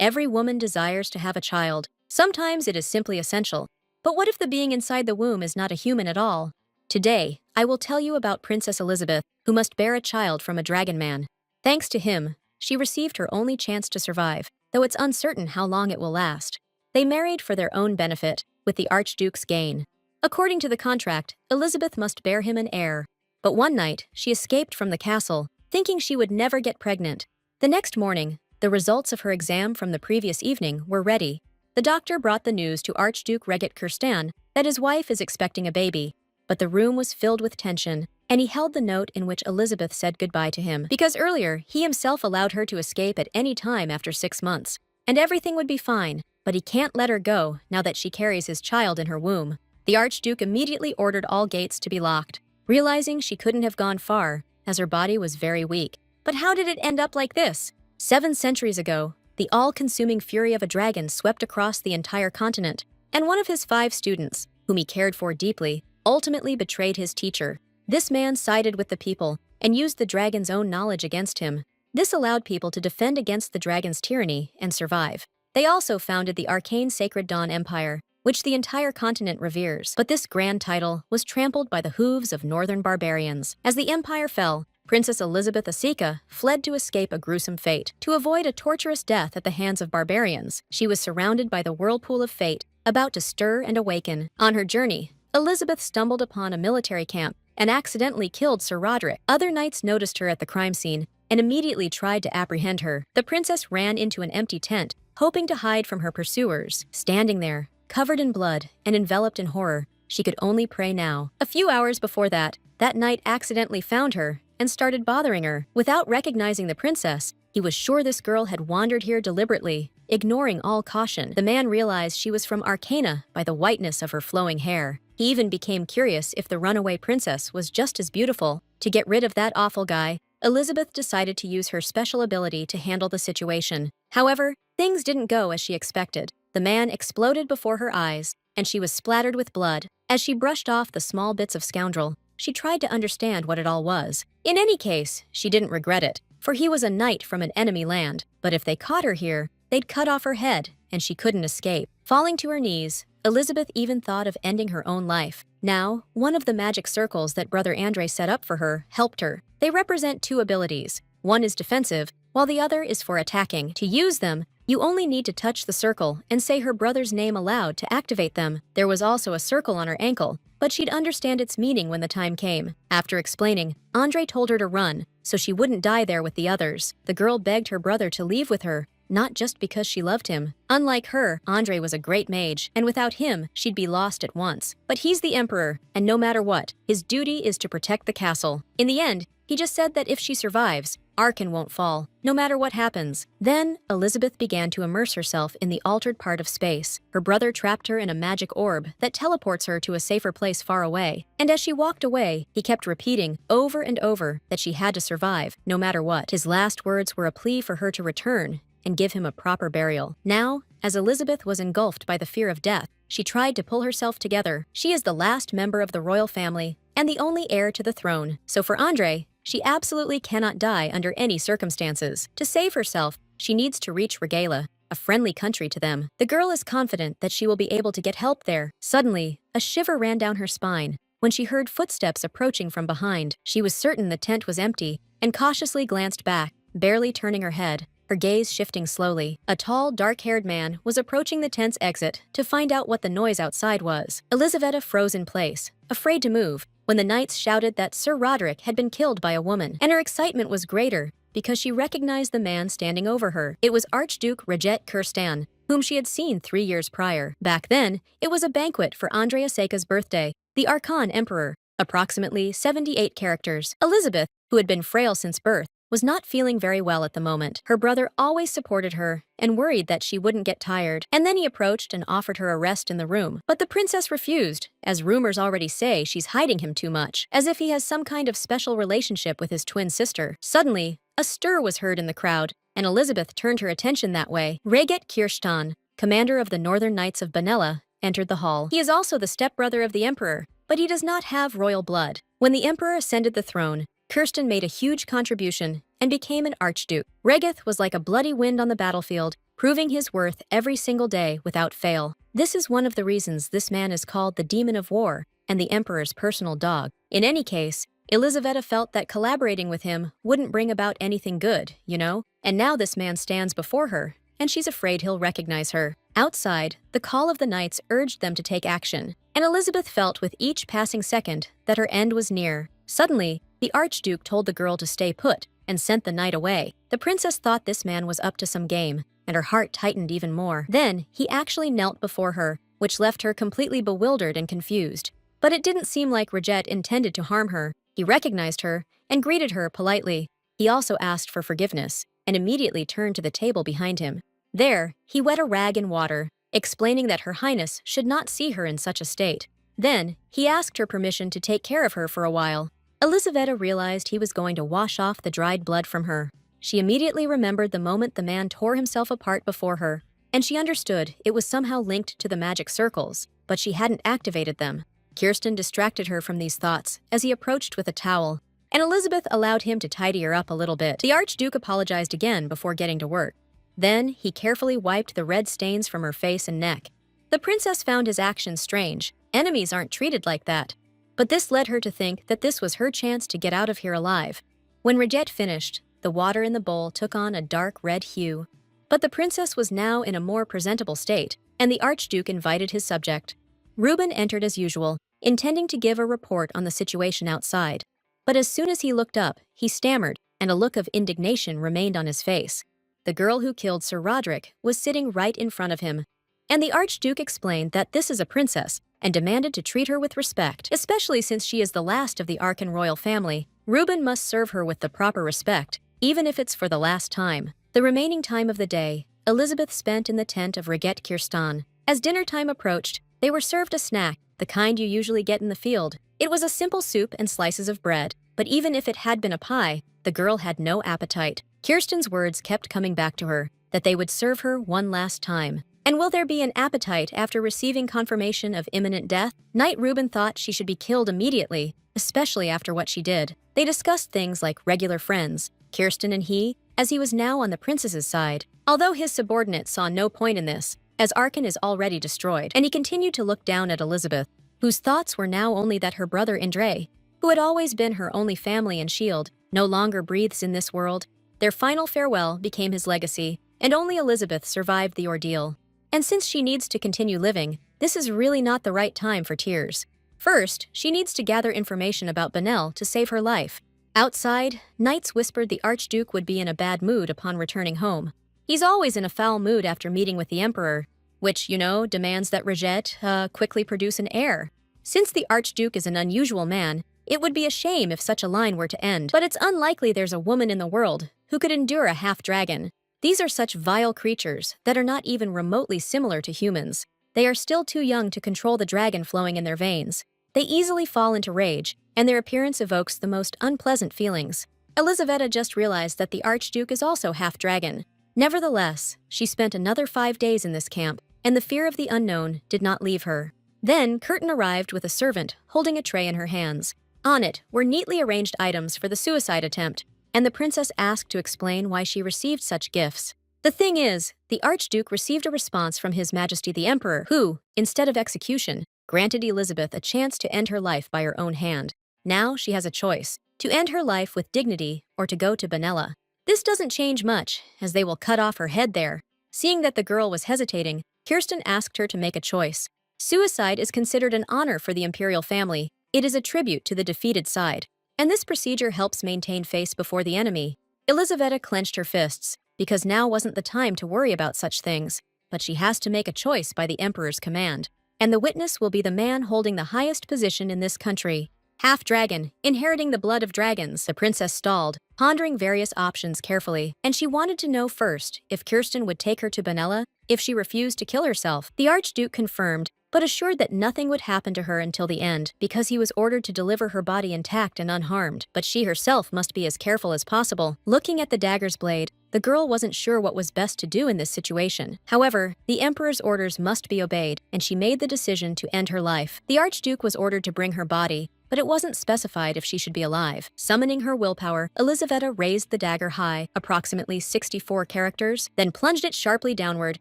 Every woman desires to have a child. Sometimes it is simply essential. But what if the being inside the womb is not a human at all? Today, I will tell you about Princess Elizabeth, who must bear a child from a dragon man. Thanks to him, she received her only chance to survive, though it's uncertain how long it will last. They married for their own benefit, with the Archduke's gain. According to the contract, Elizabeth must bear him an heir. But one night, she escaped from the castle, thinking she would never get pregnant. The next morning, the results of her exam from the previous evening were ready. The doctor brought the news to Archduke Regent Kirstan that his wife is expecting a baby, but the room was filled with tension, and he held the note in which Elizabeth said goodbye to him, because earlier he himself allowed her to escape at any time after 6 months, and everything would be fine, but he can't let her go now that she carries his child in her womb. The Archduke immediately ordered all gates to be locked, realizing she couldn't have gone far, as her body was very weak. But how did it end up like this? 7 centuries ago, the all-consuming fury of a dragon swept across the entire continent, and one of his 5 students, whom he cared for deeply, ultimately betrayed his teacher. This man sided with the people and used the dragon's own knowledge against him. This allowed people to defend against the dragon's tyranny and survive. They also founded the arcane Sacred Dawn Empire, which the entire continent reveres. But this grand title was trampled by the hooves of northern barbarians. As the empire fell, Princess Elizabeth Asika fled to escape a gruesome fate. To avoid a torturous death at the hands of barbarians, she was surrounded by the whirlpool of fate, about to stir and awaken. On her journey, Elizabeth stumbled upon a military camp and accidentally killed Sir Roderick. Other knights noticed her at the crime scene and immediately tried to apprehend her. The princess ran into an empty tent, hoping to hide from her pursuers. Standing there, covered in blood and enveloped in horror, she could only pray now. A few hours before that knight accidentally found her and started bothering her. Without recognizing the princess, he was sure this girl had wandered here deliberately, ignoring all caution. The man realized she was from Arcana by the whiteness of her flowing hair. He even became curious if the runaway princess was just as beautiful. To get rid of that awful guy, Elizabeth decided to use her special ability to handle the situation. However, things didn't go as she expected. The man exploded before her eyes, and she was splattered with blood. As she brushed off the small bits of scoundrel, she tried to understand what it all was. In any case, she didn't regret it, for he was a knight from an enemy land. But if they caught her here, they'd cut off her head, and she couldn't escape. Falling to her knees, Elizabeth even thought of ending her own life. Now, one of the magic circles that Brother Andre set up for her helped her. They represent 2 abilities. One is defensive, while the other is for attacking. To use them, you only need to touch the circle and say her brother's name aloud to activate them. There was also a circle on her ankle, but she'd understand its meaning when the time came. After explaining, Andre told her to run, so she wouldn't die there with the others. The girl begged her brother to leave with her, not just because she loved him. Unlike her, Andre was a great mage, and without him, she'd be lost at once. But he's the emperor, and no matter what, his duty is to protect the castle. In the end, he just said that if she survives, Arkan won't fall, no matter what happens. Then, Elizabeth began to immerse herself in the altered part of space. Her brother trapped her in a magic orb that teleports her to a safer place far away. And as she walked away, he kept repeating over and over that she had to survive, no matter what. His last words were a plea for her to return and give him a proper burial. Now, as Elizabeth was engulfed by the fear of death, she tried to pull herself together. She is the last member of the royal family and the only heir to the throne. So for Andre, she absolutely cannot die under any circumstances. To save herself, she needs to reach Regala, a friendly country to them. The girl is confident that she will be able to get help there. Suddenly, a shiver ran down her spine when she heard footsteps approaching from behind. She was certain the tent was empty and cautiously glanced back, barely turning her head, her gaze shifting slowly. A tall, dark-haired man was approaching the tent's exit to find out what the noise outside was. Elizabeth froze in place, afraid to move, when the knights shouted that Sir Roderick had been killed by a woman, and her excitement was greater because she recognized the man standing over her. It was Archduke Regent Kirstan, whom she had seen 3 years prior. Back then, it was a banquet for Andre Aseka's birthday, the Archon Emperor, approximately 78 characters. Elizabeth, who had been frail since birth, was not feeling very well at the moment. Her brother always supported her and worried that she wouldn't get tired. And then he approached and offered her a rest in the room. But the princess refused, as rumors already say she's hiding him too much, as if he has some kind of special relationship with his twin sister. Suddenly, a stir was heard in the crowd, and Elizabeth turned her attention that way. Regent Kirstan, commander of the Northern Knights of Benella, entered the hall. He is also the stepbrother of the emperor, but he does not have royal blood. When the emperor ascended the throne, Kirstan made a huge contribution and became an archduke. Regeth was like a bloody wind on the battlefield, proving his worth every single day without fail. This is one of the reasons this man is called the Demon of War and the Emperor's personal dog. In any case, Elizaveta felt that collaborating with him wouldn't bring about anything good, you know? And now this man stands before her, and she's afraid he'll recognize her. Outside, the call of the knights urged them to take action, and Elizabeth felt with each passing second that her end was near. Suddenly, the Archduke told the girl to stay put and sent the knight away. The princess thought this man was up to some game, and her heart tightened even more. Then, he actually knelt before her, which left her completely bewildered and confused. But it didn't seem like Rajet intended to harm her. He recognized her and greeted her politely. He also asked for forgiveness and immediately turned to the table behind him. There, he wet a rag in water, explaining that Her Highness should not see her in such a state. Then, he asked her permission to take care of her for a while. Elizaveta realized he was going to wash off the dried blood from her. She immediately remembered the moment the man tore himself apart before her, and she understood it was somehow linked to the magic circles, but she hadn't activated them. Kirsten distracted her from these thoughts as he approached with a towel, and Elizabeth allowed him to tidy her up a little bit. The Archduke apologized again before getting to work. Then, he carefully wiped the red stains from her face and neck. The princess found his actions strange. Enemies aren't treated like that. But this led her to think that this was her chance to get out of here alive. When Rajet finished, the water in the bowl took on a dark red hue. But the princess was now in a more presentable state, and the Archduke invited his subject. Reuben entered as usual, intending to give a report on the situation outside. But as soon as he looked up, he stammered, and a look of indignation remained on his face. The girl who killed Sir Roderick was sitting right in front of him, and the Archduke explained that this is a princess and demanded to treat her with respect, especially since she is the last of the Arkan royal family. Reuben must serve her with the proper respect, even if it's for the last time. The remaining time of the day, Elizabeth spent in the tent of Raget Kirstan. As dinner time approached, they were served a snack, the kind you usually get in the field. It was a simple soup and slices of bread, but even if it had been a pie, the girl had no appetite. Kirsten's words kept coming back to her, that they would serve her one last time. And will there be an appetite after receiving confirmation of imminent death? Knight Reuben thought she should be killed immediately, especially after what she did. They discussed things like regular friends, Kirsten and he, as he was now on the princess's side. Although his subordinate saw no point in this, as Arkan is already destroyed, and he continued to look down at Elizabeth, whose thoughts were now only that her brother Indre, who had always been her only family and shield, no longer breathes in this world. Their final farewell became his legacy, and only Elizabeth survived the ordeal. And since she needs to continue living, this is really not the right time for tears. First, she needs to gather information about Benel to save her life. Outside, knights whispered the Archduke would be in a bad mood upon returning home. He's always in a foul mood after meeting with the Emperor, which, demands that Rajet quickly produce an heir. Since the Archduke is an unusual man, it would be a shame if such a line were to end. But it's unlikely there's a woman in the world who could endure a half-dragon. These are such vile creatures that are not even remotely similar to humans. They are still too young to control the dragon flowing in their veins. They easily fall into rage, and their appearance evokes the most unpleasant feelings. Elizaveta just realized that the Archduke is also half-dragon. Nevertheless, she spent another 5 days in this camp, and the fear of the unknown did not leave her. Then, Curtin arrived with a servant holding a tray in her hands. On it were neatly arranged items for the suicide attempt, and the princess asked to explain why she received such gifts. The thing is, the Archduke received a response from His Majesty the Emperor, who, instead of execution, granted Elizabeth a chance to end her life by her own hand. Now she has a choice, to end her life with dignity or to go to Benella. This doesn't change much, as they will cut off her head there. Seeing that the girl was hesitating, Kirsten asked her to make a choice. Suicide is considered an honor for the imperial family. It is a tribute to the defeated side, and this procedure helps maintain face before the enemy. Elizaveta clenched her fists, because now wasn't the time to worry about such things, but she has to make a choice by the Emperor's command. And the witness will be the man holding the highest position in this country. Half-dragon, inheriting the blood of dragons. The princess stalled, pondering various options carefully, and she wanted to know first if Kirsten would take her to Benella if she refused to kill herself. The Archduke confirmed, but assured that nothing would happen to her until the end, because he was ordered to deliver her body intact and unharmed. But she herself must be as careful as possible. Looking at the dagger's blade, The girl wasn't sure what was best to do in this situation. However, the emperor's orders must be obeyed, and she made the decision to end her life. The archduke was ordered to bring her body, but it wasn't specified if she should be alive. Summoning her willpower, Elizaveta raised the dagger high, approximately 64 characters, then plunged it sharply downward,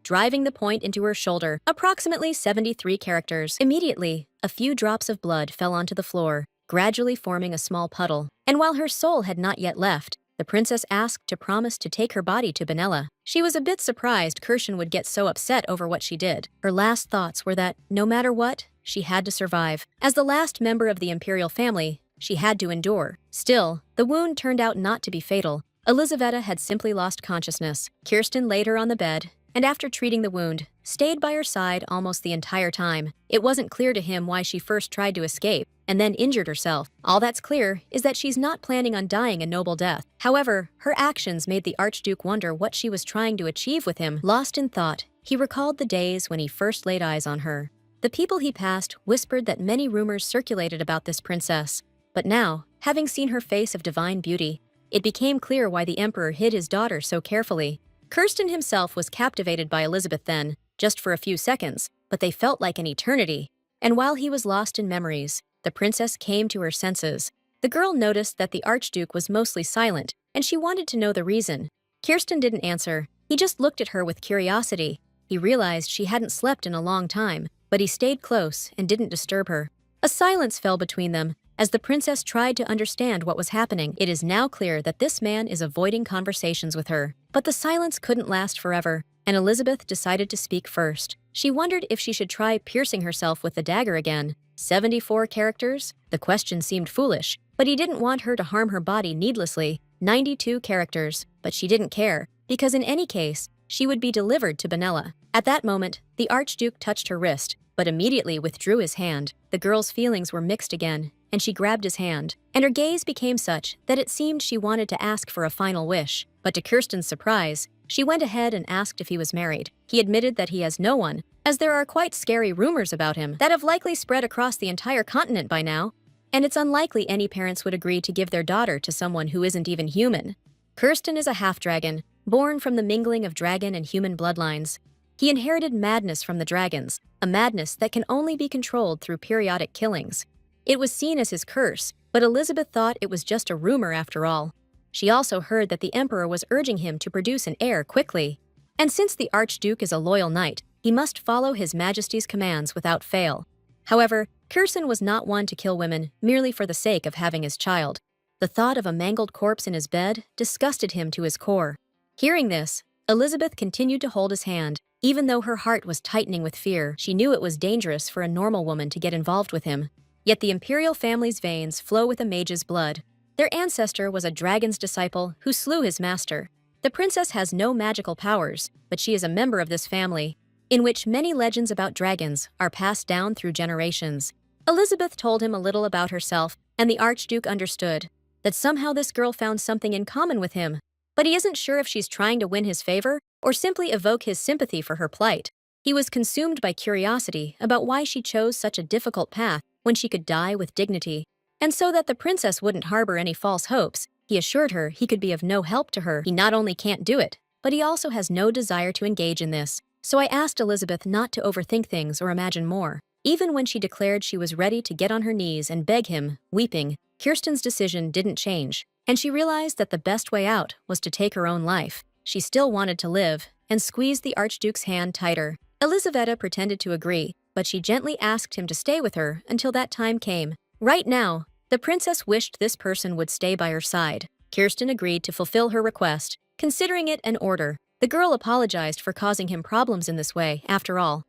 driving the point into her shoulder, approximately 73 characters. Immediately, a few drops of blood fell onto the floor, gradually forming a small puddle. And while her soul had not yet left, the princess asked to promise to take her body to Benella. She was a bit surprised Kirshen would get so upset over what she did. Her last thoughts were that, no matter what, she had to survive. As the last member of the imperial family, she had to endure. Still, the wound turned out not to be fatal. Elizaveta had simply lost consciousness. Kirsten laid her on the bed, and after treating the wound, stayed by her side almost the entire time. It wasn't clear to him why she first tried to escape and then injured herself. All that's clear is that she's not planning on dying a noble death. However, her actions made the Archduke wonder what she was trying to achieve with him. Lost in thought, he recalled the days when he first laid eyes on her. The people he passed whispered that many rumors circulated about this princess. But now, having seen her face of divine beauty, it became clear why the emperor hid his daughter so carefully. Kirsten himself was captivated by Elizabeth then, just for a few seconds, but they felt like an eternity. And while he was lost in memories, the princess came to her senses. The girl noticed that the Archduke was mostly silent, and she wanted to know the reason. Kirsten didn't answer. He just looked at her with curiosity. He realized she hadn't slept in a long time, but he stayed close and didn't disturb her. A silence fell between them as the princess tried to understand what was happening. It is now clear that this man is avoiding conversations with her. But the silence couldn't last forever, and Elizabeth decided to speak first. She wondered if she should try piercing herself with the dagger again. 74 characters? The question seemed foolish, but he didn't want her to harm her body needlessly. 92 characters, but she didn't care, because in any case, she would be delivered to Benella. At that moment, the Archduke touched her wrist, but immediately withdrew his hand. The girl's feelings were mixed again, and she grabbed his hand, and her gaze became such that it seemed she wanted to ask for a final wish. But to Kirsten's surprise, she went ahead and asked if he was married. He admitted that he has no one, as there are quite scary rumors about him that have likely spread across the entire continent by now, and it's unlikely any parents would agree to give their daughter to someone who isn't even human. Kirsten is a half-dragon, born from the mingling of dragon and human bloodlines. He inherited madness from the dragons, a madness that can only be controlled through periodic killings. It was seen as his curse, but Elizabeth thought it was just a rumor after all. She also heard that the emperor was urging him to produce an heir quickly. And since the Archduke is a loyal knight, he must follow his majesty's commands without fail. However, Kirsten was not one to kill women merely for the sake of having his child. The thought of a mangled corpse in his bed disgusted him to his core. Hearing this, Elizabeth continued to hold his hand. Even though her heart was tightening with fear, she knew it was dangerous for a normal woman to get involved with him. Yet the imperial family's veins flow with a mage's blood. Their ancestor was a dragon's disciple who slew his master. The princess has no magical powers, but she is a member of this family, in which many legends about dragons are passed down through generations. Elizabeth told him a little about herself, and the Archduke understood that somehow this girl found something in common with him, but he isn't sure if she's trying to win his favor or simply evoke his sympathy for her plight. He was consumed by curiosity about why she chose such a difficult path when she could die with dignity. And so that the princess wouldn't harbor any false hopes, he assured her he could be of no help to her. He not only can't do it, but he also has no desire to engage in this. So I asked Elizabeth not to overthink things or imagine more. Even when she declared she was ready to get on her knees and beg him, weeping, Kirsten's decision didn't change, and she realized that the best way out was to take her own life. She still wanted to live, and squeezed the Archduke's hand tighter. Elizaveta pretended to agree, but she gently asked him to stay with her until that time came. Right now, the princess wished this person would stay by her side. Kirsten agreed to fulfill her request, considering it an order. The girl apologized for causing him problems in this way, after all.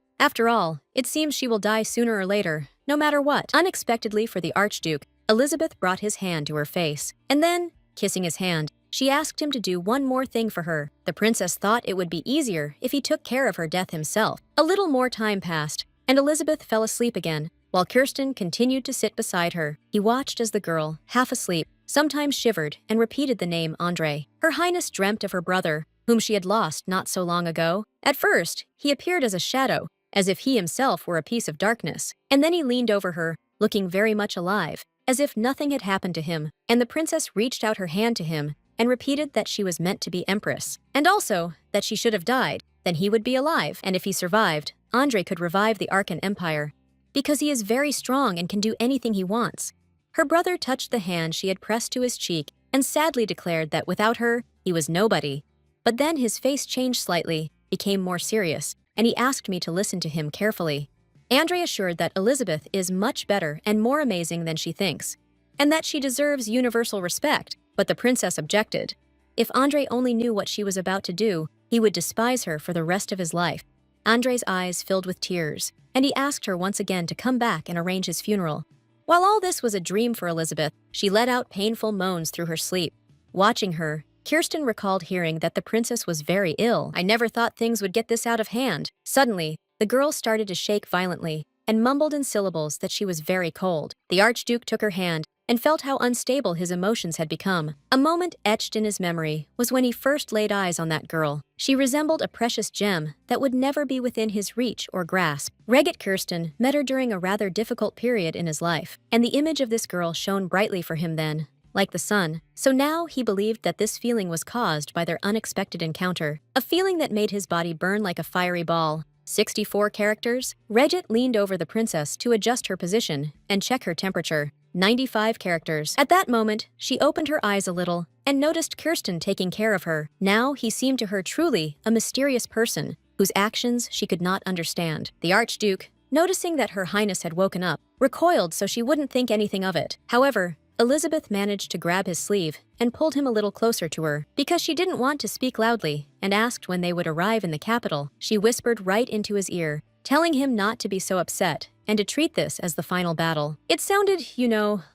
It seems she will die sooner or later, no matter what. Unexpectedly for the Archduke, Elizabeth brought his hand to her face, and then, kissing his hand, she asked him to do one more thing for her. The princess thought it would be easier if he took care of her death himself. A little more time passed, and Elizabeth fell asleep again, while Kirsten continued to sit beside her. He watched as the girl, half asleep, sometimes shivered and repeated the name Andrei. Her Highness dreamt of her brother, whom she had lost not so long ago. At first, he appeared as a shadow, as if he himself were a piece of darkness, and then he leaned over her, looking very much alive, as if nothing had happened to him, and the princess reached out her hand to him, and repeated that she was meant to be empress. And also, that she should have died, then he would be alive, and if he survived, Andre could revive the Arkan Empire. Because he is very strong and can do anything he wants. Her brother touched the hand she had pressed to his cheek and sadly declared that without her, he was nobody. But then his face changed slightly, became more serious, and he asked me to listen to him carefully. Andre assured that Elizabeth is much better and more amazing than she thinks, and that she deserves universal respect, but the princess objected. If Andre only knew what she was about to do, he would despise her for the rest of his life. Andre's eyes filled with tears, and he asked her once again to come back and arrange his funeral. While all this was a dream for Elizabeth, she let out painful moans through her sleep. Watching her, Kirsten recalled hearing that the princess was very ill. I never thought things would get this out of hand. Suddenly, the girl started to shake violently and mumbled in syllables that she was very cold. The Archduke took her hand and felt how unstable his emotions had become. A moment etched in his memory was when he first laid eyes on that girl. She resembled a precious gem that would never be within his reach or grasp. Regent Kirsten met her during a rather difficult period in his life, and the image of this girl shone brightly for him then, like the sun. So now he believed that this feeling was caused by their unexpected encounter, a feeling that made his body burn like a fiery ball. 64 characters. Regent leaned over the princess to adjust her position and check her temperature. 95 characters. At that moment, she opened her eyes a little and noticed Kirsten taking care of her. Now he seemed to her truly a mysterious person whose actions she could not understand. The Archduke, noticing that Her Highness had woken up, recoiled so she wouldn't think anything of it. However, Elizabeth managed to grab his sleeve and pulled him a little closer to her. Because she didn't want to speak loudly and asked when they would arrive in the capital, she whispered right into his ear, telling him not to be so upset and to treat this as the final battle. It sounded,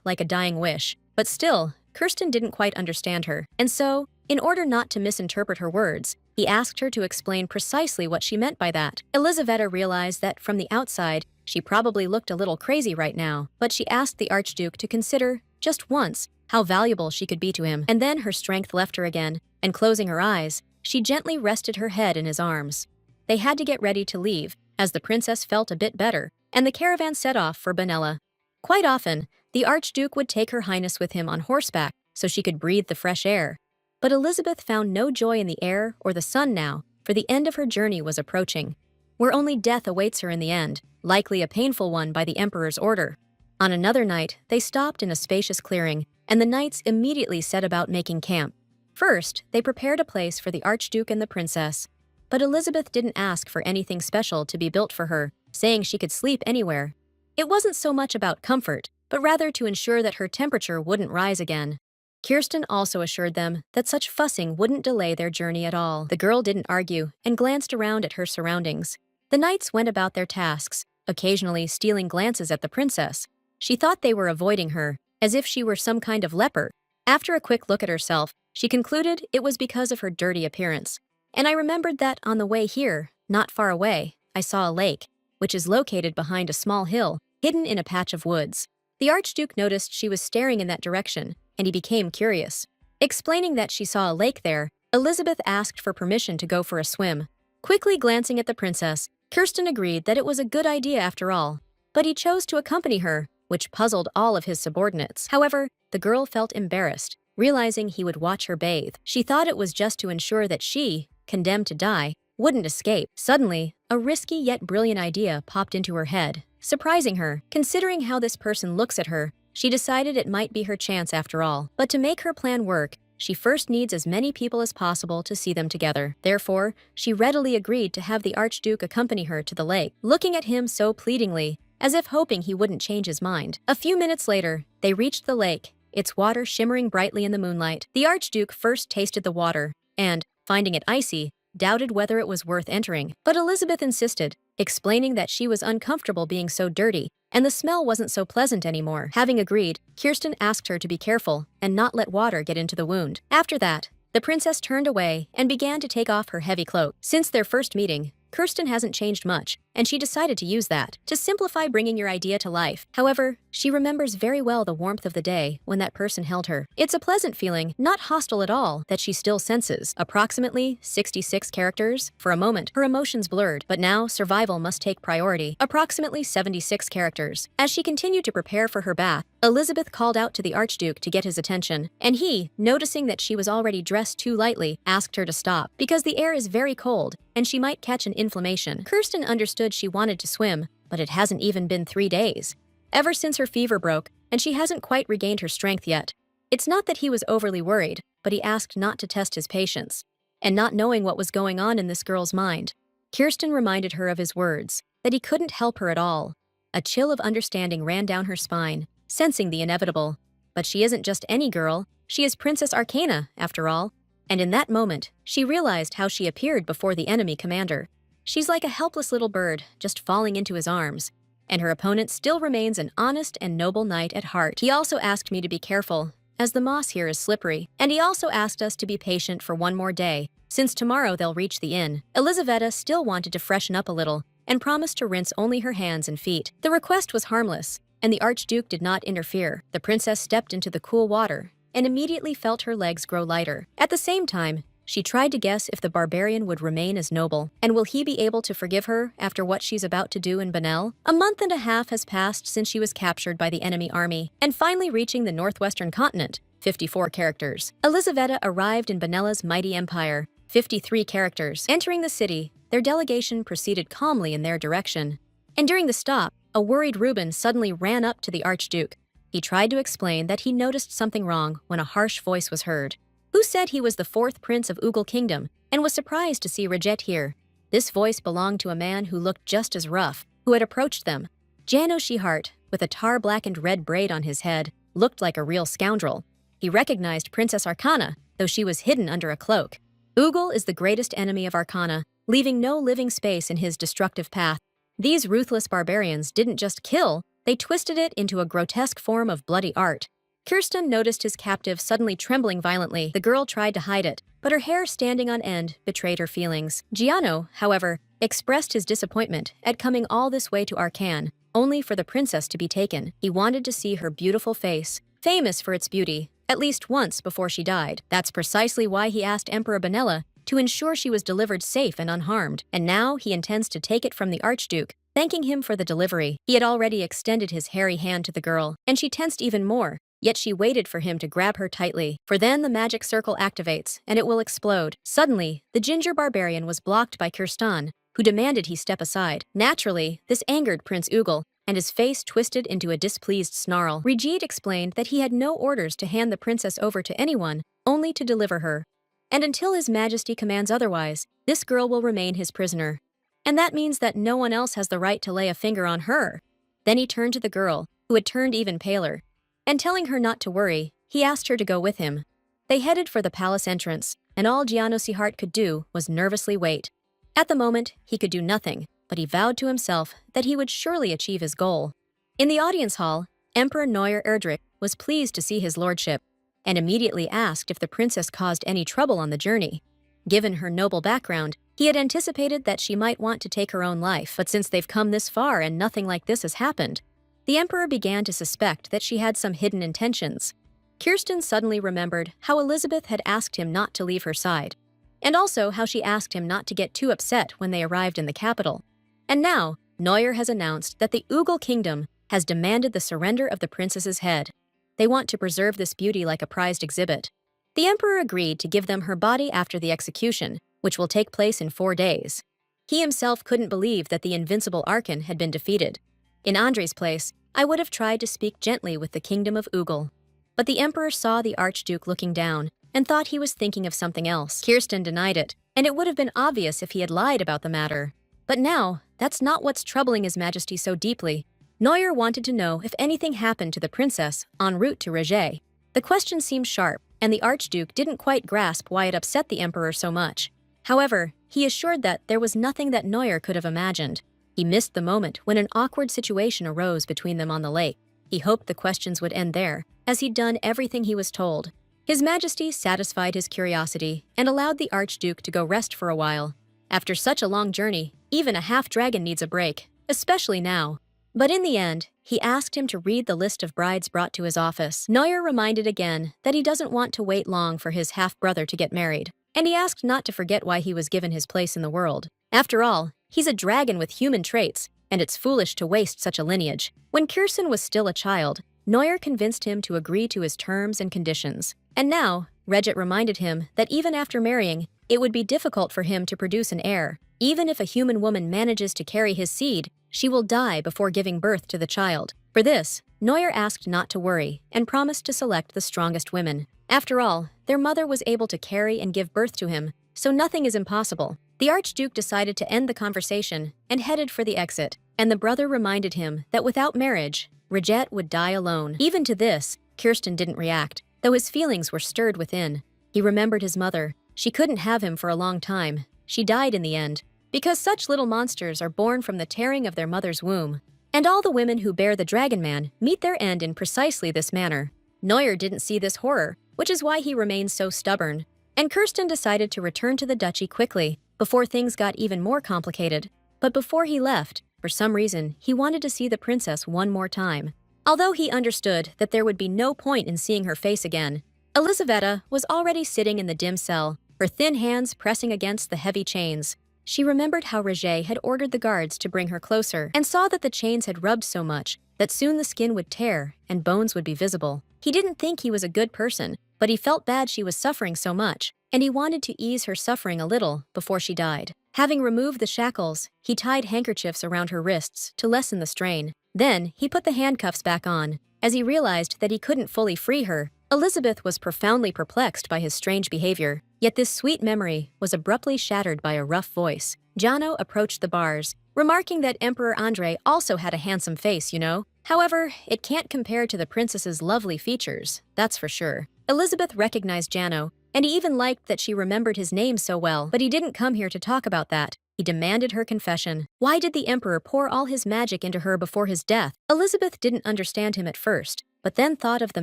like a dying wish, but still, Kirsten didn't quite understand her. And so, in order not to misinterpret her words, he asked her to explain precisely what she meant by that. Elizaveta realized that from the outside, she probably looked a little crazy right now, but she asked the Archduke to consider, just once, how valuable she could be to him. And then her strength left her again, and closing her eyes, she gently rested her head in his arms. They had to get ready to leave, as the princess felt a bit better, and the caravan set off for Benella. Quite often, the Archduke would take Her Highness with him on horseback so she could breathe the fresh air. But Elizabeth found no joy in the air or the sun now, for the end of her journey was approaching, where only death awaits her in the end, likely a painful one by the Emperor's order. On another night, they stopped in a spacious clearing, and the knights immediately set about making camp. First, they prepared a place for the Archduke and the princess. But Elizabeth didn't ask for anything special to be built for her, saying she could sleep anywhere. It wasn't so much about comfort, but rather to ensure that her temperature wouldn't rise again. Kirsten also assured them that such fussing wouldn't delay their journey at all. The girl didn't argue and glanced around at her surroundings. The knights went about their tasks, occasionally stealing glances at the princess. She thought they were avoiding her, as if she were some kind of leper. After a quick look at herself, she concluded it was because of her dirty appearance. And I remembered that on the way here, not far away, I saw a lake, which is located behind a small hill, hidden in a patch of woods. The Archduke noticed she was staring in that direction, and he became curious. Explaining that she saw a lake there, Elizabeth asked for permission to go for a swim. Quickly glancing at the princess, Kirsten agreed that it was a good idea after all, but he chose to accompany her, which puzzled all of his subordinates. However, the girl felt embarrassed, realizing he would watch her bathe. She thought it was just to ensure that she, condemned to die, wouldn't escape. Suddenly, a risky yet brilliant idea popped into her head, surprising her. Considering how this person looks at her, she decided it might be her chance after all. But to make her plan work, she first needs as many people as possible to see them together. Therefore, she readily agreed to have the Archduke accompany her to the lake, looking at him so pleadingly, as if hoping he wouldn't change his mind. A few minutes later, they reached the lake, its water shimmering brightly in the moonlight. The Archduke first tasted the water, and, finding it icy, doubted whether it was worth entering. But Elizabeth insisted, explaining that she was uncomfortable being so dirty, and the smell wasn't so pleasant anymore. Having agreed, Kirsten asked her to be careful and not let water get into the wound. After that, the princess turned away and began to take off her heavy cloak. Since their first meeting, Kirsten hasn't changed much, and she decided to use that to simplify bringing your idea to life. However, She remembers very well the warmth of the day when that person held her. It's a pleasant feeling, not hostile at all, that she still senses. Approximately 66 characters. For a moment, her emotions blurred, but now survival must take priority. Approximately 76 characters. As she continued to prepare for her bath, Elizabeth called out to the Archduke to get his attention, and he, noticing that she was already dressed too lightly, asked her to stop, because the air is very cold, and she might catch an inflammation. Kirsten understood she wanted to swim, but it hasn't even been 3 days. Ever since her fever broke, and she hasn't quite regained her strength yet. It's not that he was overly worried, but he asked not to test his patience. And not knowing what was going on in this girl's mind, Kirsten reminded her of his words, that he couldn't help her at all. A chill of understanding ran down her spine, sensing the inevitable. But she isn't just any girl, she is Princess Arcana, after all. And in that moment, she realized how she appeared before the enemy commander. She's like a helpless little bird, just falling into his arms. And her opponent still remains an honest and noble knight at heart. He also asked me to be careful, as the moss here is slippery. And he also asked us to be patient for one more day, since tomorrow they'll reach the inn. Elizaveta still wanted to freshen up a little, and promised to rinse only her hands and feet. The request was harmless, and the Archduke did not interfere. The princess stepped into the cool water, and immediately felt her legs grow lighter. At the same time, she tried to guess if the barbarian would remain as noble, and will he be able to forgive her after what she's about to do in Benel? A month and a half has passed since she was captured by the enemy army, and finally reaching the northwestern continent, 54 characters. Elizaveta arrived in Benela's mighty empire, 53 characters. Entering the city, their delegation proceeded calmly in their direction. And during the stop, a worried Reuben suddenly ran up to the Archduke. He tried to explain that he noticed something wrong when a harsh voice was heard. Who said he was the 4th prince of Ugal Kingdom, and was surprised to see Rajet here. This voice belonged to a man who looked just as rough, who had approached them. Jano Shihart, with a tar-blackened red braid on his head, looked like a real scoundrel. He recognized Princess Arcana, though she was hidden under a cloak. Ugal is the greatest enemy of Arcana, leaving no living space in his destructive path. These ruthless barbarians didn't just kill, they twisted it into a grotesque form of bloody art. Kirsten noticed his captive suddenly trembling violently. The girl tried to hide it, but her hair standing on end betrayed her feelings. Giano, however, expressed his disappointment at coming all this way to Arcan, only for the princess to be taken. He wanted to see her beautiful face, famous for its beauty, at least once before she died. That's precisely why he asked Emperor Benella to ensure she was delivered safe and unharmed, and now he intends to take it from the Archduke. Thanking him for the delivery, he had already extended his hairy hand to the girl, and she tensed even more. Yet she waited for him to grab her tightly, for then the magic circle activates, and it will explode. Suddenly, the ginger barbarian was blocked by Kirsten, who demanded he step aside. Naturally, this angered Prince Ugal, and his face twisted into a displeased snarl. Rigid explained that he had no orders to hand the princess over to anyone, only to deliver her. And until His Majesty commands otherwise, this girl will remain his prisoner. And that means that no one else has the right to lay a finger on her. Then he turned to the girl, who had turned even paler. And telling her not to worry, he asked her to go with him. They headed for the palace entrance, and all Giano Sihart could do was nervously wait. At the moment, he could do nothing, but he vowed to himself that he would surely achieve his goal. In the audience hall, Emperor Neuer Erdrich was pleased to see his lordship, and immediately asked if the princess caused any trouble on the journey. Given her noble background, he had anticipated that she might want to take her own life, but since they've come this far and nothing like this has happened, the emperor began to suspect that she had some hidden intentions. Kirsten suddenly remembered how Elizabeth had asked him not to leave her side, and also how she asked him not to get too upset when they arrived in the capital. And now, Neuer has announced that the Ugal Kingdom has demanded the surrender of the princess's head. They want to preserve this beauty like a prized exhibit. The emperor agreed to give them her body after the execution, which will take place in 4 days. He himself couldn't believe that the invincible Arkan had been defeated. In Andre's place, I would have tried to speak gently with the kingdom of Ugal. But the emperor saw the Archduke looking down and thought he was thinking of something else. Kirsten denied it, and it would have been obvious if he had lied about the matter. But now, that's not what's troubling His Majesty so deeply. Neuer wanted to know if anything happened to the princess en route to Reget. The question seemed sharp, and the Archduke didn't quite grasp why it upset the emperor so much. However, he assured that there was nothing that Neuer could have imagined. He missed the moment when an awkward situation arose between them on the lake. He hoped the questions would end there, as he'd done everything he was told. His Majesty satisfied his curiosity and allowed the Archduke to go rest for a while. After such a long journey, even a half-dragon needs a break, especially now. But in the end, he asked him to read the list of brides brought to his office. Neuer reminded again that he doesn't want to wait long for his half-brother to get married, and he asked not to forget why he was given his place in the world. After all, he's a dragon with human traits, and it's foolish to waste such a lineage. When Kirsten was still a child, Neuer convinced him to agree to his terms and conditions. And now, Regit reminded him that even after marrying, it would be difficult for him to produce an heir. Even if a human woman manages to carry his seed, she will die before giving birth to the child. For this, Neuer asked not to worry and promised to select the strongest women. After all, their mother was able to carry and give birth to him, so nothing is impossible. The Archduke decided to end the conversation and headed for the exit, and the brother reminded him that without marriage, Regit would die alone. Even to this, Kirsten didn't react, though his feelings were stirred within. He remembered his mother. She couldn't have him for a long time. She died in the end. Because such little monsters are born from the tearing of their mother's womb. And all the women who bear the Dragon Man meet their end in precisely this manner. Neuer didn't see this horror, which is why he remained so stubborn. And Kirsten decided to return to the duchy quickly, before things got even more complicated. But before he left, for some reason, he wanted to see the princess one more time. Although he understood that there would be no point in seeing her face again, Elisaveta was already sitting in the dim cell, her thin hands pressing against the heavy chains. She remembered how Roger had ordered the guards to bring her closer and saw that the chains had rubbed so much that soon the skin would tear and bones would be visible. He didn't think he was a good person, but he felt bad she was suffering so much, and he wanted to ease her suffering a little before she died. Having removed the shackles, he tied handkerchiefs around her wrists to lessen the strain. Then, he put the handcuffs back on. As he realized that he couldn't fully free her, Elizabeth was profoundly perplexed by his strange behavior. Yet this sweet memory was abruptly shattered by a rough voice. Jano approached the bars, remarking that Emperor Andrei also had a handsome face, you know. However, it can't compare to the princess's lovely features, that's for sure. Elizabeth recognized Jano, and he even liked that she remembered his name so well, but he didn't come here to talk about that. He demanded her confession. Why did the emperor pour all his magic into her before his death? Elizabeth didn't understand him at first, but then thought of the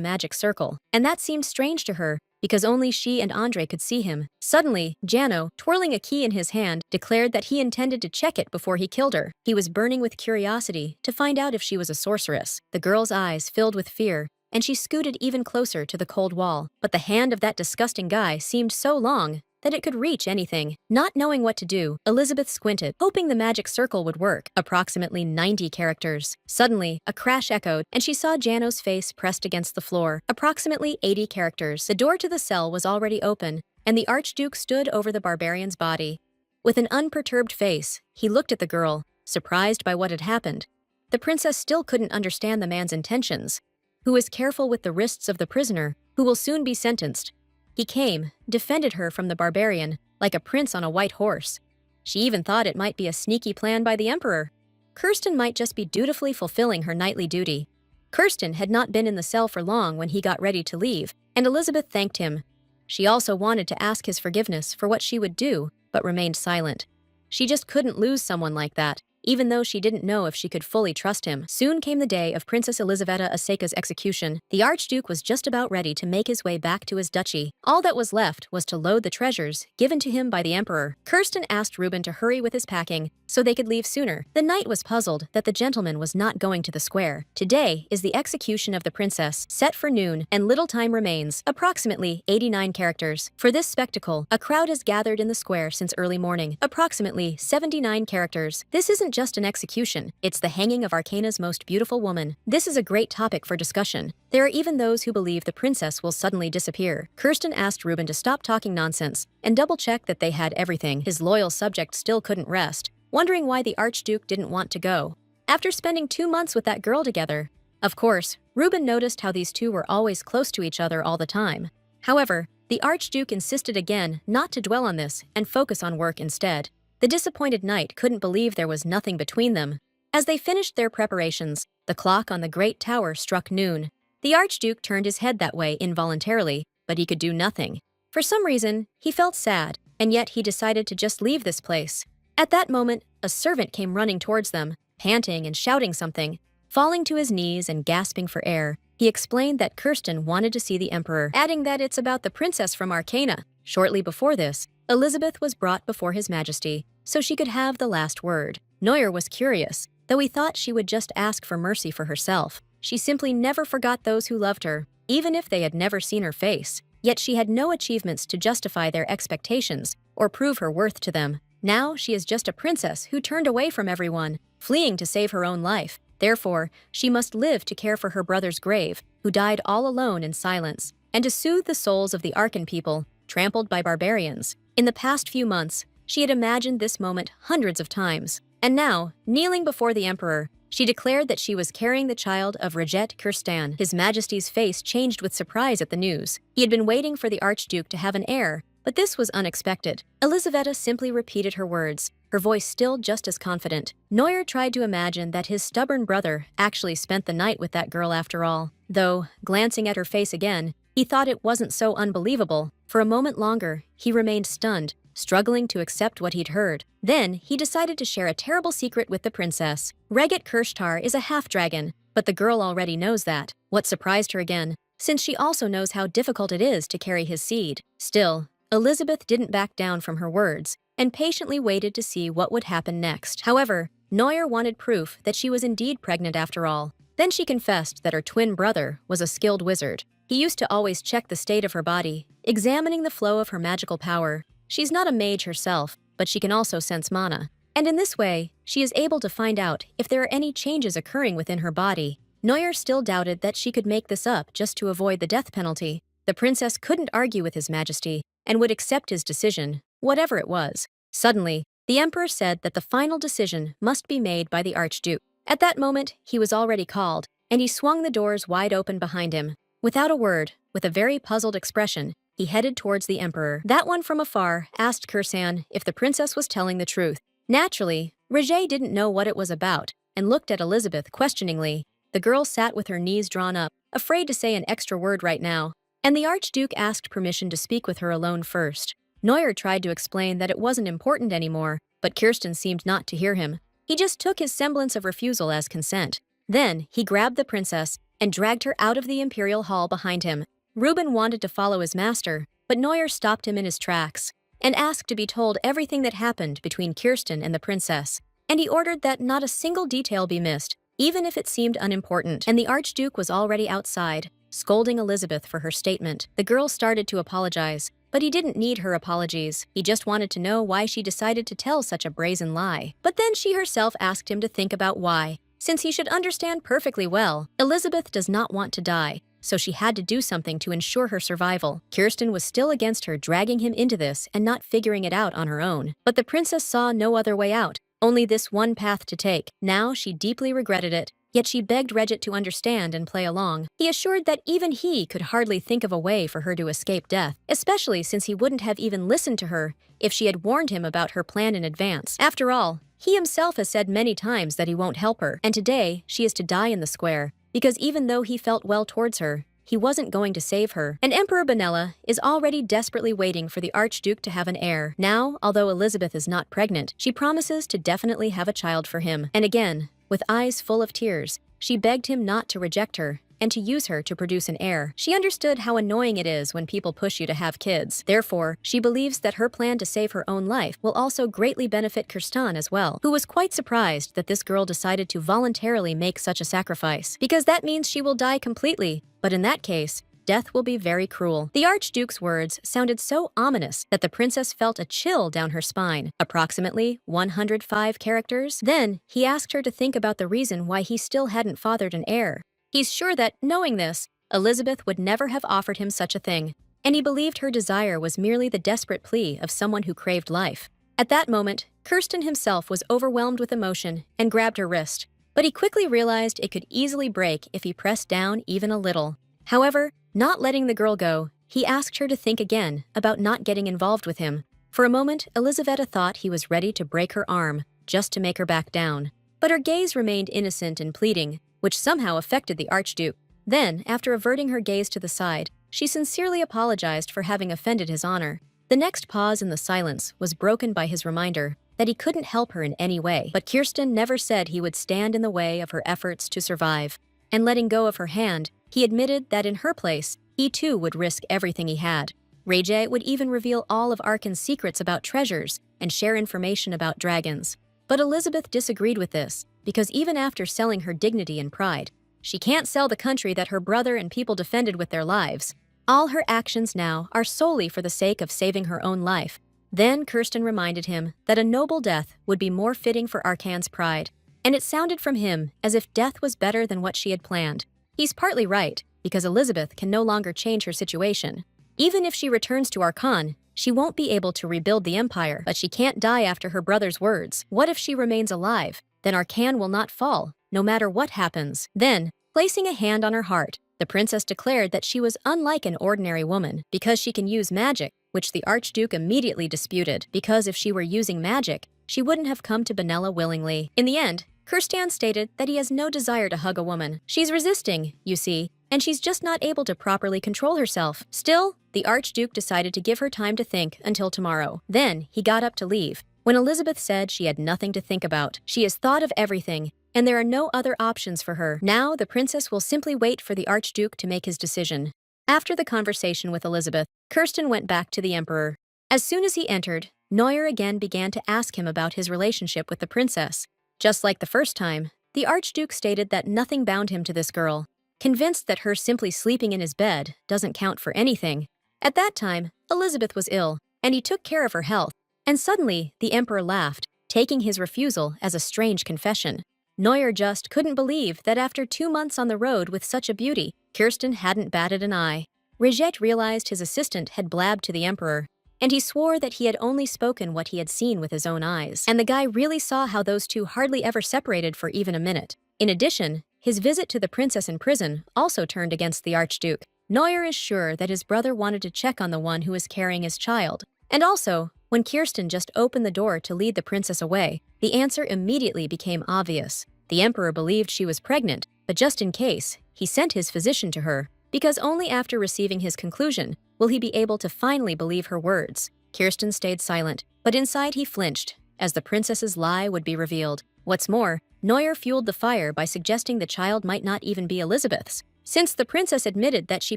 magic circle, and that seemed strange to her, because only she and Andrei could see him. Suddenly, Jano, twirling a key in his hand, declared that he intended to check it before he killed her. He was burning with curiosity to find out if she was a sorceress. The girl's eyes filled with fear, and she scooted even closer to the cold wall. But the hand of that disgusting guy seemed so long that it could reach anything. Not knowing what to do, Elizabeth squinted, hoping the magic circle would work. Approximately 90 characters. Suddenly, a crash echoed, and she saw Jano's face pressed against the floor. Approximately 80 characters. The door to the cell was already open, and the Archduke stood over the barbarian's body. With an unperturbed face, he looked at the girl, surprised by what had happened. The princess still couldn't understand the man's intentions. Who is careful with the wrists of the prisoner, who will soon be sentenced. He came, defended her from the barbarian, like a prince on a white horse. She even thought it might be a sneaky plan by the emperor. Kirsten might just be dutifully fulfilling her knightly duty. Kirsten had not been in the cell for long when he got ready to leave, and Elizabeth thanked him. She also wanted to ask his forgiveness for what she would do, but remained silent. She just couldn't lose someone like that, even though she didn't know if she could fully trust him. Soon came the day of Princess Elisaveta Aseka's execution. The Archduke was just about ready to make his way back to his duchy. All that was left was to load the treasures given to him by the emperor. Kirsten asked Reuben to hurry with his packing so they could leave sooner. The knight was puzzled that the gentleman was not going to the square. Today is the execution of the princess, set for noon, and little time remains, approximately 89 characters. For this spectacle, a crowd has gathered in the square since early morning, approximately 79 characters. This isn't just an execution, it's the hanging of Arcana's most beautiful woman. This is a great topic for discussion. There are even those who believe the princess will suddenly disappear. Kirsten asked Reuben to stop talking nonsense and double-check that they had everything. His loyal subject still couldn't rest, wondering why the Archduke didn't want to go. After spending 2 months with that girl together, of course, Reuben noticed how these two were always close to each other all the time. However, the Archduke insisted again not to dwell on this and focus on work instead. The disappointed knight couldn't believe there was nothing between them. As they finished their preparations, the clock on the great tower struck noon. The Archduke turned his head that way involuntarily, but he could do nothing. For some reason, he felt sad, and yet he decided to just leave this place. At that moment, a servant came running towards them, panting and shouting something. Falling to his knees and gasping for air, he explained that Kirsten wanted to see the emperor, adding that it's about the princess from Arcana. Shortly before this, Elizabeth was brought before His Majesty, so she could have the last word. Neuer was curious. Though he thought she would just ask for mercy for herself, she simply never forgot those who loved her, even if they had never seen her face. Yet she had no achievements to justify their expectations or prove her worth to them. Now she is just a princess who turned away from everyone, fleeing to save her own life. Therefore, she must live to care for her brother's grave, who died all alone in silence, and to soothe the souls of the Arkan people, trampled by barbarians. In the past few months, she had imagined this moment hundreds of times. And now, kneeling before the emperor, she declared that she was carrying the child of Rajet Kirstan. His Majesty's face changed with surprise at the news. He had been waiting for the Archduke to have an heir, but this was unexpected. Elisaveta simply repeated her words, her voice still just as confident. Neuer tried to imagine that his stubborn brother actually spent the night with that girl after all. Though, glancing at her face again, he thought it wasn't so unbelievable. For a moment longer, he remained stunned, struggling to accept what he'd heard. Then, he decided to share a terrible secret with the princess. Reget Kirshtar is a half-dragon, but the girl already knows that. What surprised her again, since she also knows how difficult it is to carry his seed. Still, Elizabeth didn't back down from her words, and patiently waited to see what would happen next. However, Neuer wanted proof that she was indeed pregnant after all. Then she confessed that her twin brother was a skilled wizard. He used to always check the state of her body, examining the flow of her magical power. She's not a mage herself, but she can also sense mana. And in this way, she is able to find out if there are any changes occurring within her body. Neuer still doubted that she could make this up just to avoid the death penalty. The princess couldn't argue with His Majesty and would accept his decision, whatever it was. Suddenly, the emperor said that the final decision must be made by the Archduke. At that moment, he was already called, and he swung the doors wide open behind him. Without a word, with a very puzzled expression, he headed towards the emperor. That one from afar asked Kirsan if the princess was telling the truth. Naturally, Roger didn't know what it was about, and looked at Elizabeth questioningly. The girl sat with her knees drawn up, afraid to say an extra word right now, and the Archduke asked permission to speak with her alone first. Neuer tried to explain that it wasn't important anymore, but Kirsten seemed not to hear him. He just took his semblance of refusal as consent. Then, he grabbed the princess and dragged her out of the imperial hall behind him. Reuben wanted to follow his master, but Neuer stopped him in his tracks and asked to be told everything that happened between Kirsten and the princess. And he ordered that not a single detail be missed, even if it seemed unimportant. And the Archduke was already outside, scolding Elizabeth for her statement. The girl started to apologize, but he didn't need her apologies. He just wanted to know why she decided to tell such a brazen lie. But then she herself asked him to think about why, since he should understand perfectly well. Elizabeth does not want to die, so she had to do something to ensure her survival. Kirsten was still against her dragging him into this and not figuring it out on her own. But the princess saw no other way out, only this one path to take. Now she deeply regretted it, yet she begged Reget to understand and play along. He assured that even he could hardly think of a way for her to escape death, especially since he wouldn't have even listened to her if she had warned him about her plan in advance. After all, he himself has said many times that he won't help her, and today she is to die in the square, because even though he felt well towards her, he wasn't going to save her. And Emperor Benella is already desperately waiting for the Archduke to have an heir. Now, although Elizabeth is not pregnant, she promises to definitely have a child for him. And again, with eyes full of tears, she begged him not to reject her and to use her to produce an heir. She understood how annoying it is when people push you to have kids. Therefore, she believes that her plan to save her own life will also greatly benefit Kirstan as well, who was quite surprised that this girl decided to voluntarily make such a sacrifice, because that means she will die completely. But in that case, death will be very cruel. The Archduke's words sounded so ominous that the princess felt a chill down her spine. Approximately 105 characters. Then, he asked her to think about the reason why he still hadn't fathered an heir. He's sure that, knowing this, Elizabeth would never have offered him such a thing, and he believed her desire was merely the desperate plea of someone who craved life. At that moment, Kirsten himself was overwhelmed with emotion and grabbed her wrist, but he quickly realized it could easily break if he pressed down even a little. However, not letting the girl go, he asked her to think again about not getting involved with him. For a moment, Elisaveta thought he was ready to break her arm, just to make her back down. But her gaze remained innocent and pleading, which somehow affected the Archduke. Then, after averting her gaze to the side, she sincerely apologized for having offended his honor. The next pause in the silence was broken by his reminder that he couldn't help her in any way. But Kirsten never said he would stand in the way of her efforts to survive. And letting go of her hand, he admitted that in her place, he too would risk everything he had. Reje would even reveal all of Arkan's secrets about treasures and share information about dragons. But Elizabeth disagreed with this. because even after selling her dignity and pride, she can't sell the country that her brother and people defended with their lives. All her actions now are solely for the sake of saving her own life. Then Kirsten reminded him that a noble death would be more fitting for Arkan's pride, and it sounded from him as if death was better than what she had planned. He's partly right, because Elizabeth can no longer change her situation. Even if she returns to Arkan, she won't be able to rebuild the empire, but she can't die after her brother's words. What if she remains alive? Then Arkan will not fall, no matter what happens. Then, placing a hand on her heart, the princess declared that she was unlike an ordinary woman because she can use magic, which the Archduke immediately disputed, because if she were using magic, she wouldn't have come to Benella willingly. In the end, Kirsten stated that he has no desire to hug a woman. She's resisting, you see, and she's just not able to properly control herself. Still, the Archduke decided to give her time to think until tomorrow. Then, he got up to leave. When Elizabeth said she had nothing to think about, she has thought of everything, and there are no other options for her. Now, the princess will simply wait for the Archduke to make his decision. After the conversation with Elizabeth, Kirsten went back to the Emperor. As soon as he entered, Neuer again began to ask him about his relationship with the princess. Just like the first time, the Archduke stated that nothing bound him to this girl, convinced that her simply sleeping in his bed doesn't count for anything. At that time, Elizabeth was ill, and he took care of her health. And suddenly, the Emperor laughed, taking his refusal as a strange confession. Neuer just couldn't believe that after 2 months on the road with such a beauty, Kirsten hadn't batted an eye. Riget realized his assistant had blabbed to the Emperor, and he swore that he had only spoken what he had seen with his own eyes. And the guy really saw how those two hardly ever separated for even a minute. In addition, his visit to the princess in prison also turned against the Archduke. Neuer is sure that his brother wanted to check on the one who was carrying his child. And also, when Kirsten just opened the door to lead the princess away, the answer immediately became obvious. The Emperor believed she was pregnant, but just in case, he sent his physician to her, because only after receiving his conclusion will he be able to finally believe her words. Kirsten stayed silent, but inside he flinched, as the princess's lie would be revealed. What's more, Neuer fueled the fire by suggesting the child might not even be Elizabeth's. Since the princess admitted that she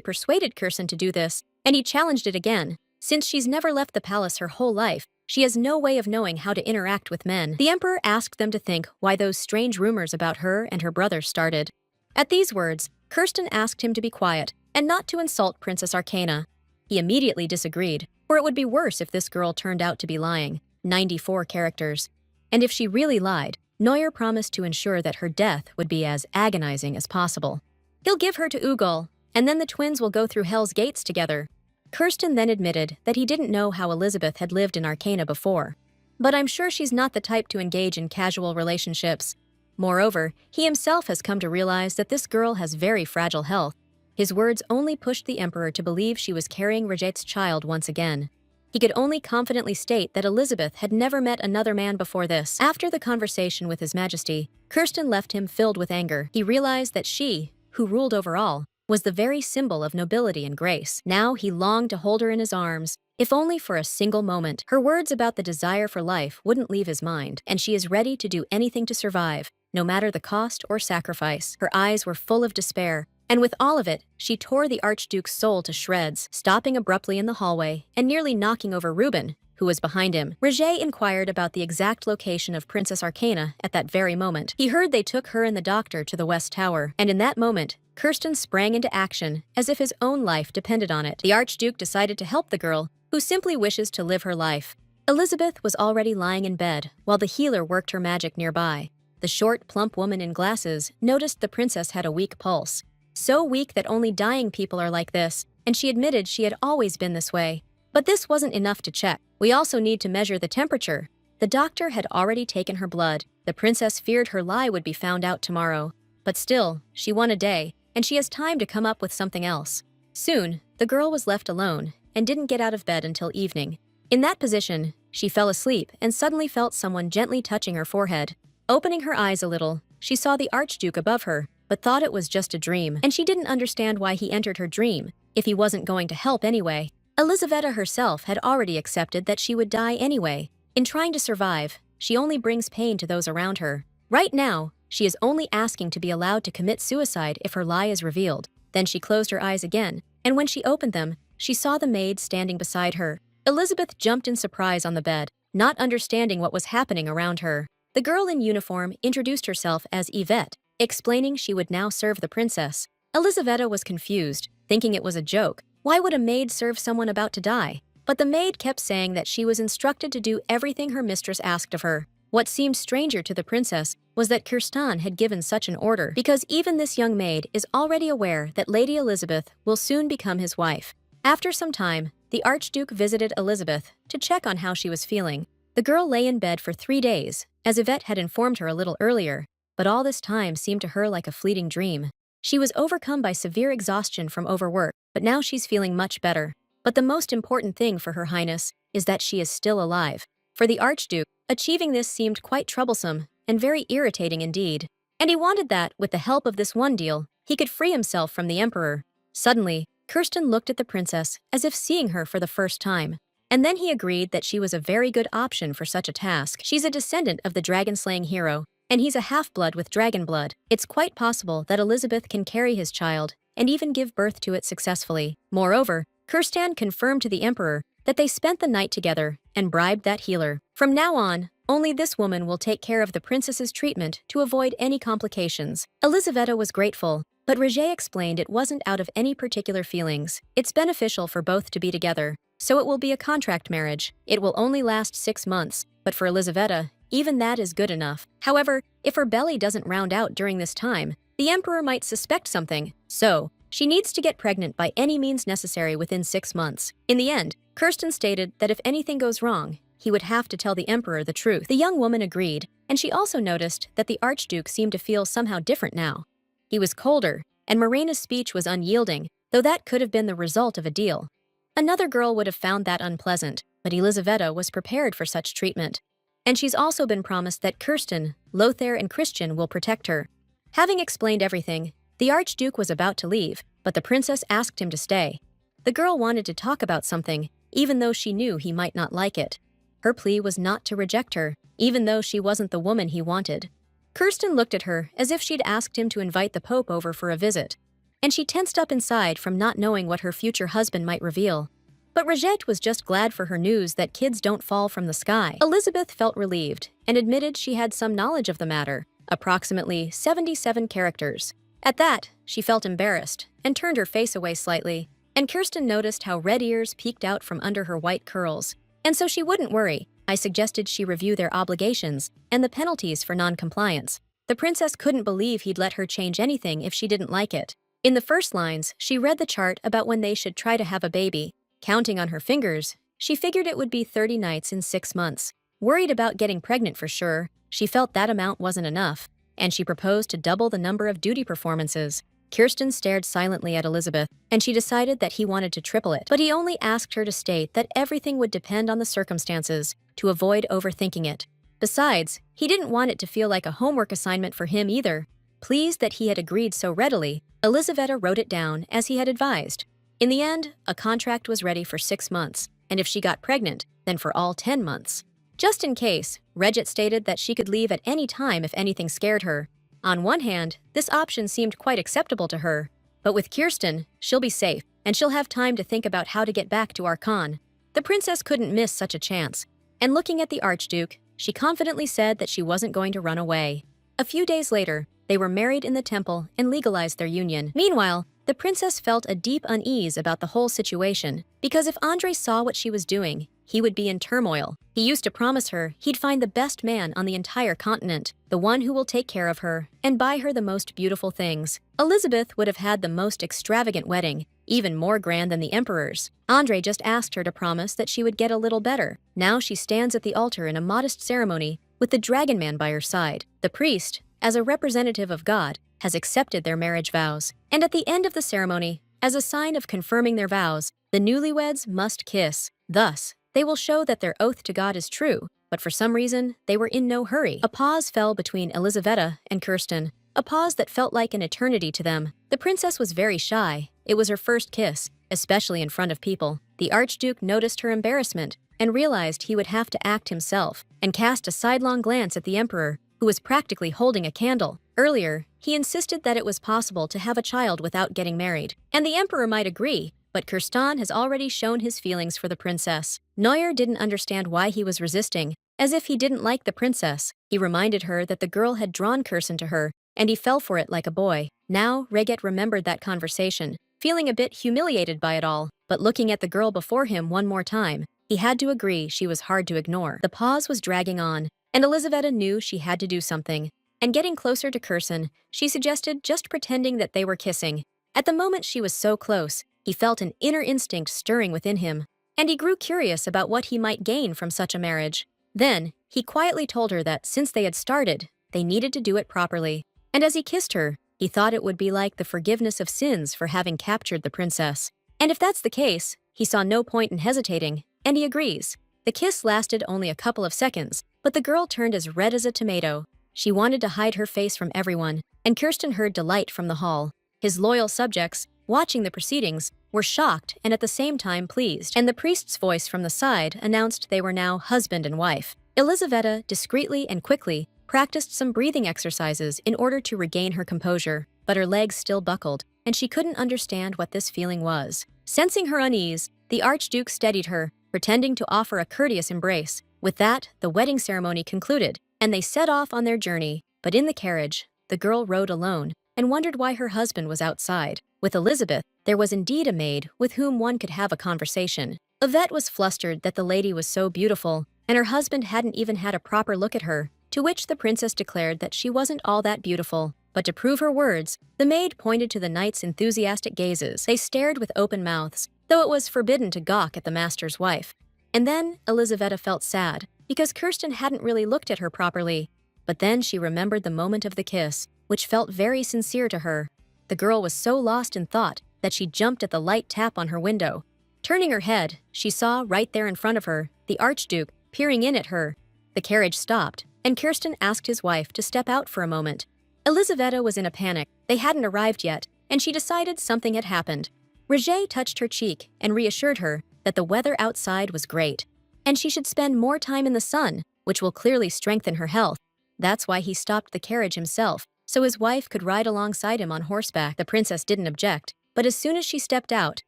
persuaded Kirsten to do this, and he challenged it again, since she's never left the palace her whole life, she has no way of knowing how to interact with men. The Emperor asked them to think why those strange rumors about her and her brother started. At these words, Kirsten asked him to be quiet and not to insult Princess Arcana. He immediately disagreed, for it would be worse if this girl turned out to be lying. 94 characters. And if she really lied, Neuer promised to ensure that her death would be as agonizing as possible. He'll give her to Ugol, and then the twins will go through Hell's Gates together. Kirsten then admitted that he didn't know how Elizabeth had lived in Arcana before. But I'm sure she's not the type to engage in casual relationships. Moreover, he himself has come to realize that this girl has very fragile health. His words only pushed the Emperor to believe she was carrying Riget's child once again. He could only confidently state that Elizabeth had never met another man before this. After the conversation with His Majesty, Kirsten left him filled with anger. He realized that she, who ruled over all, was the very symbol of nobility and grace. Now he longed to hold her in his arms, if only for a single moment. Her words about the desire for life wouldn't leave his mind, and she is ready to do anything to survive, no matter the cost or sacrifice. Her eyes were full of despair, and with all of it, she tore the Archduke's soul to shreds, stopping abruptly in the hallway and nearly knocking over Reuben, who was behind him. Riget inquired about the exact location of Princess Arcana at that very moment. He heard they took her and the doctor to the West Tower, and in that moment, Kirsten sprang into action as if his own life depended on it. The Archduke decided to help the girl, who simply wishes to live her life. Elizabeth was already lying in bed, while the healer worked her magic nearby. The short, plump woman in glasses noticed the princess had a weak pulse. So weak that only dying people are like this, and she admitted she had always been this way. But this wasn't enough to check. We also need to measure the temperature. The doctor had already taken her blood. The princess feared her lie would be found out tomorrow. But still, she won a day, and she has time to come up with something else. Soon, the girl was left alone and didn't get out of bed until evening. In that position, she fell asleep and suddenly felt someone gently touching her forehead. Opening her eyes a little, she saw the Archduke above her, but thought it was just a dream, and she didn't understand why he entered her dream, if he wasn't going to help anyway. Elizaveta herself had already accepted that she would die anyway. In trying to survive, she only brings pain to those around her. Right now, she is only asking to be allowed to commit suicide if her lie is revealed. Then she closed her eyes again, and when she opened them, she saw the maid standing beside her. Elizabeth jumped in surprise on the bed, not understanding what was happening around her. The girl in uniform introduced herself as Yvette, explaining she would now serve the princess. Elizaveta was confused, thinking it was a joke. Why would a maid serve someone about to die? But the maid kept saying that she was instructed to do everything her mistress asked of her. What seemed stranger to the princess was that Kirsten had given such an order, because even this young maid is already aware that Lady Elizabeth will soon become his wife. After some time, the Archduke visited Elizabeth to check on how she was feeling. The girl lay in bed for 3 days, as Yvette had informed her a little earlier, but all this time seemed to her like a fleeting dream. She was overcome by severe exhaustion from overwork, but now she's feeling much better. But the most important thing for Her Highness is that she is still alive. For the Archduke, achieving this seemed quite troublesome and very irritating indeed. And he wanted that, with the help of this one deal, he could free himself from the Emperor. Suddenly, Kirsten looked at the princess as if seeing her for the first time. And then he agreed that she was a very good option for such a task. She's a descendant of the dragon-slaying hero, and he's a half-blood with dragon blood. It's quite possible that Elizabeth can carry his child and even give birth to it successfully. Moreover, Kirsten confirmed to the Emperor that they spent the night together and bribed that healer. From now on, only this woman will take care of the princess's treatment to avoid any complications. Elizaveta was grateful, but Roger explained it wasn't out of any particular feelings. It's beneficial for both to be together, so it will be a contract marriage. It will only last 6 months, but for Elizaveta, even that is good enough. However, if her belly doesn't round out during this time, the Emperor might suspect something, so she needs to get pregnant by any means necessary within 6 months. In the end, Kirsten stated that if anything goes wrong, he would have to tell the Emperor the truth. The young woman agreed, and she also noticed that the Archduke seemed to feel somehow different now. He was colder, and Morena's speech was unyielding, though that could have been the result of a deal. Another girl would have found that unpleasant, but Elizaveta was prepared for such treatment. And she's also been promised that Kirsten, Lothar, and Christian will protect her. Having explained everything, the Archduke was about to leave, but the princess asked him to stay. The girl wanted to talk about something, even though she knew he might not like it. Her plea was not to reject her, even though she wasn't the woman he wanted. Kirsten looked at her as if she'd asked him to invite the Pope over for a visit, and she tensed up inside from not knowing what her future husband might reveal. But Rajette was just glad for her news that kids don't fall from the sky. Elizabeth felt relieved and admitted she had some knowledge of the matter, approximately 77 characters. At that, she felt embarrassed and turned her face away slightly, and Kirsten noticed how red ears peeked out from under her white curls. And so she wouldn't worry, I suggested she review their obligations and the penalties for non-compliance. The princess couldn't believe he'd let her change anything if she didn't like it. In the first lines, she read the chart about when they should try to have a baby. Counting on her fingers, she figured it would be 30 nights in 6 months. Worried about getting pregnant for sure, she felt that amount wasn't enough, and she proposed to double the number of duty performances. Kirsten stared silently at Elizabeth, and she decided that he wanted to triple it. But he only asked her to state that everything would depend on the circumstances, to avoid overthinking it. Besides, he didn't want it to feel like a homework assignment for him either. Pleased that he had agreed so readily, Elizaveta wrote it down as he had advised. In the end, a contract was ready for 6 months, and if she got pregnant, then for all 10 months. Just in case, Regit stated that she could leave at any time if anything scared her. On one hand, this option seemed quite acceptable to her, but with Kirsten, she'll be safe, and she'll have time to think about how to get back to Archon. The princess couldn't miss such a chance, and looking at the Archduke, she confidently said that she wasn't going to run away. A few days later, they were married in the temple and legalized their union. Meanwhile, the princess felt a deep unease about the whole situation, because if Andrei saw what she was doing, he would be in turmoil. He used to promise her he'd find the best man on the entire continent, the one who will take care of her and buy her the most beautiful things. Elizabeth would have had the most extravagant wedding, even more grand than the emperor's. Andrei just asked her to promise that she would get a little better. Now she stands at the altar in a modest ceremony with the dragon man by her side. The priest, as a representative of God, has accepted their marriage vows. And at the end of the ceremony, as a sign of confirming their vows, the newlyweds must kiss. Thus, they will show that their oath to God is true, but for some reason, they were in no hurry. A pause fell between Elizaveta and Kirsten, a pause that felt like an eternity to them. The princess was very shy. It was her first kiss, especially in front of people. The Archduke noticed her embarrassment and realized he would have to act himself, and cast a sidelong glance at the emperor, who was practically holding a candle. Earlier, he insisted that it was possible to have a child without getting married, and the emperor might agree, but Kirsten has already shown his feelings for the princess. Neuer didn't understand why he was resisting, as if he didn't like the princess. He reminded her that the girl had drawn Kirsten to her, and he fell for it like a boy. Now, Reget remembered that conversation, feeling a bit humiliated by it all, but looking at the girl before him one more time, he had to agree she was hard to ignore. The pause was dragging on, and Elizaveta knew she had to do something. And getting closer to Kirsten, she suggested just pretending that they were kissing. At the moment she was so close, he felt an inner instinct stirring within him, and he grew curious about what he might gain from such a marriage. Then, he quietly told her that since they had started, they needed to do it properly. And as he kissed her, he thought it would be like the forgiveness of sins for having captured the princess. And if that's the case, he saw no point in hesitating, and he agrees. The kiss lasted only a couple of seconds, but the girl turned as red as a tomato. She wanted to hide her face from everyone, and Kirsten heard delight from the hall. His loyal subjects, watching the proceedings, were shocked and at the same time pleased, and the priest's voice from the side announced they were now husband and wife. Elizaveta, discreetly and quickly, practiced some breathing exercises in order to regain her composure, but her legs still buckled, and she couldn't understand what this feeling was. Sensing her unease, the Archduke steadied her, pretending to offer a courteous embrace. With that, the wedding ceremony concluded, and they set off on their journey. But in the carriage, the girl rode alone and wondered why her husband was outside. With Elizabeth, there was indeed a maid with whom one could have a conversation. Yvette was flustered that the lady was so beautiful, and her husband hadn't even had a proper look at her, to which the princess declared that she wasn't all that beautiful. But to prove her words, the maid pointed to the knight's enthusiastic gazes. They stared with open mouths, though it was forbidden to gawk at the master's wife. And then Elizaveta felt sad, because Kirsten hadn't really looked at her properly. But then she remembered the moment of the kiss, which felt very sincere to her. The girl was so lost in thought that she jumped at the light tap on her window. Turning her head, she saw right there in front of her the Archduke peering in at her. The carriage stopped, and Kirsten asked his wife to step out for a moment. Elizaveta was in a panic. They hadn't arrived yet, and she decided something had happened. Roger touched her cheek and reassured her that the weather outside was great, and she should spend more time in the sun, which will clearly strengthen her health. That's why he stopped the carriage himself, so his wife could ride alongside him on horseback. The princess didn't object, but as soon as she stepped out,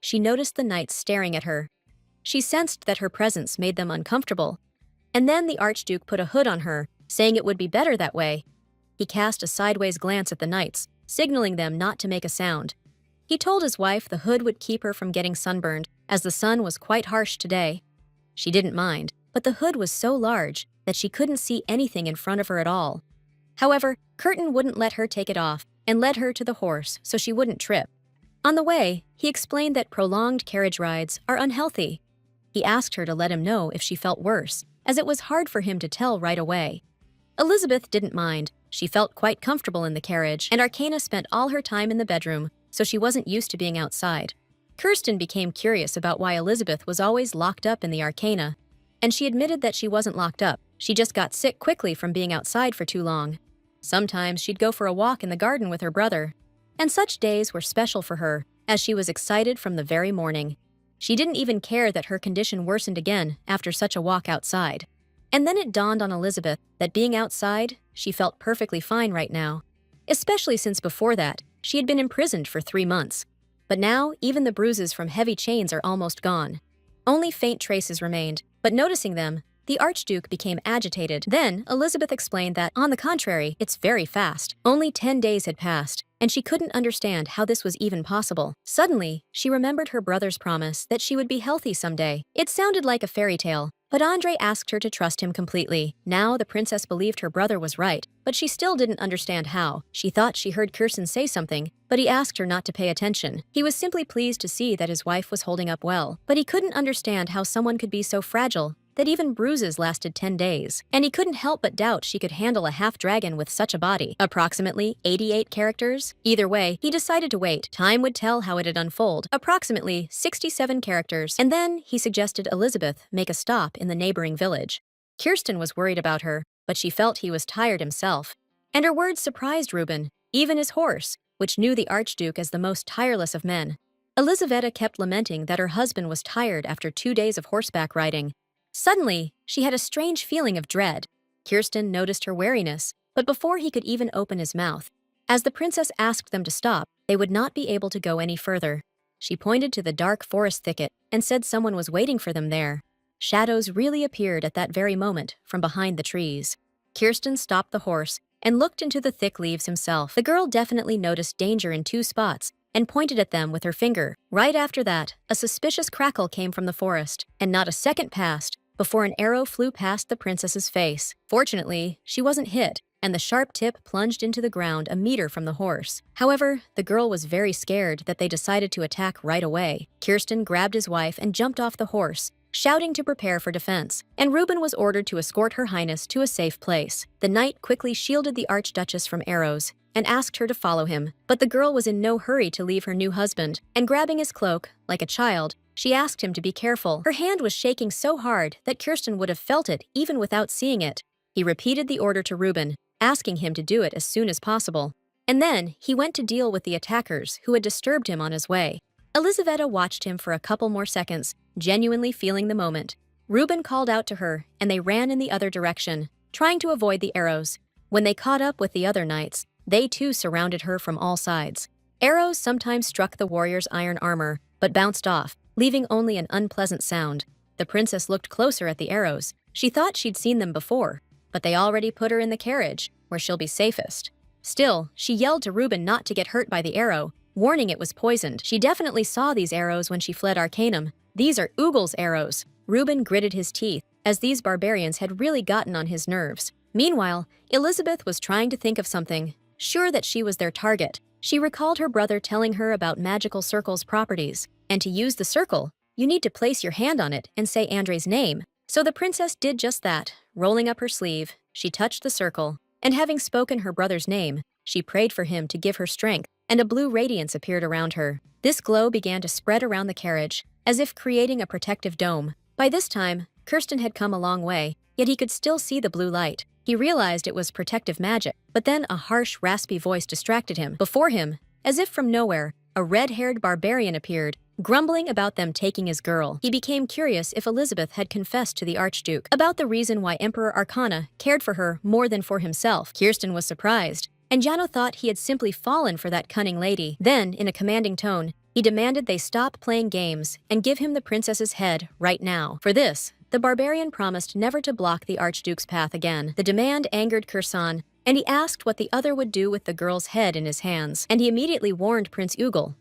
she noticed the knights staring at her. She sensed that her presence made them uncomfortable. And then the Archduke put a hood on her, saying it would be better that way. He cast a sideways glance at the knights, signaling them not to make a sound. He told his wife the hood would keep her from getting sunburned, as the sun was quite harsh today. She didn't mind, but the hood was so large that she couldn't see anything in front of her at all. However, Curtin wouldn't let her take it off and led her to the horse so she wouldn't trip. On the way, he explained that prolonged carriage rides are unhealthy. He asked her to let him know if she felt worse, as it was hard for him to tell right away. Elizabeth didn't mind. She felt quite comfortable in the carriage, and Arcana spent all her time in the bedroom, so she wasn't used to being outside. Kirsten became curious about why Elizabeth was always locked up in the Arcana, and she admitted that she wasn't locked up. She just got sick quickly from being outside for too long. Sometimes she'd go for a walk in the garden with her brother, and such days were special for her, as she was excited from the very morning. She didn't even care that her condition worsened again after such a walk outside. And then it dawned on Elizabeth that being outside, she felt perfectly fine right now. Especially since before that, she had been imprisoned for 3 months. But now, even the bruises from heavy chains are almost gone. Only faint traces remained, but noticing them, the Archduke became agitated. Then, Elizabeth explained that, on the contrary, it's very fast. Only 10 days had passed, and she couldn't understand how this was even possible. Suddenly, she remembered her brother's promise that she would be healthy someday. It sounded like a fairy tale, but Andrei asked her to trust him completely. Now the princess believed her brother was right, but she still didn't understand how. She thought she heard Kirsten say something, but he asked her not to pay attention. He was simply pleased to see that his wife was holding up well, but he couldn't understand how someone could be so fragile that even bruises lasted 10 days. And he couldn't help but doubt she could handle a half-dragon with such a body. Approximately 88 characters? Either way, he decided to wait. Time would tell how it'd unfold. Approximately 67 characters. And then he suggested Elizabeth make a stop in the neighboring village. Kirsten was worried about her, but she felt he was tired himself. And her words surprised Reuben, even his horse, which knew the Archduke as the most tireless of men. Elizaveta kept lamenting that her husband was tired after 2 days of horseback riding. Suddenly, she had a strange feeling of dread. Kirsten noticed her wariness, but before he could even open his mouth, as the princess asked them to stop, they would not be able to go any further. She pointed to the dark forest thicket and said someone was waiting for them there. shadows really appeared at that very moment from behind the trees. Kirsten stopped the horse and looked into the thick leaves himself. The girl definitely noticed danger in two spots and pointed at them with her finger. Right after that, a suspicious crackle came from the forest, and not a second passed before an arrow flew past the princess's face. Fortunately, she wasn't hit, and the sharp tip plunged into the ground a meter from the horse. However, the girl was very scared that they decided to attack right away. Kirsten grabbed his wife and jumped off the horse, shouting to prepare for defense, and Reuben was ordered to escort Her Highness to a safe place. The knight quickly shielded the Archduchess from arrows and asked her to follow him, but the girl was in no hurry to leave her new husband, and grabbing his cloak, like a child, she asked him to be careful. Her hand was shaking so hard that Kirsten would have felt it even without seeing it. He repeated the order to Reuben, asking him to do it as soon as possible. And then he went to deal with the attackers who had disturbed him on his way. Elisaveta watched him for a couple more seconds, genuinely feeling the moment. Reuben called out to her, and they ran in the other direction, trying to avoid the arrows. When they caught up with the other knights, they too surrounded her from all sides. Arrows sometimes struck the warrior's iron armor, but bounced off, leaving only an unpleasant sound. The princess looked closer at the arrows. She thought she'd seen them before, but they already put her in the carriage, where she'll be safest. Still, she yelled to Reuben not to get hurt by the arrow, warning it was poisoned. She definitely saw these arrows when she fled Arcanum. These are Ugel's arrows. Reuben gritted his teeth, as these barbarians had really gotten on his nerves. Meanwhile, Elizabeth was trying to think of something, sure that she was their target. She recalled her brother telling her about magical circles' properties, and to use the circle, you need to place your hand on it and say Andre's name. So the princess did just that. Rolling up her sleeve, she touched the circle, and having spoken her brother's name, she prayed for him to give her strength, and a blue radiance appeared around her. This glow began to spread around the carriage, as if creating a protective dome. By this time, Kirsten had come a long way, yet he could still see the blue light. He realized it was protective magic, but then a harsh, raspy voice distracted him. Before him, as if from nowhere, a red-haired barbarian appeared, grumbling about them taking his girl. He became curious if Elizabeth had confessed to the Archduke about the reason why Emperor Arcana cared for her more than for himself. Kirsten was surprised, and Jano thought he had simply fallen for that cunning lady. Then, in a commanding tone, he demanded they stop playing games and give him the princess's head right now. For this, the barbarian promised never to block the Archduke's path again. The demand angered Kirsan, and he asked what the other would do with the girl's head in his hands. And he immediately warned Prince Ugel,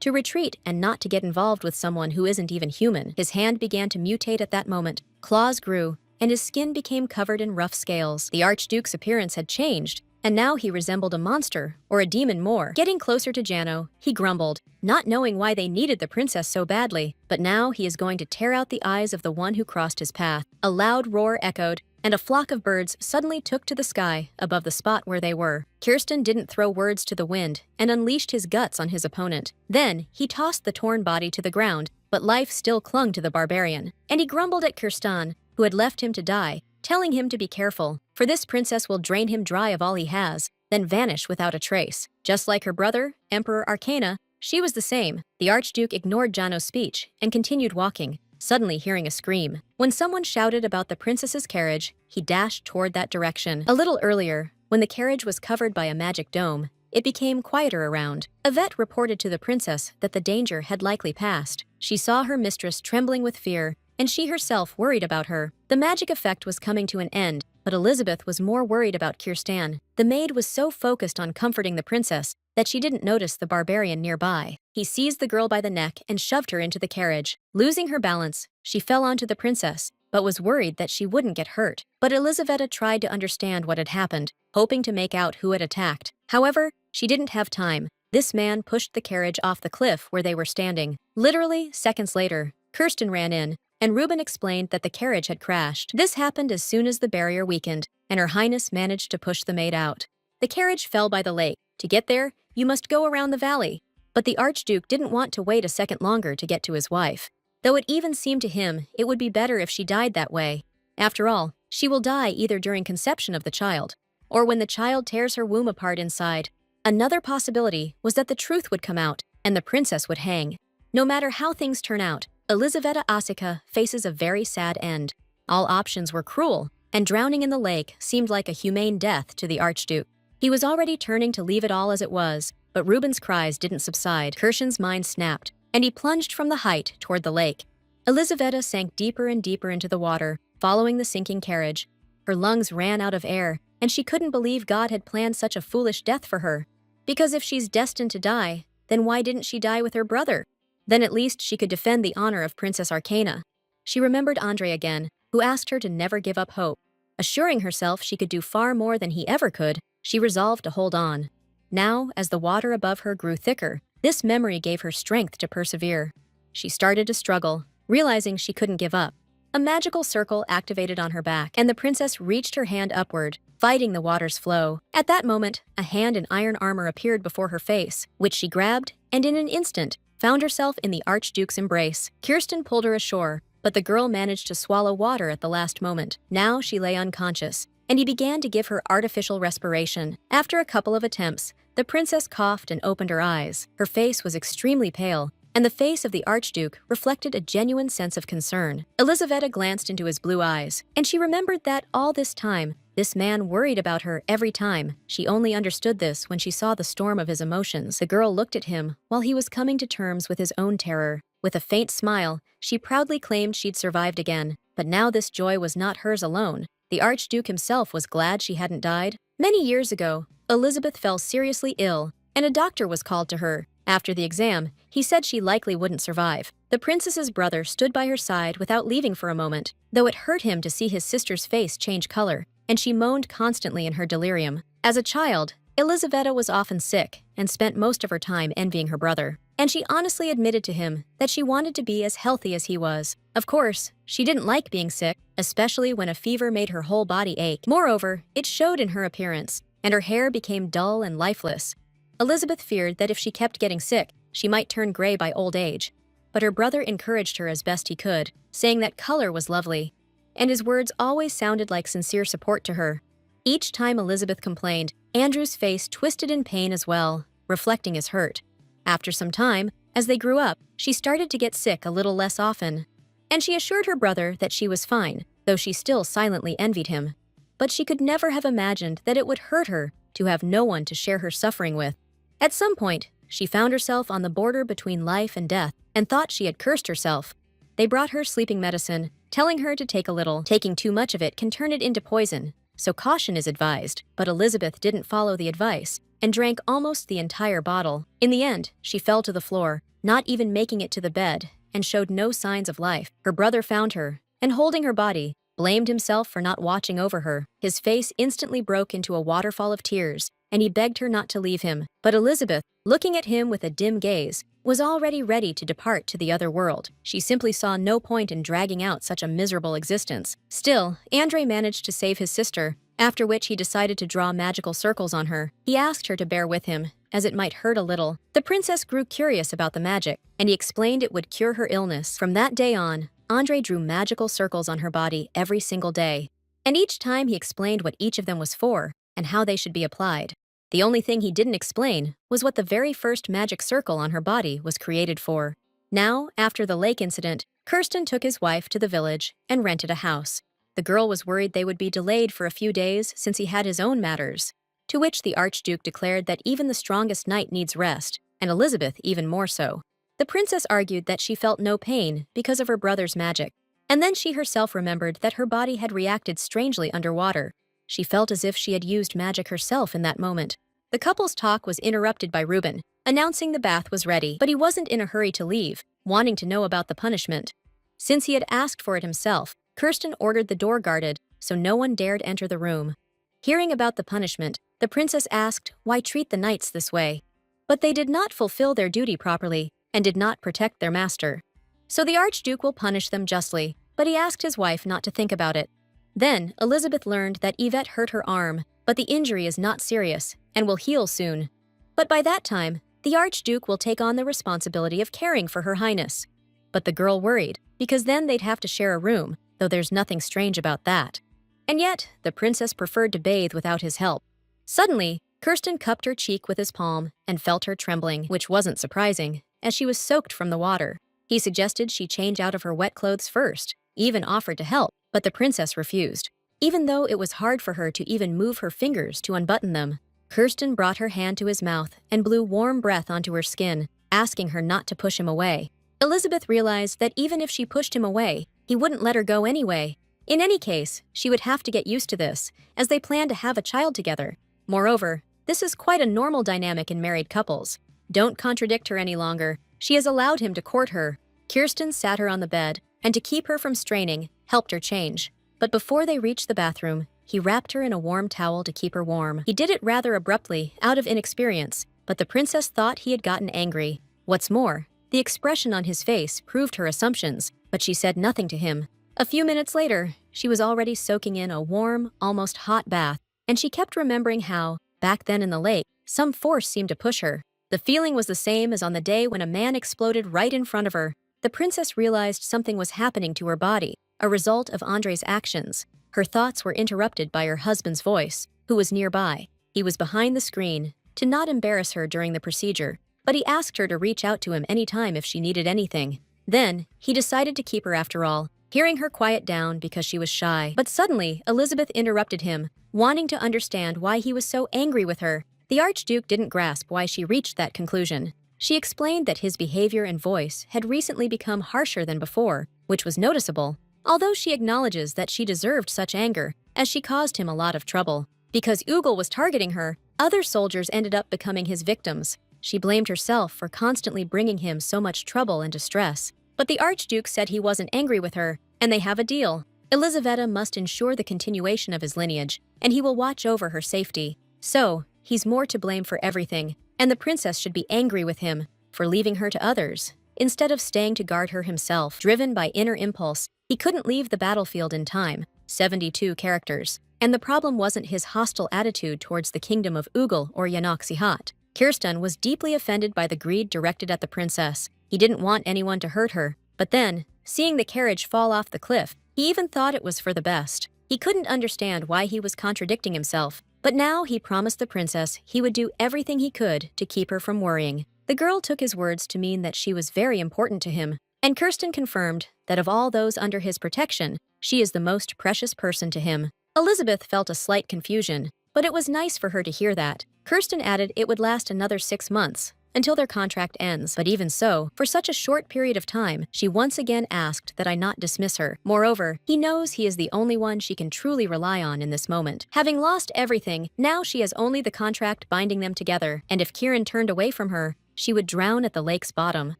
to retreat and not to get involved with someone who isn't even human. His hand began to mutate at that moment. Claws grew, and his skin became covered in rough scales. The Archduke's appearance had changed, and now he resembled a monster, or a demon more. Getting closer to Jano, he grumbled, not knowing why they needed the princess so badly. But now he is going to tear out the eyes of the one who crossed his path. A loud roar echoed, and a flock of birds suddenly took to the sky above the spot where they were. Kirsten didn't throw words to the wind and unleashed his guts on his opponent. Then, he tossed the torn body to the ground, but life still clung to the barbarian. And he grumbled at Kirsten, who had left him to die, telling him to be careful, for this princess will drain him dry of all he has, then vanish without a trace. Just like her brother, Emperor Arcana, she was the same. The Archduke ignored Jano's speech and continued walking, suddenly hearing a scream. When someone shouted about the princess's carriage, he dashed toward that direction. A little earlier, when the carriage was covered by a magic dome, it became quieter around. Yvette reported to the princess that the danger had likely passed. She saw her mistress trembling with fear, and she herself worried about her. The magic effect was coming to an end, but Elizabeth was more worried about Kirsten. The maid was so focused on comforting the princess that she didn't notice the barbarian nearby. He seized the girl by the neck and shoved her into the carriage. Losing her balance, she fell onto the princess, but was worried that she wouldn't get hurt. But Elisaveta tried to understand what had happened, hoping to make out who had attacked. However, she didn't have time. This man pushed the carriage off the cliff where they were standing. Literally, seconds later, Kirsten ran in, and Reuben explained that the carriage had crashed. This happened as soon as the barrier weakened, and Her Highness managed to push the maid out. The carriage fell by the lake. To get there, you must go around the valley. But the Archduke didn't want to wait a second longer to get to his wife, though it even seemed to him it would be better if she died that way. After all, she will die either during conception of the child, or when the child tears her womb apart inside. Another possibility was that the truth would come out, and the princess would hang. No matter how things turn out, Elisaveta Asica faces a very sad end. All options were cruel, and drowning in the lake seemed like a humane death to the Archduke. He was already turning to leave it all as it was, but Reuben's cries didn't subside. Kirshen's mind snapped, and he plunged from the height toward the lake. Elizaveta sank deeper and deeper into the water, following the sinking carriage. Her lungs ran out of air, and she couldn't believe God had planned such a foolish death for her. Because if she's destined to die, then why didn't she die with her brother? Then at least she could defend the honor of Princess Arcana. She remembered Andre again, who asked her to never give up hope. Assuring herself she could do far more than he ever could, she resolved to hold on. Now, as the water above her grew thicker, this memory gave her strength to persevere. She started to struggle, realizing she couldn't give up. A magical circle activated on her back, and the princess reached her hand upward, fighting the water's flow. At that moment, a hand in iron armor appeared before her face, which she grabbed, and in an instant, found herself in the Archduke's embrace. Kirsten pulled her ashore, but the girl managed to swallow water at the last moment. Now she lay unconscious, and he began to give her artificial respiration. After a couple of attempts, the princess coughed and opened her eyes. Her face was extremely pale, and the face of the Archduke reflected a genuine sense of concern. Elizaveta glanced into his blue eyes, and she remembered that all this time, this man worried about her every time. She only understood this when she saw the storm of his emotions. The girl looked at him while he was coming to terms with his own terror. With a faint smile, she proudly claimed she'd survived again. But now this joy was not hers alone. The Archduke himself was glad she hadn't died. Many years ago, Elizabeth fell seriously ill, and a doctor was called to her. After the exam, he said she likely wouldn't survive. The princess's brother stood by her side without leaving for a moment, though it hurt him to see his sister's face change color, and she moaned constantly in her delirium. As a child, Elizaveta was often sick and spent most of her time envying her brother. And she honestly admitted to him that she wanted to be as healthy as he was. Of course, she didn't like being sick, especially when a fever made her whole body ache. Moreover, it showed in her appearance, and her hair became dull and lifeless. Elizabeth feared that if she kept getting sick, she might turn gray by old age. But her brother encouraged her as best he could, saying that color was lovely, and his words always sounded like sincere support to her. Each time Elizabeth complained, Andrew's face twisted in pain as well, reflecting his hurt. After some time, as they grew up, she started to get sick a little less often. And she assured her brother that she was fine, though she still silently envied him. But she could never have imagined that it would hurt her to have no one to share her suffering with. At some point, she found herself on the border between life and death and thought she had cursed herself. They brought her sleeping medicine, telling her to take a little. Taking too much of it can turn it into poison, so caution is advised. But Elizabeth didn't follow the advice and drank almost the entire bottle. In the end, she fell to the floor, not even making it to the bed, and showed no signs of life. Her brother found her, and holding her body, blamed himself for not watching over her. His face instantly broke into a waterfall of tears, and he begged her not to leave him. But Elizabeth, looking at him with a dim gaze, was already ready to depart to the other world. She simply saw no point in dragging out such a miserable existence. Still, Andre managed to save his sister, after which he decided to draw magical circles on her. He asked her to bear with him, as it might hurt a little. The princess grew curious about the magic, and he explained it would cure her illness. From that day on, Andre drew magical circles on her body every single day. And each time he explained what each of them was for, and how they should be applied. The only thing he didn't explain was what the very first magic circle on her body was created for. Now, after the lake incident, Kirsten took his wife to the village and rented a house. The girl was worried they would be delayed for a few days since he had his own matters, to which the Archduke declared that even the strongest knight needs rest, and Elizabeth even more so. The princess argued that she felt no pain because of her brother's magic, and then she herself remembered that her body had reacted strangely underwater. She felt as if she had used magic herself in that moment. The couple's talk was interrupted by Reuben, announcing the bath was ready, but he wasn't in a hurry to leave, wanting to know about the punishment. Since he had asked for it himself, Kirsten ordered the door guarded, so no one dared enter the room. Hearing about the punishment, the princess asked why treat the knights this way. But they did not fulfill their duty properly, and did not protect their master. So the Archduke will punish them justly, but he asked his wife not to think about it. Then, Elizabeth learned that Yvette hurt her arm, but the injury is not serious, and will heal soon. But by that time, the Archduke will take on the responsibility of caring for Her Highness. But the girl worried, because then they'd have to share a room, though there's nothing strange about that. And yet, the princess preferred to bathe without his help. Suddenly, Kirsten cupped her cheek with his palm and felt her trembling, which wasn't surprising, as she was soaked from the water. He suggested she change out of her wet clothes first, even offered to help, but the princess refused. Even though it was hard for her to even move her fingers to unbutton them, Kirsten brought her hand to his mouth and blew warm breath onto her skin, asking her not to push him away. Elizabeth realized that even if she pushed him away, he wouldn't let her go anyway. In any case, she would have to get used to this, as they plan to have a child together. Moreover, this is quite a normal dynamic in married couples. Don't contradict her any longer. She has allowed him to court her. Kirsten sat her on the bed, and to keep her from straining, helped her change. But before they reached the bathroom, he wrapped her in a warm towel to keep her warm. He did it rather abruptly, out of inexperience, but the princess thought he had gotten angry. What's more, the expression on his face proved her assumptions, but she said nothing to him. A few minutes later, she was already soaking in a warm, almost hot bath, and she kept remembering how, back then in the lake, some force seemed to push her. The feeling was the same as on the day when a man exploded right in front of her. The princess realized something was happening to her body, a result of Andre's actions. Her thoughts were interrupted by her husband's voice, who was nearby. He was behind the screen, to not embarrass her during the procedure, but he asked her to reach out to him anytime if she needed anything. Then, he decided to keep her after all, hearing her quiet down because she was shy. But suddenly, Elizabeth interrupted him, wanting to understand why he was so angry with her. The Archduke didn't grasp why she reached that conclusion. She explained that his behavior and voice had recently become harsher than before, which was noticeable, although she acknowledges that she deserved such anger, as she caused him a lot of trouble. Because Ugel was targeting her, other soldiers ended up becoming his victims. She blamed herself for constantly bringing him so much trouble and distress. But the Archduke said he wasn't angry with her, and they have a deal. Elisaveta must ensure the continuation of his lineage, and he will watch over her safety. So, he's more to blame for everything, and the princess should be angry with him for leaving her to others, instead of staying to guard her himself. Driven by inner impulse, he couldn't leave the battlefield in time. 72 characters. And the problem wasn't his hostile attitude towards the kingdom of Ugel or Yanoxihat. Kirsten was deeply offended by the greed directed at the princess. He didn't want anyone to hurt her, but then, seeing the carriage fall off the cliff, he even thought it was for the best. He couldn't understand why he was contradicting himself, but now he promised the princess he would do everything he could to keep her from worrying. The girl took his words to mean that she was very important to him, and Kirsten confirmed that of all those under his protection, she is the most precious person to him. Elizabeth felt a slight confusion, but it was nice for her to hear that. Kirsten added it would last another 6 months, until their contract ends. But even so, for such a short period of time, she once again asked that I not dismiss her. Moreover, he knows he is the only one she can truly rely on in this moment. Having lost everything, now she has only the contract binding them together, and if Kieran turned away from her, she would drown at the lake's bottom.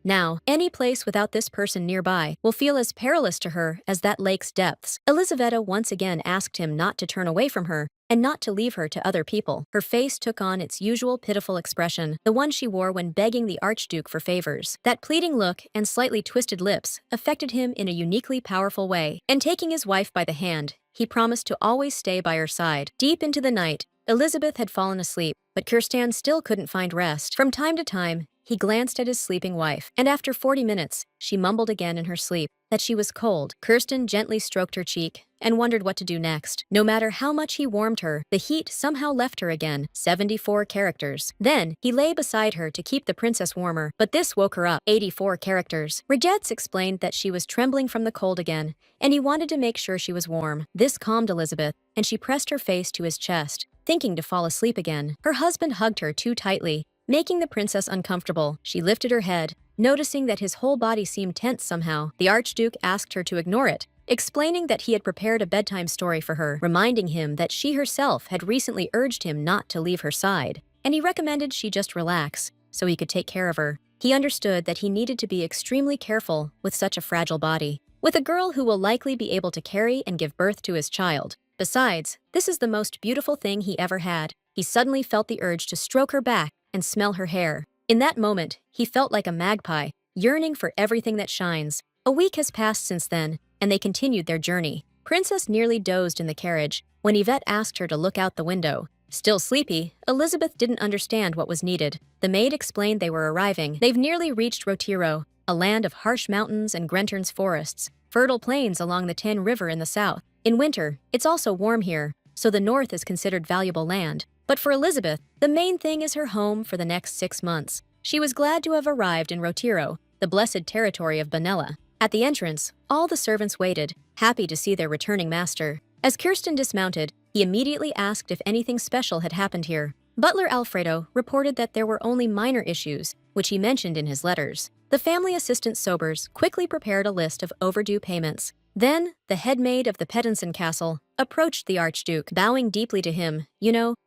Now, any place without this person nearby will feel as perilous to her as that lake's depths. Elisaveta once again asked him not to turn away from her, and not to leave her to other people. Her face took on its usual pitiful expression, the one she wore when begging the Archduke for favors. That pleading look and slightly twisted lips affected him in a uniquely powerful way, and taking his wife by the hand, he promised to always stay by her side. Deep into the night, Elizabeth had fallen asleep, but Kirsten still couldn't find rest. From time to time, he glanced at his sleeping wife, and after 40 minutes, she mumbled again in her sleep that she was cold. Kirsten gently stroked her cheek and wondered what to do next. No matter how much he warmed her, the heat somehow left her again. 74 characters. Then, he lay beside her to keep the princess warmer, but this woke her up. 84 characters. Regetz explained that she was trembling from the cold again, and he wanted to make sure she was warm. This calmed Elizabeth, and she pressed her face to his chest, thinking to fall asleep again. Her husband hugged her too tightly, making the princess uncomfortable. She lifted her head, noticing that his whole body seemed tense somehow. The Archduke asked her to ignore it, explaining that he had prepared a bedtime story for her, reminding him that she herself had recently urged him not to leave her side, and he recommended she just relax, so he could take care of her. He understood that he needed to be extremely careful with such a fragile body, with a girl who will likely be able to carry and give birth to his child. Besides, this is the most beautiful thing he ever had. He suddenly felt the urge to stroke her back and smell her hair. In that moment, he felt like a magpie, yearning for everything that shines. A week has passed since then, and they continued their journey. Princess nearly dozed in the carriage when Yvette asked her to look out the window. Still sleepy, Elizabeth didn't understand what was needed. The maid explained they were arriving. They've nearly reached Rotiro, a land of harsh mountains and Grenterns forests, fertile plains along the Ten River in the south. In winter, it's also warm here, so the north is considered valuable land. But for Elizabeth, the main thing is her home for the next 6 months. She was glad to have arrived in Rotiro, the blessed territory of Benella. At the entrance, all the servants waited, happy to see their returning master. As Kirsten dismounted, he immediately asked if anything special had happened here. Butler Alfredo reported that there were only minor issues, which he mentioned in his letters. The family assistant Sobers quickly prepared a list of overdue payments. Then, the head maid of the Pettinson castle approached the Archduke, bowing deeply to him.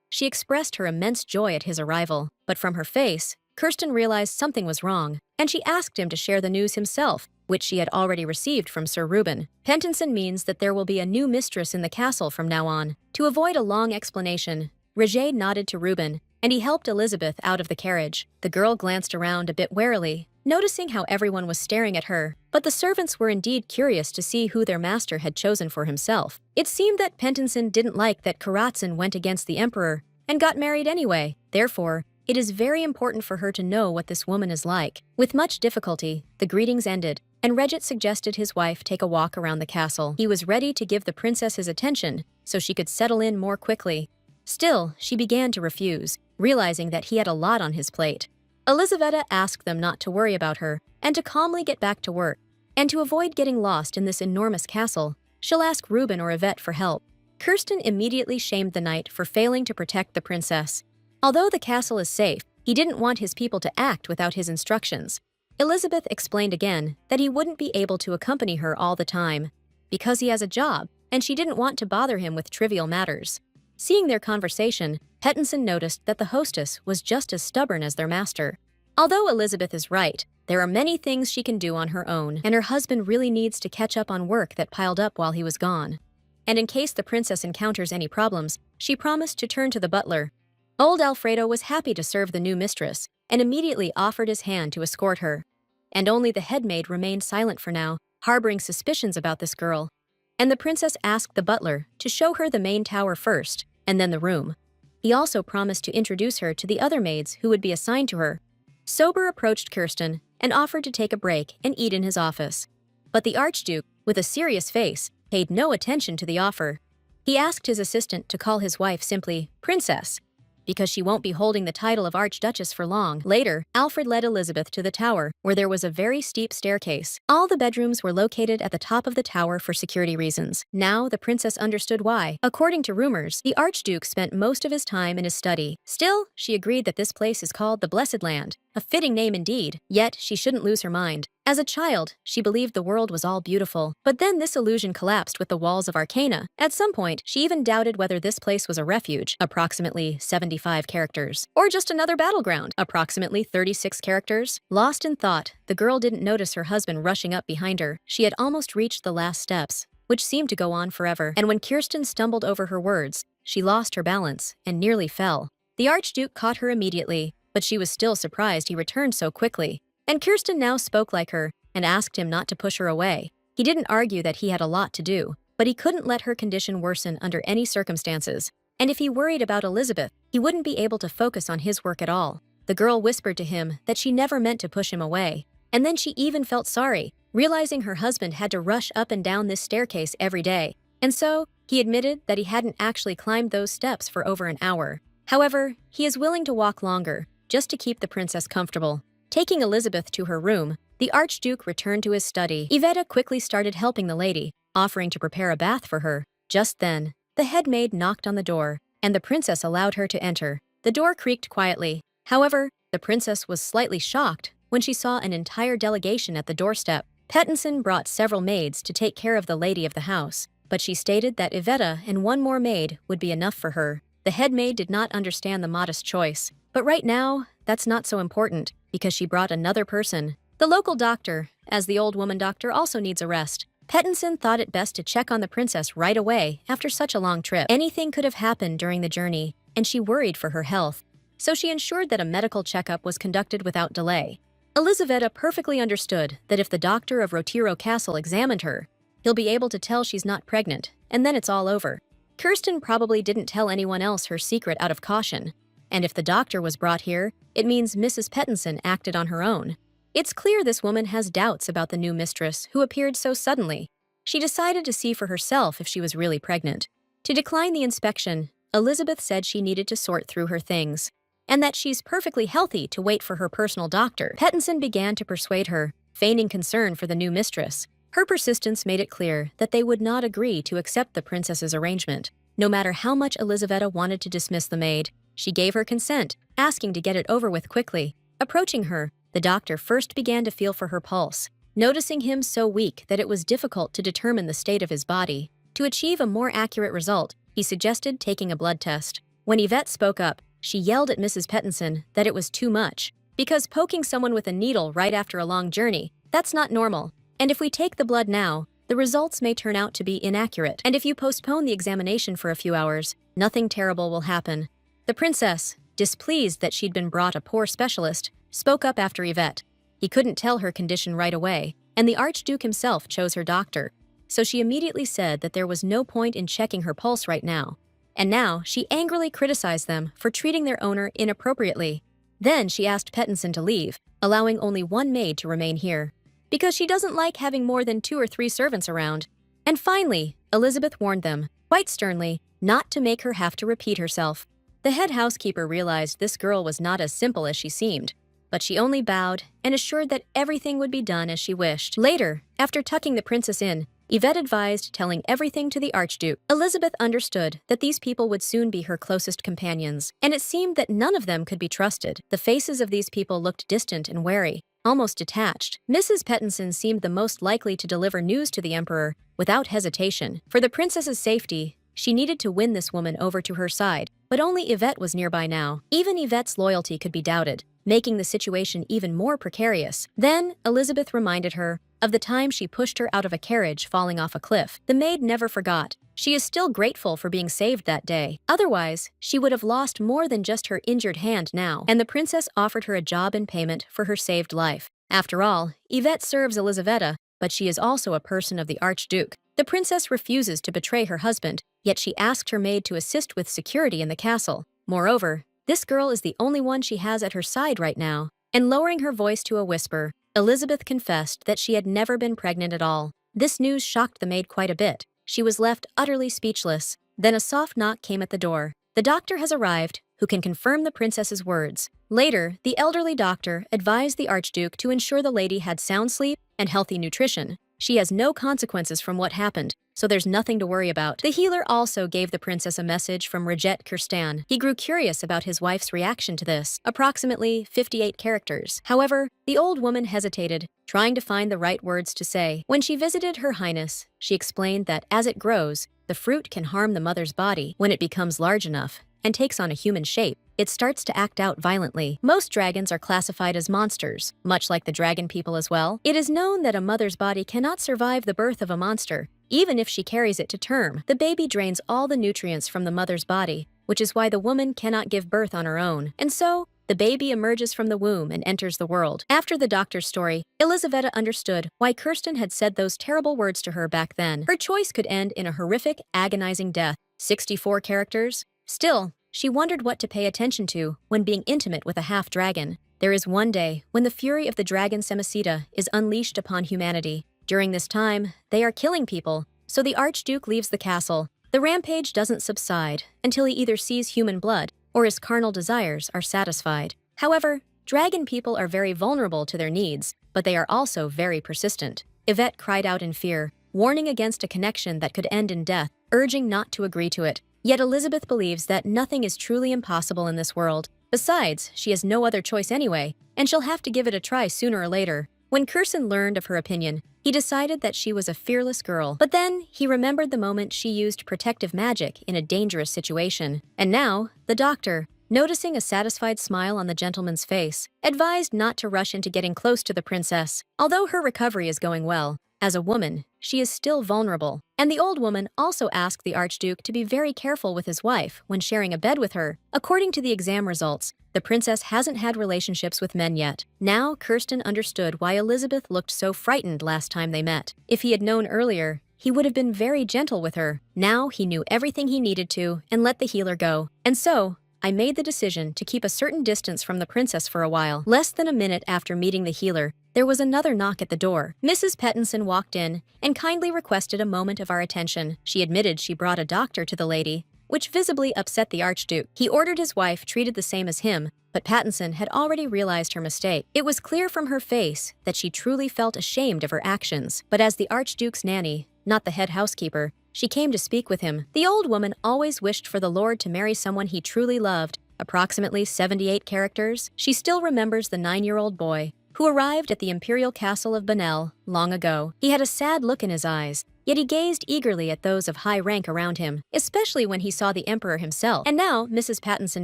She expressed her immense joy at his arrival, but from her face, Kirsten realized something was wrong, and she asked him to share the news himself, which she had already received from Sir Reuben. Pettinson means that there will be a new mistress in the castle from now on. To avoid a long explanation, Roger nodded to Reuben, and he helped Elizabeth out of the carriage. The girl glanced around a bit warily, noticing how everyone was staring at her, but the servants were indeed curious to see who their master had chosen for himself. It seemed that Pettinson didn't like that Karatsin went against the emperor and got married anyway. Therefore, it is very important for her to know what this woman is like. With much difficulty, the greetings ended, and Regit suggested his wife take a walk around the castle. He was ready to give the princess his attention so she could settle in more quickly. Still, she began to refuse, realizing that he had a lot on his plate. Elizaveta asked them not to worry about her and to calmly get back to work. And to avoid getting lost in this enormous castle, she'll ask Reuben or Yvette for help. Kirsten immediately shamed the knight for failing to protect the princess. Although the castle is safe, he didn't want his people to act without his instructions. Elizabeth explained again that he wouldn't be able to accompany her all the time, because he has a job, and she didn't want to bother him with trivial matters. Seeing their conversation, Pettinson noticed that the hostess was just as stubborn as their master. Although Elizabeth is right, there are many things she can do on her own, and her husband really needs to catch up on work that piled up while he was gone. And in case the princess encounters any problems, she promised to turn to the butler. Old Alfredo was happy to serve the new mistress, and immediately offered his hand to escort her. And only the head maid remained silent for now, harboring suspicions about this girl. And the princess asked the butler to show her the main tower first, and then the room. He also promised to introduce her to the other maids who would be assigned to her. Sober approached Kirsten and offered to take a break and eat in his office. But the Archduke, with a serious face, paid no attention to the offer. He asked his assistant to call his wife simply Princess, because she won't be holding the title of Archduchess for long. Later, Alfred led Elizabeth to the tower, where there was a very steep staircase. All the bedrooms were located at the top of the tower for security reasons. Now, the princess understood why. According to rumors, the Archduke spent most of his time in his study. Still, she agreed that this place is called the Blessed Land, a fitting name indeed, yet she shouldn't lose her mind. As a child, she believed the world was all beautiful, but then this illusion collapsed with the walls of Arcana. At some point, she even doubted whether this place was a refuge, approximately 75 characters, or just another battleground, approximately 36 characters. Lost in thought, the girl didn't notice her husband rushing up behind her. She had almost reached the last steps, which seemed to go on forever, and when Kirsten stumbled over her words, she lost her balance and nearly fell. The Archduke caught her immediately, but she was still surprised he returned so quickly. And Kirsten now spoke like her and asked him not to push her away. He didn't argue that he had a lot to do, but he couldn't let her condition worsen under any circumstances. And if he worried about Elizabeth, he wouldn't be able to focus on his work at all. The girl whispered to him that she never meant to push him away. And then she even felt sorry, realizing her husband had to rush up and down this staircase every day. And so, he admitted that he hadn't actually climbed those steps for over an hour. However, he is willing to walk longer, just to keep the princess comfortable. Taking Elizabeth to her room, the Archduke returned to his study. Yvette quickly started helping the lady, offering to prepare a bath for her. Just then, the head maid knocked on the door, and the princess allowed her to enter. The door creaked quietly. However, the princess was slightly shocked when she saw an entire delegation at the doorstep. Pettinson brought several maids to take care of the lady of the house, but she stated that Yvette and one more maid would be enough for her. The head maid did not understand the modest choice, but right now, that's not so important, because she brought another person. The local doctor, as the old woman doctor also needs a rest. Pettinson thought it best to check on the princess right away after such a long trip. Anything could have happened during the journey, and she worried for her health. So she ensured that a medical checkup was conducted without delay. Elizaveta perfectly understood that if the doctor of Rotiro Castle examined her, he'll be able to tell she's not pregnant, and then it's all over. Kirsten probably didn't tell anyone else her secret out of caution. And if the doctor was brought here, it means Mrs. Pettinson acted on her own. It's clear this woman has doubts about the new mistress who appeared so suddenly. She decided to see for herself if she was really pregnant. To decline the inspection, Elizabeth said she needed to sort through her things, and that she's perfectly healthy to wait for her personal doctor. Pettinson began to persuade her, feigning concern for the new mistress. Her persistence made it clear that they would not agree to accept the princess's arrangement. No matter how much Elizaveta wanted to dismiss the maid, she gave her consent, asking to get it over with quickly. Approaching her, The doctor first began to feel for her pulse, noticing him so weak that it was difficult to determine the state of his body. To achieve a more accurate result, he suggested taking a blood test. When Yvette spoke up, she yelled at Mrs. Pettinson that it was too much. Because poking someone with a needle right after a long journey, that's not normal. And if we take the blood now, the results may turn out to be inaccurate. And if you postpone the examination for a few hours, nothing terrible will happen. The princess, displeased that she'd been brought a poor specialist, spoke up after Yvette. He couldn't tell her condition right away, and the Archduke himself chose her doctor. So she immediately said that there was no point in checking her pulse right now. And now she angrily criticized them for treating their owner inappropriately. Then she asked Pettinson to leave, allowing only one maid to remain here, because she doesn't like having more than 2 or 3 servants around. And finally, Elizabeth warned them, quite sternly, not to make her have to repeat herself. The head housekeeper realized this girl was not as simple as she seemed, but she only bowed and assured that everything would be done as she wished. Later, after tucking the princess in, Yvette advised telling everything to the Archduke. Elizabeth understood that these people would soon be her closest companions, and it seemed that none of them could be trusted. The faces of these people looked distant and wary, almost detached. Mrs. Pettinson seemed the most likely to deliver news to the Emperor without hesitation. For the princess's safety, she needed to win this woman over to her side, but only Yvette was nearby now. Even Yvette's loyalty could be doubted, making the situation even more precarious. Then, Elizabeth reminded her of the time she pushed her out of a carriage falling off a cliff. The maid never forgot. She is still grateful for being saved that day. Otherwise, she would have lost more than just her injured hand now, and the princess offered her a job in payment for her saved life. After all, Yvette serves Elizaveta, but she is also a person of the Archduke. The princess refuses to betray her husband, yet she asked her maid to assist with security in the castle. Moreover, this girl is the only one she has at her side right now. And lowering her voice to a whisper, Elizabeth confessed that she had never been pregnant at all. This news shocked the maid quite a bit. She was left utterly speechless. Then a soft knock came at the door. The doctor has arrived, who can confirm the princess's words. Later, the elderly doctor advised the Archduke to ensure the lady had sound sleep and healthy nutrition. She has no consequences from what happened, so there's nothing to worry about. The healer also gave the princess a message from Rajet Kirstan. He grew curious about his wife's reaction to this, approximately 58 characters. However, the old woman hesitated, trying to find the right words to say. When she visited Her Highness, she explained that as it grows, the fruit can harm the mother's body. When it becomes large enough and takes on a human shape, it starts to act out violently. Most dragons are classified as monsters, much like the dragon people as well. It is known that a mother's body cannot survive the birth of a monster. Even if she carries it to term, the baby drains all the nutrients from the mother's body, which is why the woman cannot give birth on her own. And so, the baby emerges from the womb and enters the world. After the doctor's story, Elizaveta understood why Kirsten had said those terrible words to her back then. Her choice could end in a horrific, agonizing death. 64 characters? Still, she wondered what to pay attention to when being intimate with a half-dragon. There is one day when the fury of the dragon Semicita is unleashed upon humanity. During this time, they are killing people, so the Archduke leaves the castle. The rampage doesn't subside until he either sees human blood or his carnal desires are satisfied. However, dragon people are very vulnerable to their needs, but they are also very persistent. Yvette cried out in fear, warning against a connection that could end in death, urging not to agree to it. Yet Elizabeth believes that nothing is truly impossible in this world. Besides, she has no other choice anyway, and she'll have to give it a try sooner or later. When Kirsten learned of her opinion, he decided that she was a fearless girl. But then, he remembered the moment she used protective magic in a dangerous situation. And now, the doctor, noticing a satisfied smile on the gentleman's face, advised not to rush into getting close to the princess. Although her recovery is going well, as a woman, she is still vulnerable. And the old woman also asked the Archduke to be very careful with his wife when sharing a bed with her. According to the exam results, the princess hasn't had relationships with men yet. Now, Kirsten understood why Elizabeth looked so frightened last time they met. If he had known earlier, he would have been very gentle with her. Now, he knew everything he needed to and let the healer go. And so, I made the decision to keep a certain distance from the princess for a while. Less than a minute after meeting the healer, there was another knock at the door. Mrs. Pettinson walked in and kindly requested a moment of our attention. She admitted she brought a doctor to the lady, which visibly upset the Archduke. He ordered his wife treated the same as him, but Pattinson had already realized her mistake. It was clear from her face that she truly felt ashamed of her actions. But as the Archduke's nanny, not the head housekeeper, she came to speak with him. The old woman always wished for the Lord to marry someone he truly loved. Approximately 78 characters, she still remembers the 9-year-old boy who arrived at the imperial castle of Banel long ago. He had a sad look in his eyes, yet he gazed eagerly at those of high rank around him, especially when he saw the emperor himself. And now Mrs. Pattinson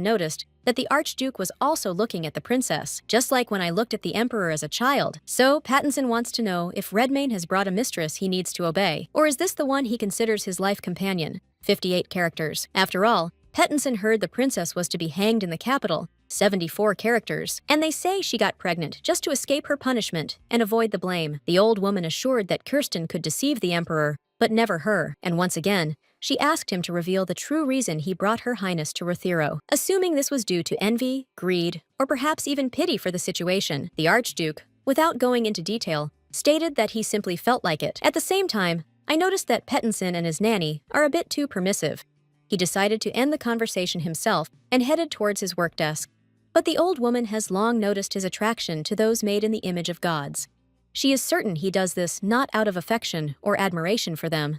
noticed that the Archduke was also looking at the princess, just like when I looked at the emperor as a child. So Pattinson wants to know if Redmayne has brought a mistress he needs to obey, or is this the one he considers his life companion? 58 characters. After all, Pattinson heard the princess was to be hanged in the capital, 74 characters, and they say she got pregnant just to escape her punishment and avoid the blame. The old woman assured that Kirsten could deceive the emperor, but never her, and once again, she asked him to reveal the true reason he brought Her Highness to Rothero. Assuming this was due to envy, greed, or perhaps even pity for the situation, the Archduke, without going into detail, stated that he simply felt like it. At the same time, I noticed that Pattinson and his nanny are a bit too permissive. He decided to end the conversation himself and headed towards his work desk. But the old woman has long noticed his attraction to those made in the image of gods. She is certain he does this not out of affection or admiration for them.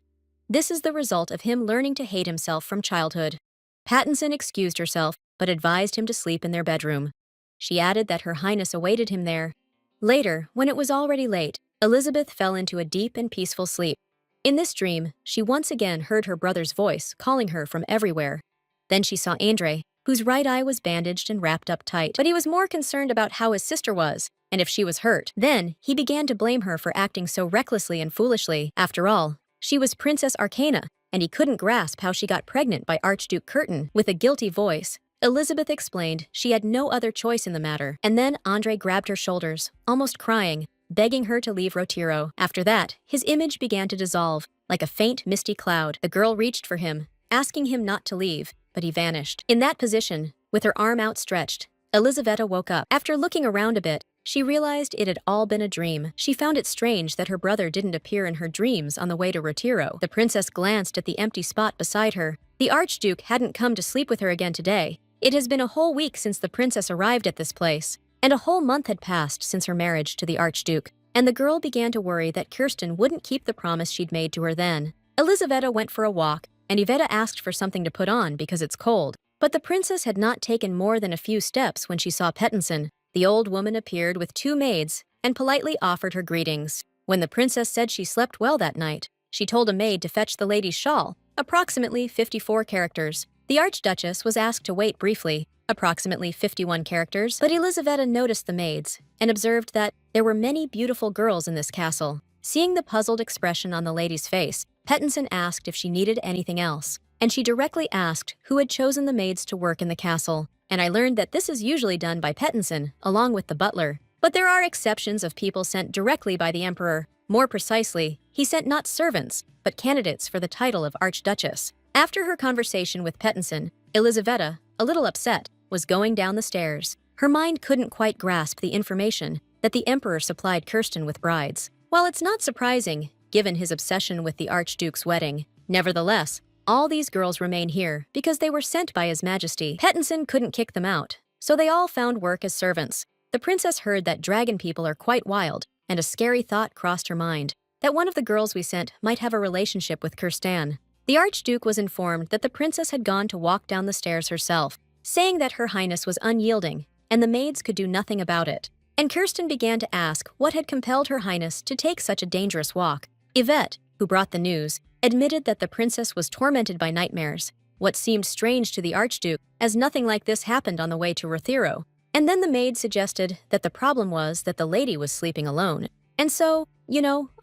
This is the result of him learning to hate himself from childhood. Pattinson excused herself, but advised him to sleep in their bedroom. She added that Her Highness awaited him there. Later, when it was already late, Elizabeth fell into a deep and peaceful sleep. In this dream, she once again heard her brother's voice calling her from everywhere. Then she saw Andre, whose right eye was bandaged and wrapped up tight. But he was more concerned about how his sister was, and if she was hurt. Then, he began to blame her for acting so recklessly and foolishly. After all, she was Princess Arcana, and he couldn't grasp how she got pregnant by Archduke Curtin. With a guilty voice, Elizabeth explained she had no other choice in the matter. And then Andre grabbed her shoulders, almost crying, begging her to leave Rothero. After that, his image began to dissolve, like a faint, misty cloud. The girl reached for him, asking him not to leave, but he vanished. In that position, with her arm outstretched, Elisaveta woke up. After looking around a bit, she realized it had all been a dream. She found it strange that her brother didn't appear in her dreams on the way to Rothero. The princess glanced at the empty spot beside her. The Archduke hadn't come to sleep with her again today. It has been a whole week since the princess arrived at this place, and a whole month had passed since her marriage to the Archduke, and the girl began to worry that Kirsten wouldn't keep the promise she'd made to her then. Elisaveta went for a walk, and Iveta asked for something to put on because it's cold. But the princess had not taken more than a few steps when she saw Pattinson. The old woman appeared with 2 maids and politely offered her greetings. When the princess said she slept well that night, she told a maid to fetch the lady's shawl, approximately 54 characters. The Archduchess was asked to wait briefly, approximately 51 characters, but Elisaveta noticed the maids and observed that there were many beautiful girls in this castle. Seeing the puzzled expression on the lady's face, Pattinson asked if she needed anything else, and she directly asked who had chosen the maids to work in the castle. And I learned that this is usually done by Pattinson, along with the butler. But there are exceptions of people sent directly by the emperor. More precisely, he sent not servants, but candidates for the title of Archduchess. After her conversation with Pattinson, Elisaveta, a little upset, was going down the stairs. Her mind couldn't quite grasp the information that the emperor supplied Kirsten with brides. While it's not surprising, given his obsession with the Archduke's wedding, nevertheless, all these girls remain here because they were sent by His Majesty. Pattinson couldn't kick them out, so they all found work as servants. The princess heard that dragon people are quite wild, and a scary thought crossed her mind, that one of the girls we sent might have a relationship with Kirsten. The Archduke was informed that the princess had gone to walk down the stairs herself, saying that Her Highness was unyielding, and the maids could do nothing about it. And Kirsten began to ask what had compelled Her Highness to take such a dangerous walk. Yvette, who brought the news, admitted that the princess was tormented by nightmares, what seemed strange to the Archduke, as nothing like this happened on the way to Rothero. And then the maid suggested that the problem was that the lady was sleeping alone. And so,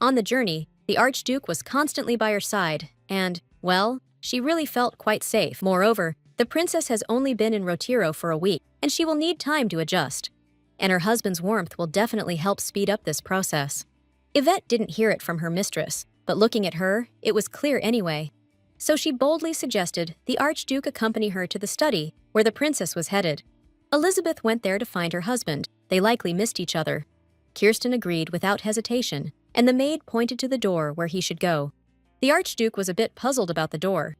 on the journey, the Archduke was constantly by her side, and, well, she really felt quite safe. Moreover, the princess has only been in Rothero for a week, and she will need time to adjust. And her husband's warmth will definitely help speed up this process. Yvette didn't hear it from her mistress, but looking at her, it was clear anyway. So she boldly suggested the Archduke accompany her to the study where the princess was headed. Elizabeth went there to find her husband. They likely missed each other. Kirsten agreed without hesitation, and the maid pointed to the door where he should go. The Archduke was a bit puzzled about the door.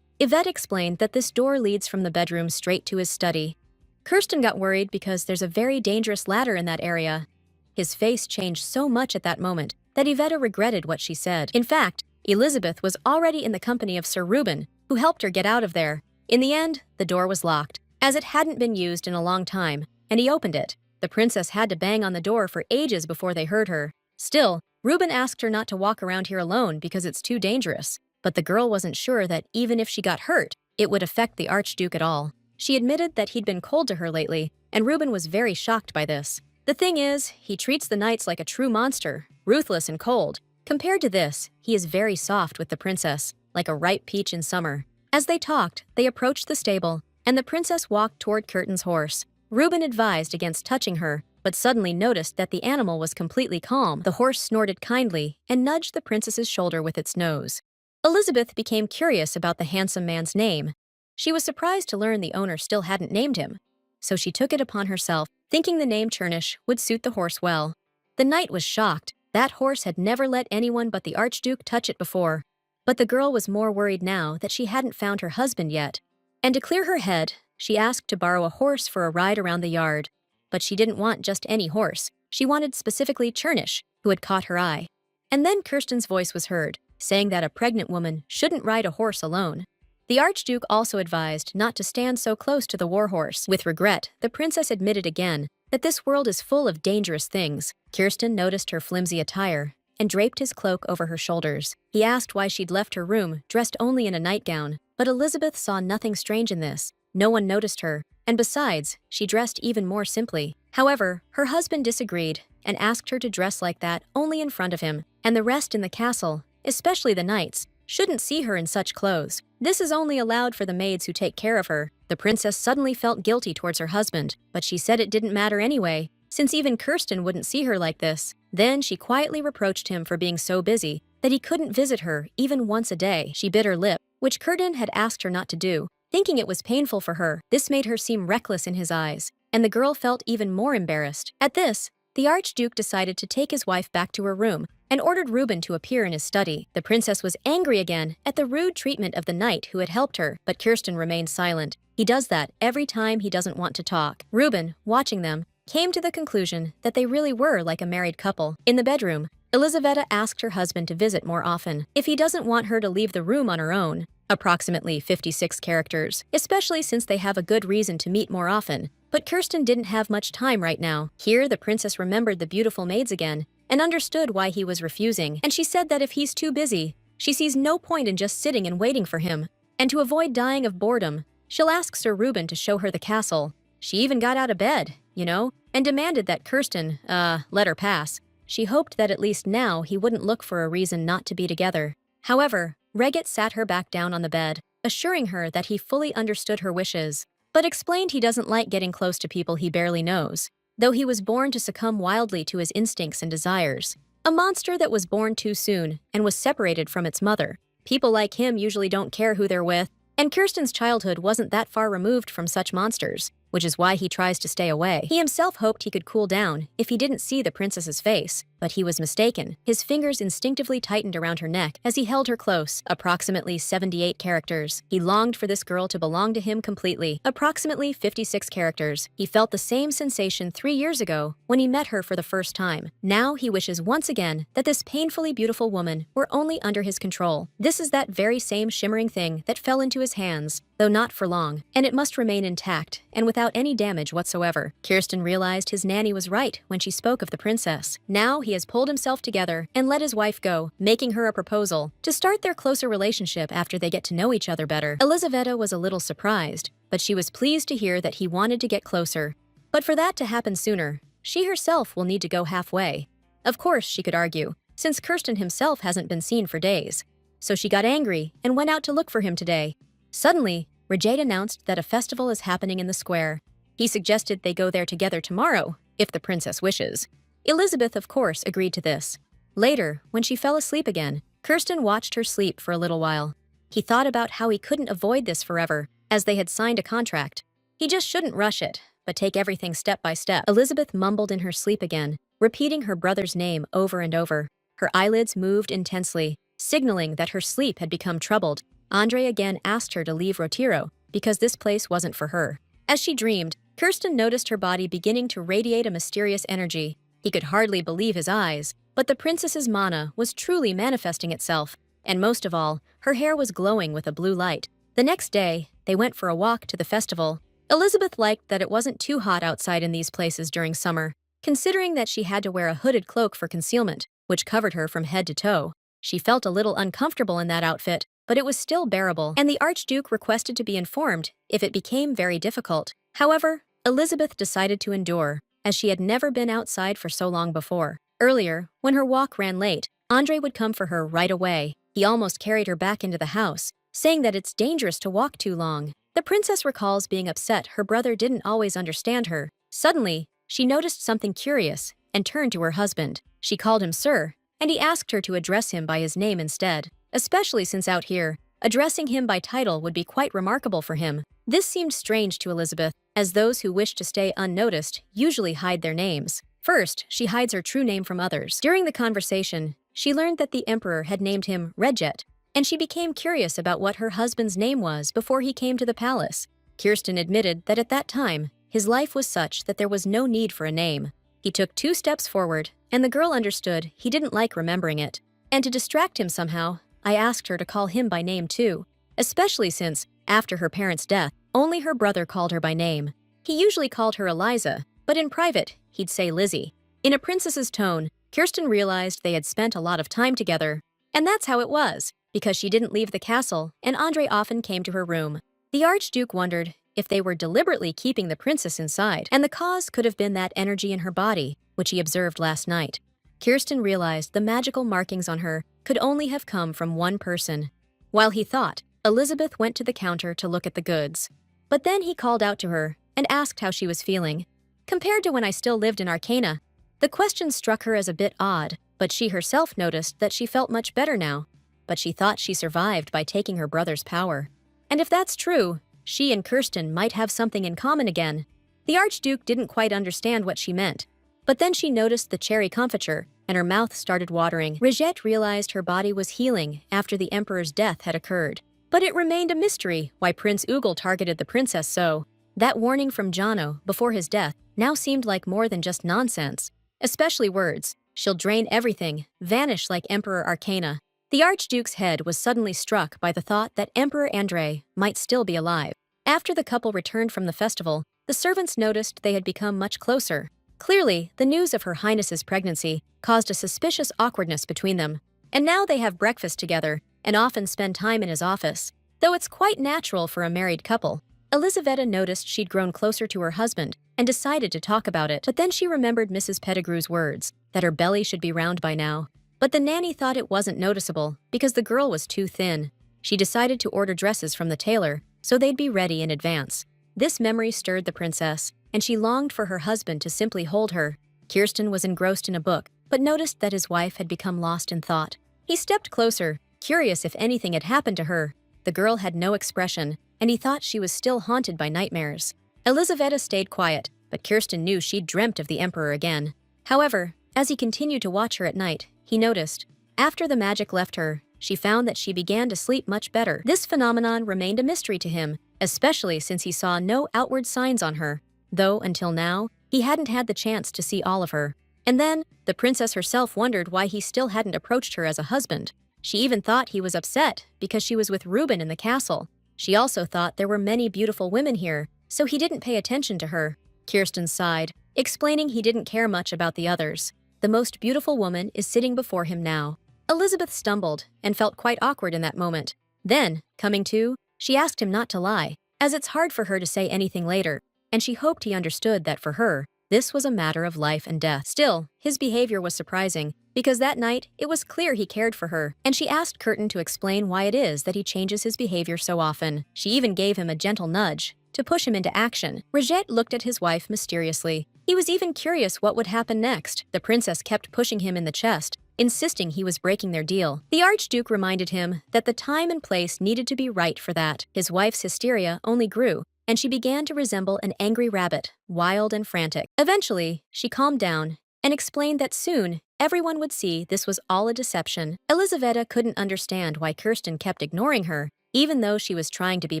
Yvette explained that this door leads from the bedroom straight to his study. Kirsten got worried because there's a very dangerous ladder in that area. His face changed so much at that moment that Yvette regretted what she said. In fact, Elizabeth was already in the company of Sir Reuben, who helped her get out of there. In the end, the door was locked, as it hadn't been used in a long time, and he opened it. The princess had to bang on the door for ages before they heard her. Still, Reuben asked her not to walk around here alone because it's too dangerous. But the girl wasn't sure that even if she got hurt, it would affect the Archduke at all. She admitted that he'd been cold to her lately, and Reuben was very shocked by this. The thing is, he treats the knights like a true monster, ruthless and cold. Compared to this, he is very soft with the princess, like a ripe peach in summer. As they talked, they approached the stable, and the princess walked toward Curtin's horse. Reuben advised against touching her, but suddenly noticed that the animal was completely calm. The horse snorted kindly and nudged the princess's shoulder with its nose. Elizabeth became curious about the handsome man's name. She was surprised to learn the owner still hadn't named him, so she took it upon herself, thinking the name Chernish would suit the horse well. The knight was shocked. That horse had never let anyone but the Archduke touch it before. But the girl was more worried now that she hadn't found her husband yet. And to clear her head, she asked to borrow a horse for a ride around the yard. But she didn't want just any horse. She wanted specifically Chernish, who had caught her eye. And then Kirsten's voice was heard, saying that a pregnant woman shouldn't ride a horse alone. The Archduke also advised not to stand so close to the warhorse. With regret, the princess admitted again that this world is full of dangerous things. Kirsten noticed her flimsy attire and draped his cloak over her shoulders. He asked why she'd left her room dressed only in a nightgown, but Elizabeth saw nothing strange in this. No one noticed her, and besides, she dressed even more simply. However, her husband disagreed and asked her to dress like that only in front of him, and the rest in the castle, especially the knights, shouldn't see her in such clothes. This is only allowed for the maids who take care of her. The princess suddenly felt guilty towards her husband, but she said it didn't matter anyway, since even Kirsten wouldn't see her like this. Then she quietly reproached him for being so busy that he couldn't visit her even once a day. She bit her lip, which Curtin had asked her not to do, thinking it was painful for her. This made her seem reckless in his eyes, and the girl felt even more embarrassed. At this, the Archduke decided to take his wife back to her room and ordered Reuben to appear in his study. The princess was angry again at the rude treatment of the knight who had helped her, but Kirsten remained silent. He does that every time he doesn't want to talk. Reuben, watching them, came to the conclusion that they really were like a married couple. In the bedroom, Elizaveta asked her husband to visit more often, if he doesn't want her to leave the room on her own. Approximately 56 characters, especially since they have a good reason to meet more often. But Kirsten didn't have much time right now. Here, the princess remembered the beautiful maids again and understood why he was refusing, and she said that if he's too busy, she sees no point in just sitting and waiting for him. And to avoid dying of boredom, she'll ask Sir Reuben to show her the castle. She even got out of bed, and demanded that Kirsten, let her pass. She hoped that at least now he wouldn't look for a reason not to be together. However, Reget sat her back down on the bed, assuring her that he fully understood her wishes, but explained he doesn't like getting close to people he barely knows, though he was born to succumb wildly to his instincts and desires. A monster that was born too soon and was separated from its mother. People like him usually don't care who they're with, and Kirsten's childhood wasn't that far removed from such monsters, which is why he tries to stay away. He himself hoped he could cool down if he didn't see the princess's face, but he was mistaken. His fingers instinctively tightened around her neck as he held her close. Approximately 78 characters. He longed for this girl to belong to him completely. Approximately 56 characters. He felt the same sensation 3 years ago when he met her for the first time. Now he wishes once again that this painfully beautiful woman were only under his control. This is that very same shimmering thing that fell into his hands, though not for long, and it must remain intact and without any damage whatsoever. Kirsten realized his nanny was right when she spoke of the princess. Now he has pulled himself together and let his wife go, making her a proposal to start their closer relationship after they get to know each other better. Elizaveta was a little surprised, but she was pleased to hear that he wanted to get closer. But for that to happen sooner, she herself will need to go halfway. Of course, she could argue, since Kirsten himself hasn't been seen for days. So she got angry and went out to look for him today. Suddenly, Rajade announced that a festival is happening in the square. He suggested they go there together tomorrow, if the princess wishes. Elizabeth, of course, agreed to this. Later, when she fell asleep again, Kirsten watched her sleep for a little while. He thought about how he couldn't avoid this forever, as they had signed a contract. He just shouldn't rush it, but take everything step by step. Elizabeth mumbled in her sleep again, repeating her brother's name over and over. Her eyelids moved intensely, signaling that her sleep had become troubled. Andre again asked her to leave Rotiro, because this place wasn't for her. As she dreamed, Kirsten noticed her body beginning to radiate a mysterious energy. He could hardly believe his eyes, but the princess's mana was truly manifesting itself, and most of all, her hair was glowing with a blue light. The next day, they went for a walk to the festival. Elizabeth liked that it wasn't too hot outside in these places during summer, considering that she had to wear a hooded cloak for concealment, which covered her from head to toe. She felt a little uncomfortable in that outfit, but it was still bearable, and the Archduke requested to be informed if it became very difficult. However, Elizabeth decided to endure, as she had never been outside for so long before. Earlier, when her walk ran late, Andre would come for her right away. He almost carried her back into the house, saying that it's dangerous to walk too long. The princess recalls being upset her brother didn't always understand her. Suddenly, she noticed something curious and turned to her husband. She called him sir, and he asked her to address him by his name instead, especially since out here, addressing him by title would be quite remarkable for him. This seemed strange to Elizabeth, as those who wish to stay unnoticed usually hide their names. First, she hides her true name from others. During the conversation, she learned that the emperor had named him Rejet, and she became curious about what her husband's name was before he came to the palace. Kirsten admitted that at that time, his life was such that there was no need for a name. He took 2 steps forward, and the girl understood he didn't like remembering it. And to distract him somehow, I asked her to call him by name too, especially since, after her parents' death, only her brother called her by name. He usually called her Eliza, but in private, he'd say Lizzie. In a princess's tone, Kirsten realized they had spent a lot of time together. And that's how it was, because she didn't leave the castle, and Andre often came to her room. The Archduke wondered if they were deliberately keeping the princess inside, and the cause could have been that energy in her body, which he observed last night. Kirsten realized the magical markings on her could only have come from one person. While he thought, Elizabeth went to the counter to look at the goods. But then he called out to her and asked how she was feeling. Compared to when I still lived in Arcana, the question struck her as a bit odd, but she herself noticed that she felt much better now. But she thought she survived by taking her brother's power. And if that's true, she and Kirsten might have something in common again. The Archduke didn't quite understand what she meant. But then she noticed the cherry confiture, and her mouth started watering. Brigitte realized her body was healing after the Emperor's death had occurred. But it remained a mystery why Prince Ugal targeted the princess so. That warning from Jono before his death now seemed like more than just nonsense. Especially words, she'll drain everything, vanish like Emperor Arcana. The Archduke's head was suddenly struck by the thought that Emperor Andre might still be alive. After the couple returned from the festival, the servants noticed they had become much closer. Clearly, the news of Her Highness's pregnancy caused a suspicious awkwardness between them. And now they have breakfast together and often spend time in his office. Though it's quite natural for a married couple, Elizaveta noticed she'd grown closer to her husband and decided to talk about it. But then she remembered Mrs. Pettigrew's words, that her belly should be round by now. But the nanny thought it wasn't noticeable because the girl was too thin. She decided to order dresses from the tailor so they'd be ready in advance. This memory stirred the princess, and she longed for her husband to simply hold her. Kirsten was engrossed in a book, but noticed that his wife had become lost in thought. He stepped closer, curious if anything had happened to her. The girl had no expression, and he thought she was still haunted by nightmares. Elizaveta stayed quiet, but Kirsten knew she'd dreamt of the Emperor again. However, as he continued to watch her at night, he noticed, after the magic left her, she found that she began to sleep much better. This phenomenon remained a mystery to him, especially since he saw no outward signs on her, though until now, he hadn't had the chance to see all of her. And then, the princess herself wondered why he still hadn't approached her as a husband. She even thought he was upset because she was with Reuben in the castle. She also thought there were many beautiful women here, so he didn't pay attention to her. Kirsten sighed, explaining he didn't care much about the others. The most beautiful woman is sitting before him now. Elizabeth stumbled and felt quite awkward in that moment. Then, coming to, she asked him not to lie, as it's hard for her to say anything later, and she hoped he understood that for her, this was a matter of life and death. Still, his behavior was surprising, because that night, it was clear he cared for her, and she asked Curtin to explain why it is that he changes his behavior so often. She even gave him a gentle nudge to push him into action. Brigitte looked at his wife mysteriously. He was even curious what would happen next. The princess kept pushing him in the chest, insisting he was breaking their deal. The Archduke reminded him that the time and place needed to be right for that. His wife's hysteria only grew, and she began to resemble an angry rabbit, wild and frantic. Eventually, she calmed down and explained that soon everyone would see this was all a deception. Elizaveta couldn't understand why Kirsten kept ignoring her, even though she was trying to be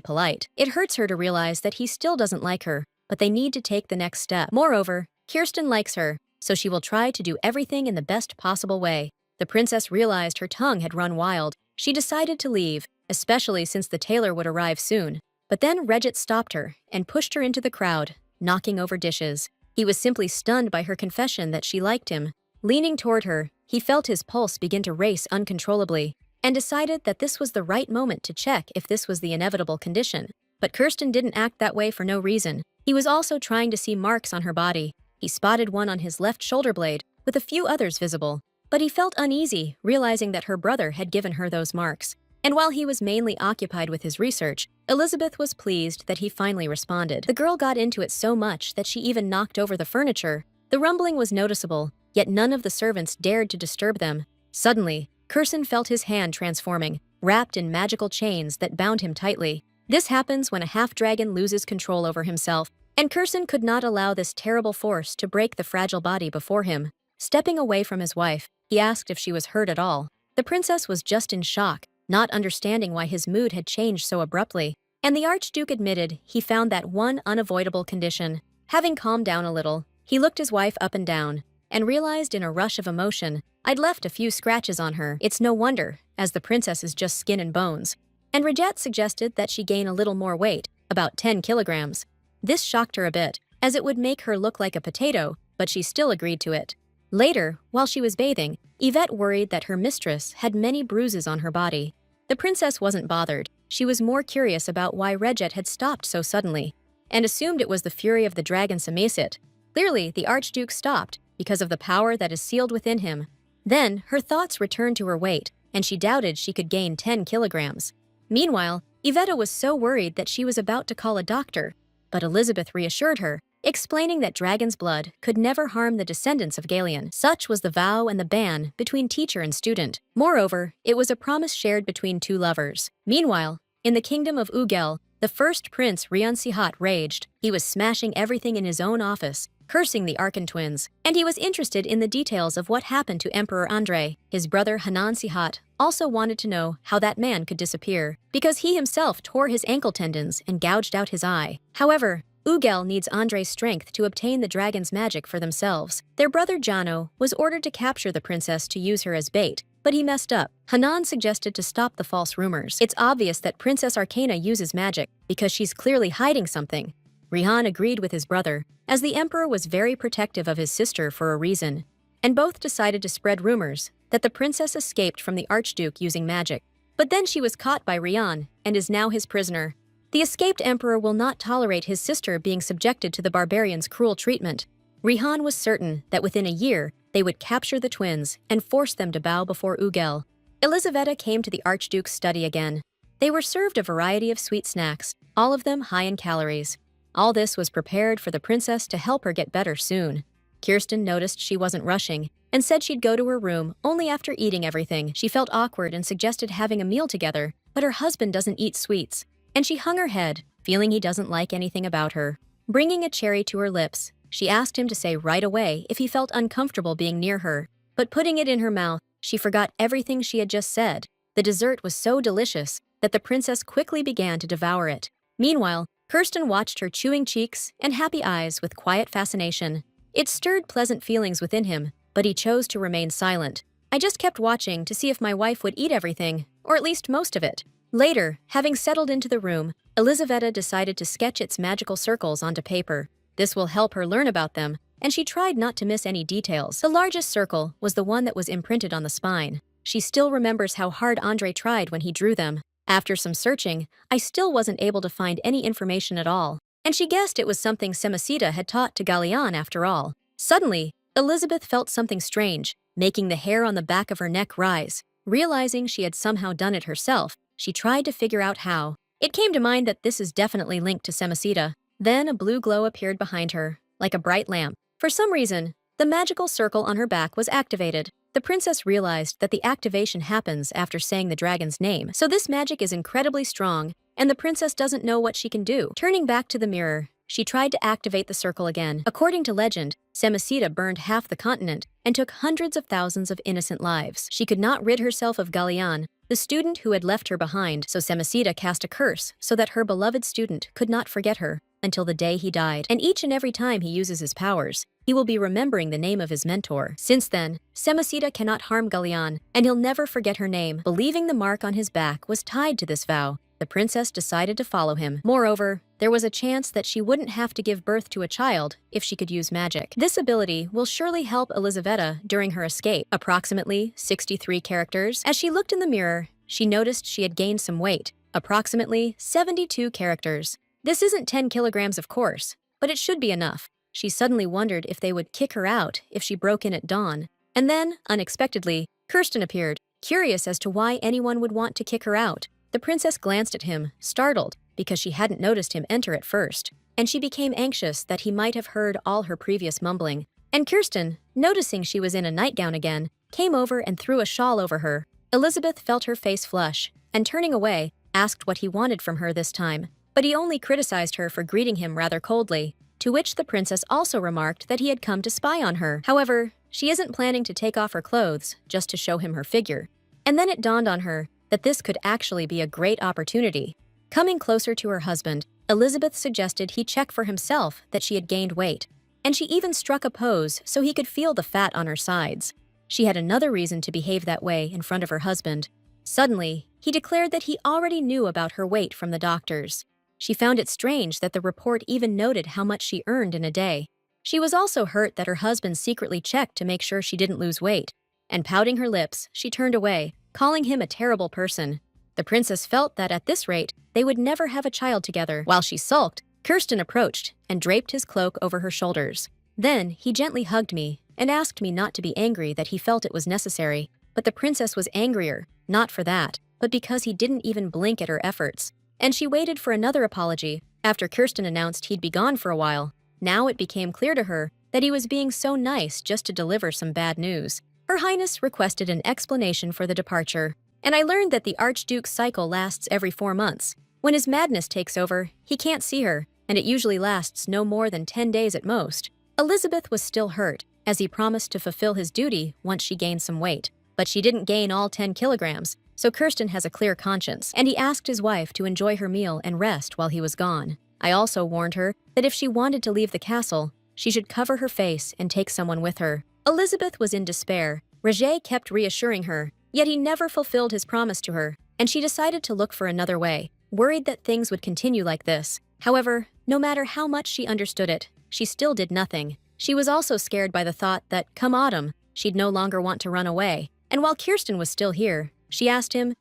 polite. It hurts her to realize that he still doesn't like her, but they need to take the next step. Moreover, Kirsten likes her, so she will try to do everything in the best possible way. The princess realized her tongue had run wild. She decided to leave, especially since the tailor would arrive soon. But then Regit stopped her and pushed her into the crowd, knocking over dishes. He was simply stunned by her confession that she liked him. Leaning toward her, he felt his pulse begin to race uncontrollably and decided that this was the right moment to check if this was the inevitable condition. But Kirsten didn't act that way for no reason. He was also trying to see marks on her body. He spotted one on his left shoulder blade, with a few others visible. But he felt uneasy, realizing that her brother had given her those marks. And while he was mainly occupied with his research, Elizabeth was pleased that he finally responded. The girl got into it so much that she even knocked over the furniture. The rumbling was noticeable, yet none of the servants dared to disturb them. Suddenly, Kirsten felt his hand transforming, wrapped in magical chains that bound him tightly. This happens when a half-dragon loses control over himself, and Kirsten could not allow this terrible force to break the fragile body before him. Stepping away from his wife, he asked if she was hurt at all. The princess was just in shock, not understanding why his mood had changed so abruptly, and the Archduke admitted he found that one unavoidable condition. Having calmed down a little, he looked his wife up and down, and realized in a rush of emotion, I'd left a few scratches on her. It's no wonder, as the princess is just skin and bones. And Regit suggested that she gain a little more weight, about 10 kilograms. This shocked her a bit, as it would make her look like a potato, but she still agreed to it. Later, while she was bathing, Yvette worried that her mistress had many bruises on her body. The princess wasn't bothered. She was more curious about why Regit had stopped so suddenly, and assumed it was the fury of the dragon Samesit. Clearly, the Archduke stopped because of the power that is sealed within him. Then, her thoughts returned to her weight, and she doubted she could gain 10 kilograms. Meanwhile, Yvette was so worried that she was about to call a doctor, but Elizabeth reassured her, explaining that dragon's blood could never harm the descendants of Galion. Such was the vow and the ban between teacher and student. Moreover, it was a promise shared between two lovers. Meanwhile, in the kingdom of Ugel, the first prince Rian Sihat raged. He was smashing everything in his own office, cursing the Arkan twins, and he was interested in the details of what happened to Emperor Andrei. His brother Hanan Sihat also wanted to know how that man could disappear, because he himself tore his ankle tendons and gouged out his eye. However, Ugel needs Andrei's strength to obtain the dragon's magic for themselves. Their brother Jano was ordered to capture the princess to use her as bait, but he messed up. Hanan suggested to stop the false rumors. It's obvious that Princess Arcana uses magic because she's clearly hiding something. Rihan agreed with his brother, as the emperor was very protective of his sister for a reason, and both decided to spread rumors that the princess escaped from the Archduke using magic. But then she was caught by Rihan and is now his prisoner. The escaped emperor will not tolerate his sister being subjected to the barbarians' cruel treatment. Rihan was certain that within a year, they would capture the twins and force them to bow before Ugel. Elizaveta came to the Archduke's study again. They were served a variety of sweet snacks, all of them high in calories. All this was prepared for the princess to help her get better soon. Kirsten noticed she wasn't rushing and said she'd go to her room only after eating everything. She felt awkward and suggested having a meal together, but her husband doesn't eat sweets, and she hung her head, feeling he doesn't like anything about her. Bringing a cherry to her lips, she asked him to say right away if he felt uncomfortable being near her, but putting it in her mouth, she forgot everything she had just said. The dessert was so delicious that the princess quickly began to devour it. Meanwhile, Kirsten watched her chewing cheeks and happy eyes with quiet fascination. It stirred pleasant feelings within him, but he chose to remain silent. I just kept watching to see if my wife would eat everything, or at least most of it. Later, having settled into the room, Elizaveta decided to sketch its magical circles onto paper. This will help her learn about them, and she tried not to miss any details. The largest circle was the one that was imprinted on the spine. She still remembers how hard Andrei tried when he drew them. After some searching, I still wasn't able to find any information at all, and she guessed it was something Semacita had taught to Galian after all. Suddenly, Elizabeth felt something strange, making the hair on the back of her neck rise. Realizing she had somehow done it herself, she tried to figure out how. It came to mind that this is definitely linked to Semacita. Then a blue glow appeared behind her, like a bright lamp. For some reason, the magical circle on her back was activated. The princess realized that the activation happens after saying the dragon's name, so this magic is incredibly strong, and the princess doesn't know what she can do. Turning back to the mirror, she tried to activate the circle again. According to legend, Semacita burned half the continent and took hundreds of thousands of innocent lives. She could not rid herself of Galian, the student who had left her behind, so Semacita cast a curse so that her beloved student could not forget her until the day he died. And each and every time he uses his powers, he will be remembering the name of his mentor. Since then, Semacita cannot harm Galian, and he'll never forget her name. Believing the mark on his back was tied to this vow, the princess decided to follow him. Moreover, there was a chance that she wouldn't have to give birth to a child if she could use magic. This ability will surely help Elizaveta during her escape. Approximately 63 characters. As she looked in the mirror, she noticed she had gained some weight. Approximately 72 characters. This isn't 10 kilograms, of course, but it should be enough. She suddenly wondered if they would kick her out if she broke in at dawn. And then, unexpectedly, Kirsten appeared, curious as to why anyone would want to kick her out. The princess glanced at him, startled, because she hadn't noticed him enter at first, and she became anxious that he might have heard all her previous mumbling. And Kirsten, noticing she was in a nightgown again, came over and threw a shawl over her. Elizabeth felt her face flush, and turning away, asked what he wanted from her this time. But he only criticized her for greeting him rather coldly, to which the princess also remarked that he had come to spy on her. However, she isn't planning to take off her clothes just to show him her figure. And then it dawned on her that this could actually be a great opportunity. Coming closer to her husband, Elizabeth suggested he check for himself that she had gained weight, and she even struck a pose so he could feel the fat on her sides. She had another reason to behave that way in front of her husband. Suddenly, he declared that he already knew about her weight from the doctors. She found it strange that the report even noted how much she earned in a day. She was also hurt that her husband secretly checked to make sure she didn't lose weight, and pouting her lips, she turned away, calling him a terrible person. The princess felt that at this rate, they would never have a child together. While she sulked, Kirsten approached and draped his cloak over her shoulders. Then he gently hugged me and asked me not to be angry that he felt it was necessary. But the princess was angrier, not for that, but because he didn't even blink at her efforts. And she waited for another apology after Kirsten announced he'd be gone for a while. Now it became clear to her that he was being so nice just to deliver some bad news. Her Highness requested an explanation for the departure, and I learned that the Archduke's cycle lasts every 4 months. When his madness takes over, he can't see her, and it usually lasts no more than 10 days at most. Elizabeth was still hurt, as he promised to fulfill his duty once she gained some weight. But she didn't gain all 10 kilograms, so Kirsten has a clear conscience, and he asked his wife to enjoy her meal and rest while he was gone. I also warned her that if she wanted to leave the castle, she should cover her face and take someone with her. Elizabeth was in despair. Roger kept reassuring her, yet he never fulfilled his promise to her, and she decided to look for another way, worried that things would continue like this. However, no matter how much she understood it, she still did nothing. She was also scared by the thought that, come autumn, she'd no longer want to run away. And while Kirsten was still here, she asked him,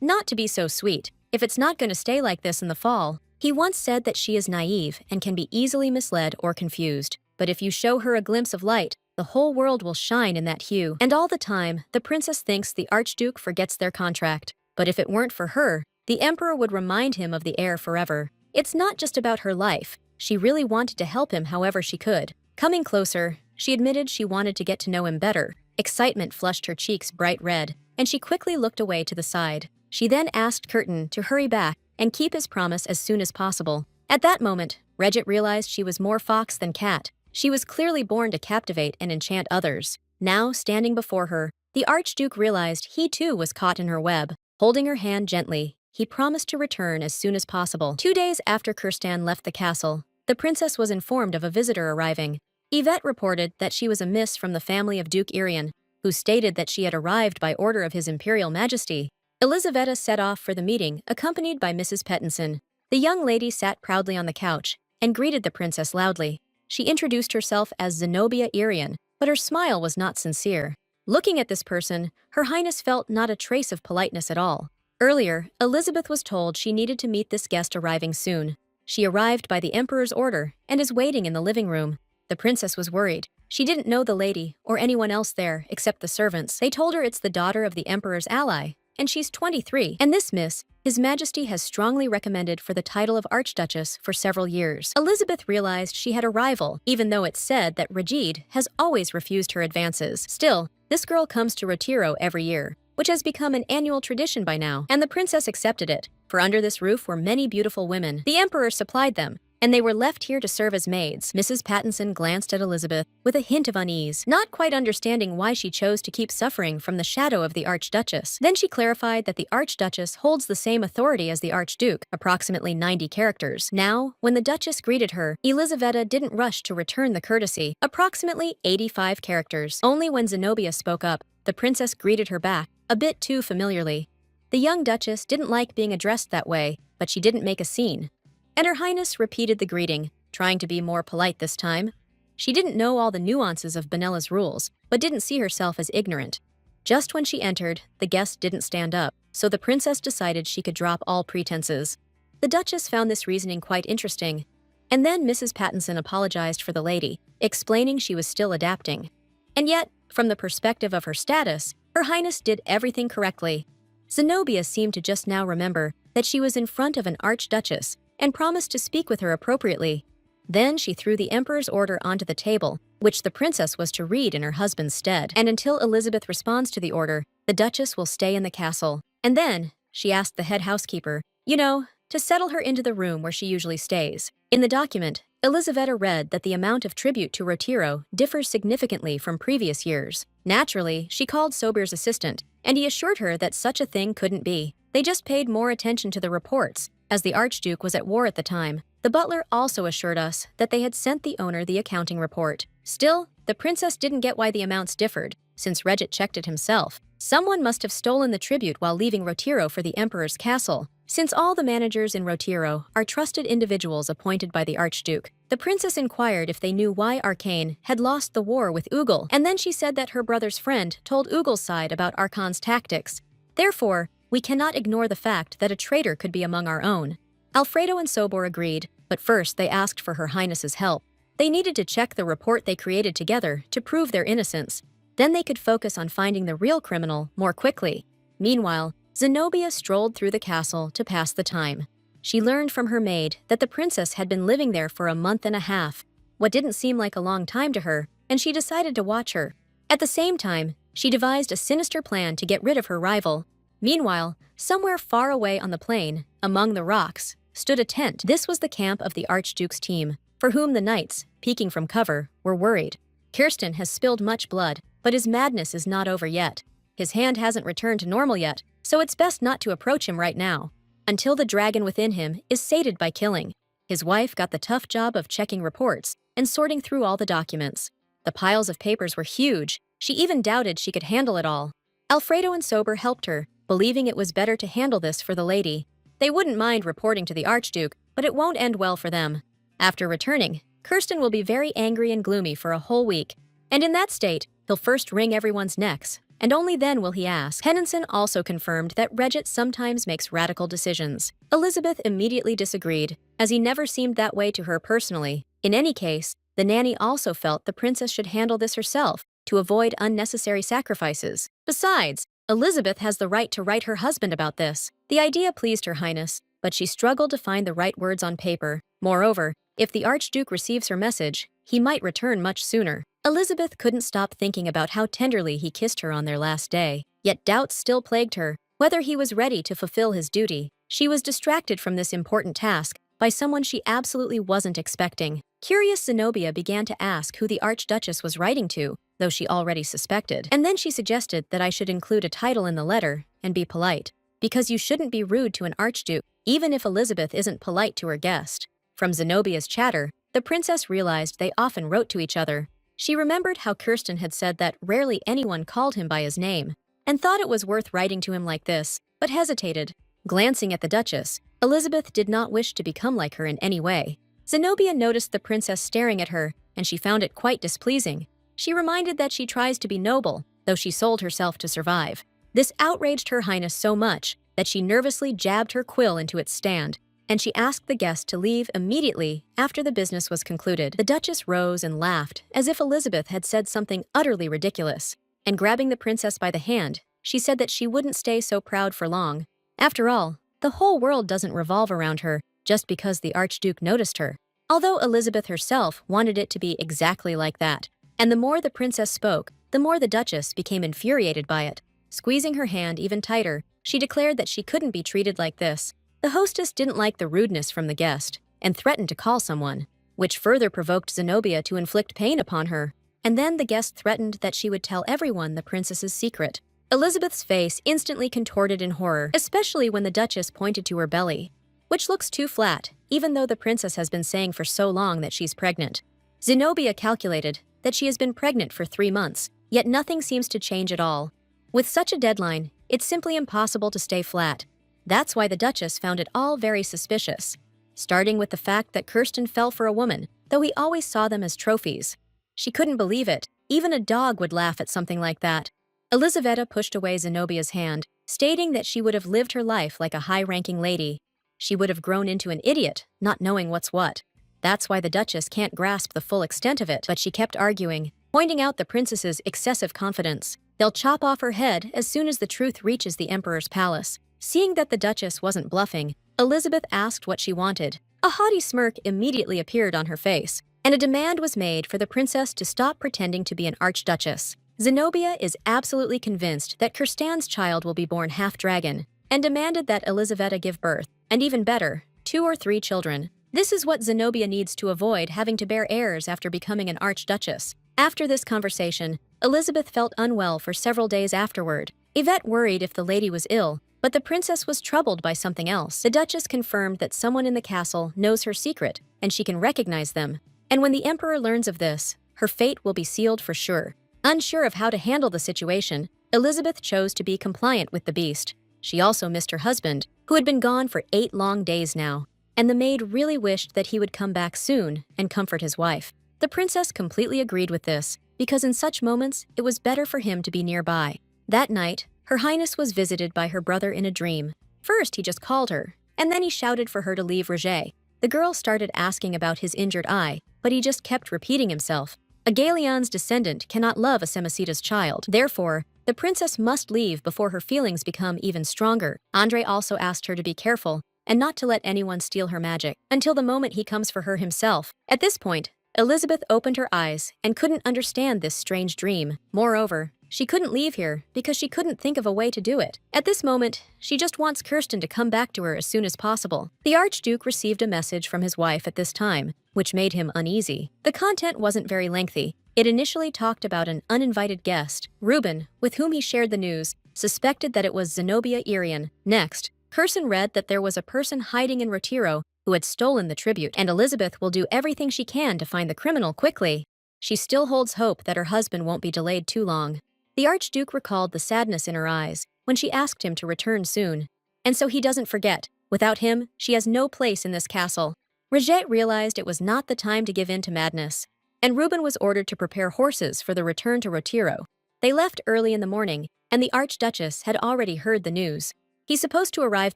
not to be so sweet, if it's not going to stay like this in the fall. He once said that she is naive and can be easily misled or confused. But if you show her a glimpse of light, the whole world will shine in that hue. And all the time, the princess thinks the Archduke forgets their contract. But if it weren't for her, the emperor would remind him of the heir forever. It's not just about her life. She really wanted to help him however she could. Coming closer, she admitted she wanted to get to know him better. Excitement flushed her cheeks bright red, and she quickly looked away to the side. She then asked Curtin to hurry back and keep his promise as soon as possible. At that moment, Regit realized she was more fox than cat. She was clearly born to captivate and enchant others. Now, standing before her, the Archduke realized he too was caught in her web. Holding her hand gently, he promised to return as soon as possible. 2 days after Kirsten left the castle, the princess was informed of a visitor arriving. Yvette reported that she was a miss from the family of Duke Irian, who stated that she had arrived by order of His Imperial Majesty. Elizaveta set off for the meeting, accompanied by Mrs. Pettinson. The young lady sat proudly on the couch and greeted the princess loudly. She introduced herself as Zenobia Irian, but her smile was not sincere. Looking at this person, Her Highness felt not a trace of politeness at all. Earlier, Elizabeth was told she needed to meet this guest arriving soon. She arrived by the Emperor's order and is waiting in the living room. The princess was worried. She didn't know the lady or anyone else there except the servants. They told her it's the daughter of the Emperor's ally, and she's 23. And this miss, His Majesty has strongly recommended for the title of Archduchess for several years. Elizabeth realized she had a rival, even though it's said that Regid has always refused her advances. Still, this girl comes to Retiro every year, which has become an annual tradition by now, and the princess accepted it, for under this roof were many beautiful women. The Emperor supplied them, and they were left here to serve as maids. Mrs. Pattinson glanced at Elizabeth with a hint of unease, not quite understanding why she chose to keep suffering from the shadow of the Archduchess. Then she clarified that the Archduchess holds the same authority as the Archduke, approximately 90 characters. Now, when the Duchess greeted her, Elizaveta didn't rush to return the courtesy, approximately 85 characters. Only when Zenobia spoke up, the princess greeted her back, a bit too familiarly. The young Duchess didn't like being addressed that way, but she didn't make a scene. And Her Highness repeated the greeting, trying to be more polite this time. She didn't know all the nuances of Benella's rules, but didn't see herself as ignorant. Just when she entered, the guest didn't stand up, so the princess decided she could drop all pretenses. The Duchess found this reasoning quite interesting. And then Mrs. Pattinson apologized for the lady, explaining she was still adapting. And yet, from the perspective of her status, Her Highness did everything correctly. Zenobia seemed to just now remember that she was in front of an archduchess and promised to speak with her appropriately. Then she threw the emperor's order onto the table, which the princess was to read in her husband's stead. And until Elizabeth responds to the order, the duchess will stay in the castle. And then, she asked the head housekeeper, to settle her into the room where she usually stays. In the document, Elisaveta read that the amount of tribute to Rotiro differs significantly from previous years. Naturally, she called Sober's assistant, and he assured her that such a thing couldn't be. They just paid more attention to the reports, as the Archduke was at war at the time. The butler also assured us that they had sent the owner the accounting report. Still, the princess didn't get why the amounts differed, since Regit checked it himself. Someone must have stolen the tribute while leaving Rotiro for the emperor's castle. Since all the managers in Rotiro are trusted individuals appointed by the Archduke, the princess inquired if they knew why Arcane had lost the war with Ugol, and then she said that her brother's friend told Ugol's side about Arcane's tactics. Therefore, we cannot ignore the fact that a traitor could be among our own. Alfredo and Sobor agreed, but first they asked for Her Highness's help. They needed to check the report they created together to prove their innocence. Then they could focus on finding the real criminal more quickly. Meanwhile, Zenobia strolled through the castle to pass the time. She learned from her maid that the princess had been living there for a month and a half, what didn't seem like a long time to her, and she decided to watch her. At the same time, she devised a sinister plan to get rid of her rival. Meanwhile, somewhere far away on the plain, among the rocks, stood a tent. This was the camp of the Archduke's team, for whom the knights, peeking from cover, were worried. Kirsten has spilled much blood, but his madness is not over yet. His hand hasn't returned to normal yet, so it's best not to approach him right now, until the dragon within him is sated by killing. His wife got the tough job of checking reports and sorting through all the documents. The piles of papers were huge. She even doubted she could handle it all. Alfredo and Sober helped her, believing it was better to handle this for the lady. They wouldn't mind reporting to the Archduke, but it won't end well for them. After returning, Kirsten will be very angry and gloomy for a whole week, and in that state, he'll first wring everyone's necks, and only then will he ask. Henningsen also confirmed that Regit sometimes makes radical decisions. Elizabeth immediately disagreed, as he never seemed that way to her personally. In any case, the nanny also felt the princess should handle this herself, to avoid unnecessary sacrifices. Besides, Elizabeth has the right to write her husband about this. The idea pleased Her Highness, but she struggled to find the right words on paper. Moreover, if the Archduke receives her message, he might return much sooner. Elizabeth couldn't stop thinking about how tenderly he kissed her on their last day. Yet doubts still plagued her, whether he was ready to fulfill his duty. She was distracted from this important task by someone she absolutely wasn't expecting. Curious, Zenobia began to ask who the Archduchess was writing to, though she already suspected. And then she suggested that I should include a title in the letter and be polite, because you shouldn't be rude to an Archduke, even if Elizabeth isn't polite to her guest. From Zenobia's chatter, the princess realized they often wrote to each other. She remembered how Kirsten had said that rarely anyone called him by his name, and thought it was worth writing to him like this, but hesitated. Glancing at the Duchess, Elizabeth did not wish to become like her in any way. Zenobia noticed the princess staring at her, and she found it quite displeasing. She reminded that she tries to be noble, though she sold herself to survive. This outraged Her Highness so much that she nervously jabbed her quill into its stand, and she asked the guest to leave immediately after the business was concluded. The Duchess rose and laughed, as if Elizabeth had said something utterly ridiculous, and grabbing the princess by the hand, she said that she wouldn't stay so proud for long. After all, the whole world doesn't revolve around her just because the Archduke noticed her. Although Elizabeth herself wanted it to be exactly like that, and the more the princess spoke, the more the Duchess became infuriated by it. Squeezing her hand even tighter, she declared that she couldn't be treated like this. The hostess didn't like the rudeness from the guest, and threatened to call someone, which further provoked Zenobia to inflict pain upon her. And then the guest threatened that she would tell everyone the princess's secret. Elizabeth's face instantly contorted in horror, especially when the Duchess pointed to her belly, which looks too flat, even though the princess has been saying for so long that she's pregnant. Zenobia calculated that she has been pregnant for 3 months, yet nothing seems to change at all. With such a deadline, it's simply impossible to stay flat. That's why the Duchess found it all very suspicious. Starting with the fact that Kirsten fell for a woman, though he always saw them as trophies. She couldn't believe it. Even a dog would laugh at something like that. Elizaveta pushed away Zenobia's hand, stating that she would have lived her life like a high-ranking lady. She would have grown into an idiot, not knowing what's what. That's why the Duchess can't grasp the full extent of it, but she kept arguing, pointing out the princess's excessive confidence. They'll chop off her head as soon as the truth reaches the Emperor's palace. Seeing that the Duchess wasn't bluffing, Elizabeth asked what she wanted. A haughty smirk immediately appeared on her face, and a demand was made for the princess to stop pretending to be an archduchess. Zenobia is absolutely convinced that Kirstan's child will be born half-dragon, and demanded that Elizaveta give birth, and even better, 2 or 3 children. This is what Zenobia needs to avoid having to bear heirs after becoming an archduchess. After this conversation, Elizabeth felt unwell for several days afterward. Yvette worried if the lady was ill, but the princess was troubled by something else. The Duchess confirmed that someone in the castle knows her secret, and she can recognize them. And when the Emperor learns of this, her fate will be sealed for sure. Unsure of how to handle the situation, Elizabeth chose to be compliant with the beast. She also missed her husband, who had been gone for 8 long days now, and the maid really wished that he would come back soon and comfort his wife. The princess completely agreed with this, because in such moments it was better for him to be nearby. That night, Her Highness was visited by her brother in a dream. First, he just called her, and then he shouted for her to leave Roger. The girl started asking about his injured eye, but he just kept repeating himself. A Galion's descendant cannot love a Samosita's child. Therefore, the princess must leave before her feelings become even stronger. Andre also asked her to be careful and not to let anyone steal her magic until the moment he comes for her himself. At this point, Elizabeth opened her eyes and couldn't understand this strange dream. Moreover, she couldn't leave here because she couldn't think of a way to do it. At this moment, she just wants Kirsten to come back to her as soon as possible. The Archduke received a message from his wife at this time, which made him uneasy. The content wasn't very lengthy. It initially talked about an uninvited guest. Reuben, with whom he shared the news, suspected that it was Zenobia Irian. Next, Kirsten read that there was a person hiding in Retiro who had stolen the tribute, and Elizabeth will do everything she can to find the criminal quickly. She still holds hope that her husband won't be delayed too long. The Archduke recalled the sadness in her eyes when she asked him to return soon. And so he doesn't forget. Without him, she has no place in this castle. Roget realized it was not the time to give in to madness, and Reuben was ordered to prepare horses for the return to Retiro. They left early in the morning, and the Archduchess had already heard the news. He's supposed to arrive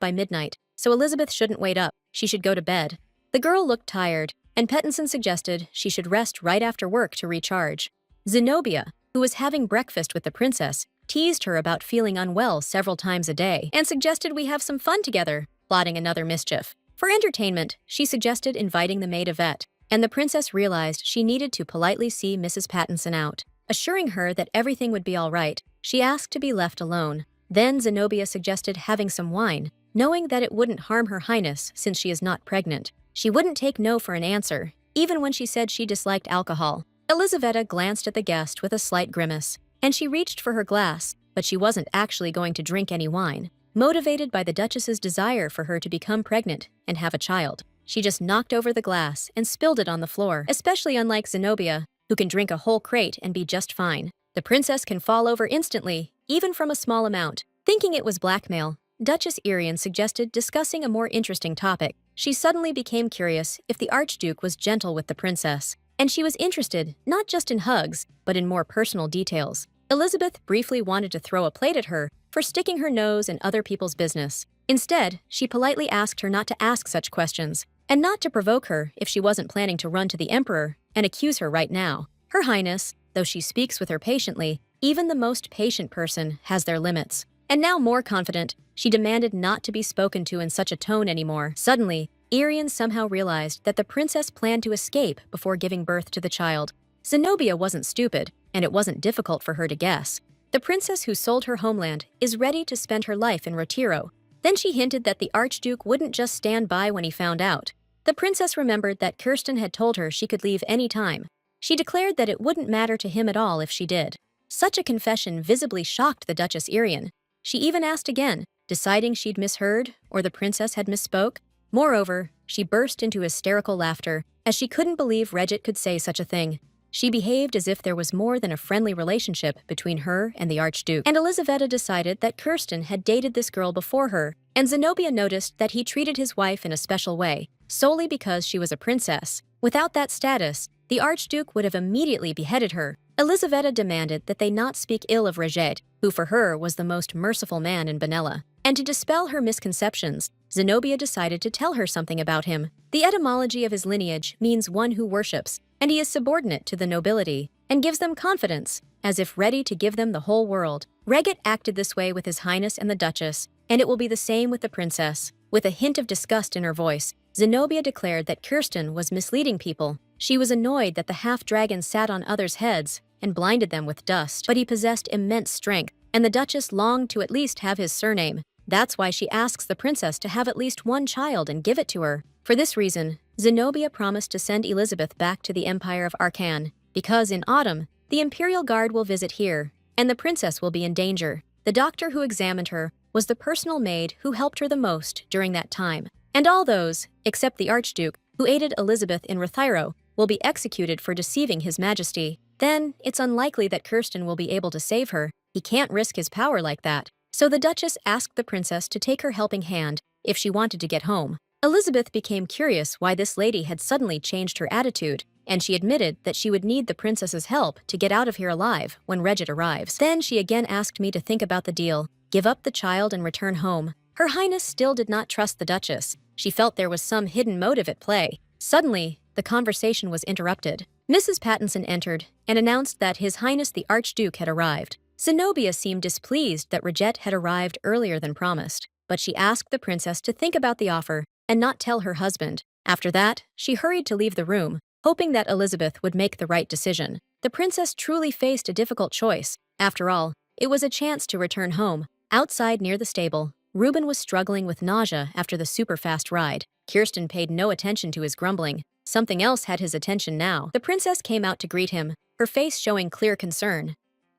by midnight, so Elizabeth shouldn't wait up. She should go to bed. The girl looked tired, and Pettinson suggested she should rest right after work to recharge. Zenobia, who was having breakfast with the princess, teased her about feeling unwell several times a day and suggested we have some fun together, plotting another mischief. For entertainment, she suggested inviting the maid Yvette, and the princess realized she needed to politely see Mrs. Pattinson out. Assuring her that everything would be all right, she asked to be left alone. Then Zenobia suggested having some wine, knowing that it wouldn't harm Her Highness since she is not pregnant. She wouldn't take no for an answer, even when she said she disliked alcohol. Elizaveta glanced at the guest with a slight grimace, and she reached for her glass, but she wasn't actually going to drink any wine. Motivated by the Duchess's desire for her to become pregnant and have a child, she just knocked over the glass and spilled it on the floor, especially unlike Zenobia, who can drink a whole crate and be just fine. The princess can fall over instantly, even from a small amount. Thinking it was blackmail, Duchess Irian suggested discussing a more interesting topic. She suddenly became curious if the Archduke was gentle with the princess, and she was interested not just in hugs, but in more personal details. Elizabeth briefly wanted to throw a plate at her for sticking her nose in other people's business. Instead, she politely asked her not to ask such questions, and not to provoke her if she wasn't planning to run to the Emperor and accuse her right now. Her Highness, though she speaks with her patiently, even the most patient person has their limits. And now more confident, she demanded not to be spoken to in such a tone anymore. Suddenly, Irian somehow realized that the princess planned to escape before giving birth to the child. Zenobia wasn't stupid, and it wasn't difficult for her to guess. The princess who sold her homeland is ready to spend her life in Retiro. Then she hinted that the Archduke wouldn't just stand by when he found out. The princess remembered that Kirsten had told her she could leave any time. She declared that it wouldn't matter to him at all if she did. Such a confession visibly shocked the Duchess Irian. She even asked again, deciding she'd misheard or the princess had misspoke. Moreover, she burst into hysterical laughter, as she couldn't believe Regit could say such a thing. She behaved as if there was more than a friendly relationship between her and the Archduke. And Elizaveta decided that Kirsten had dated this girl before her, and Zenobia noticed that he treated his wife in a special way, solely because she was a princess. Without that status, the Archduke would have immediately beheaded her. Elizaveta demanded that they not speak ill of Reget, who for her was the most merciful man in Benella. And to dispel her misconceptions, Zenobia decided to tell her something about him. The etymology of his lineage means one who worships, and he is subordinate to the nobility, and gives them confidence, as if ready to give them the whole world. Reget acted this way with His Highness and the Duchess, and it will be the same with the princess. With a hint of disgust in her voice, Zenobia declared that Kirsten was misleading people. She was annoyed that the half-dragon sat on others' heads and blinded them with dust, but he possessed immense strength, and the Duchess longed to at least have his surname. That's why she asks the princess to have at least one child and give it to her. For this reason, Zenobia promised to send Elizabeth back to the Empire of Arcan, because in autumn, the Imperial Guard will visit here, and the princess will be in danger. The doctor who examined her was the personal maid who helped her the most during that time. And all those, except the Archduke, who aided Elizabeth in Rethyro, will be executed for deceiving His Majesty. Then, it's unlikely that Kirsten will be able to save her. He can't risk his power like that. So the Duchess asked the princess to take her helping hand if she wanted to get home. Elizabeth became curious why this lady had suddenly changed her attitude, and she admitted that she would need the princess's help to get out of here alive when Reget arrives. Then she again asked me to think about the deal, give up the child and return home. Her Highness still did not trust the Duchess. She felt there was some hidden motive at play. Suddenly, the conversation was interrupted. Mrs. Pattinson entered and announced that His Highness the Archduke had arrived. Zenobia seemed displeased that Reget had arrived earlier than promised, but she asked the princess to think about the offer and not tell her husband. After that, she hurried to leave the room, hoping that Elizabeth would make the right decision. The princess truly faced a difficult choice. After all, it was a chance to return home. Outside near the stable, Reuben was struggling with nausea after the super-fast ride. Kirsten paid no attention to his grumbling. Something else had his attention now. The princess came out to greet him, her face showing clear concern.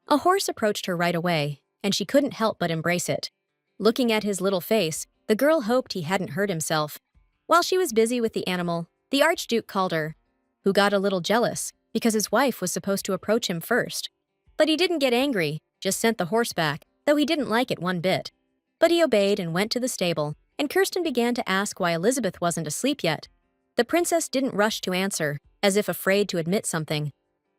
A horse approached her right away, and she couldn't help but embrace it. Looking at his little face, the girl hoped he hadn't hurt himself. While she was busy with the animal, the Archduke called her, who got a little jealous because his wife was supposed to approach him first. But he didn't get angry, just sent the horse back, though he didn't like it one bit. But he obeyed and went to the stable, and Kirsten began to ask why Elizabeth wasn't asleep yet. The princess didn't rush to answer, as if afraid to admit something.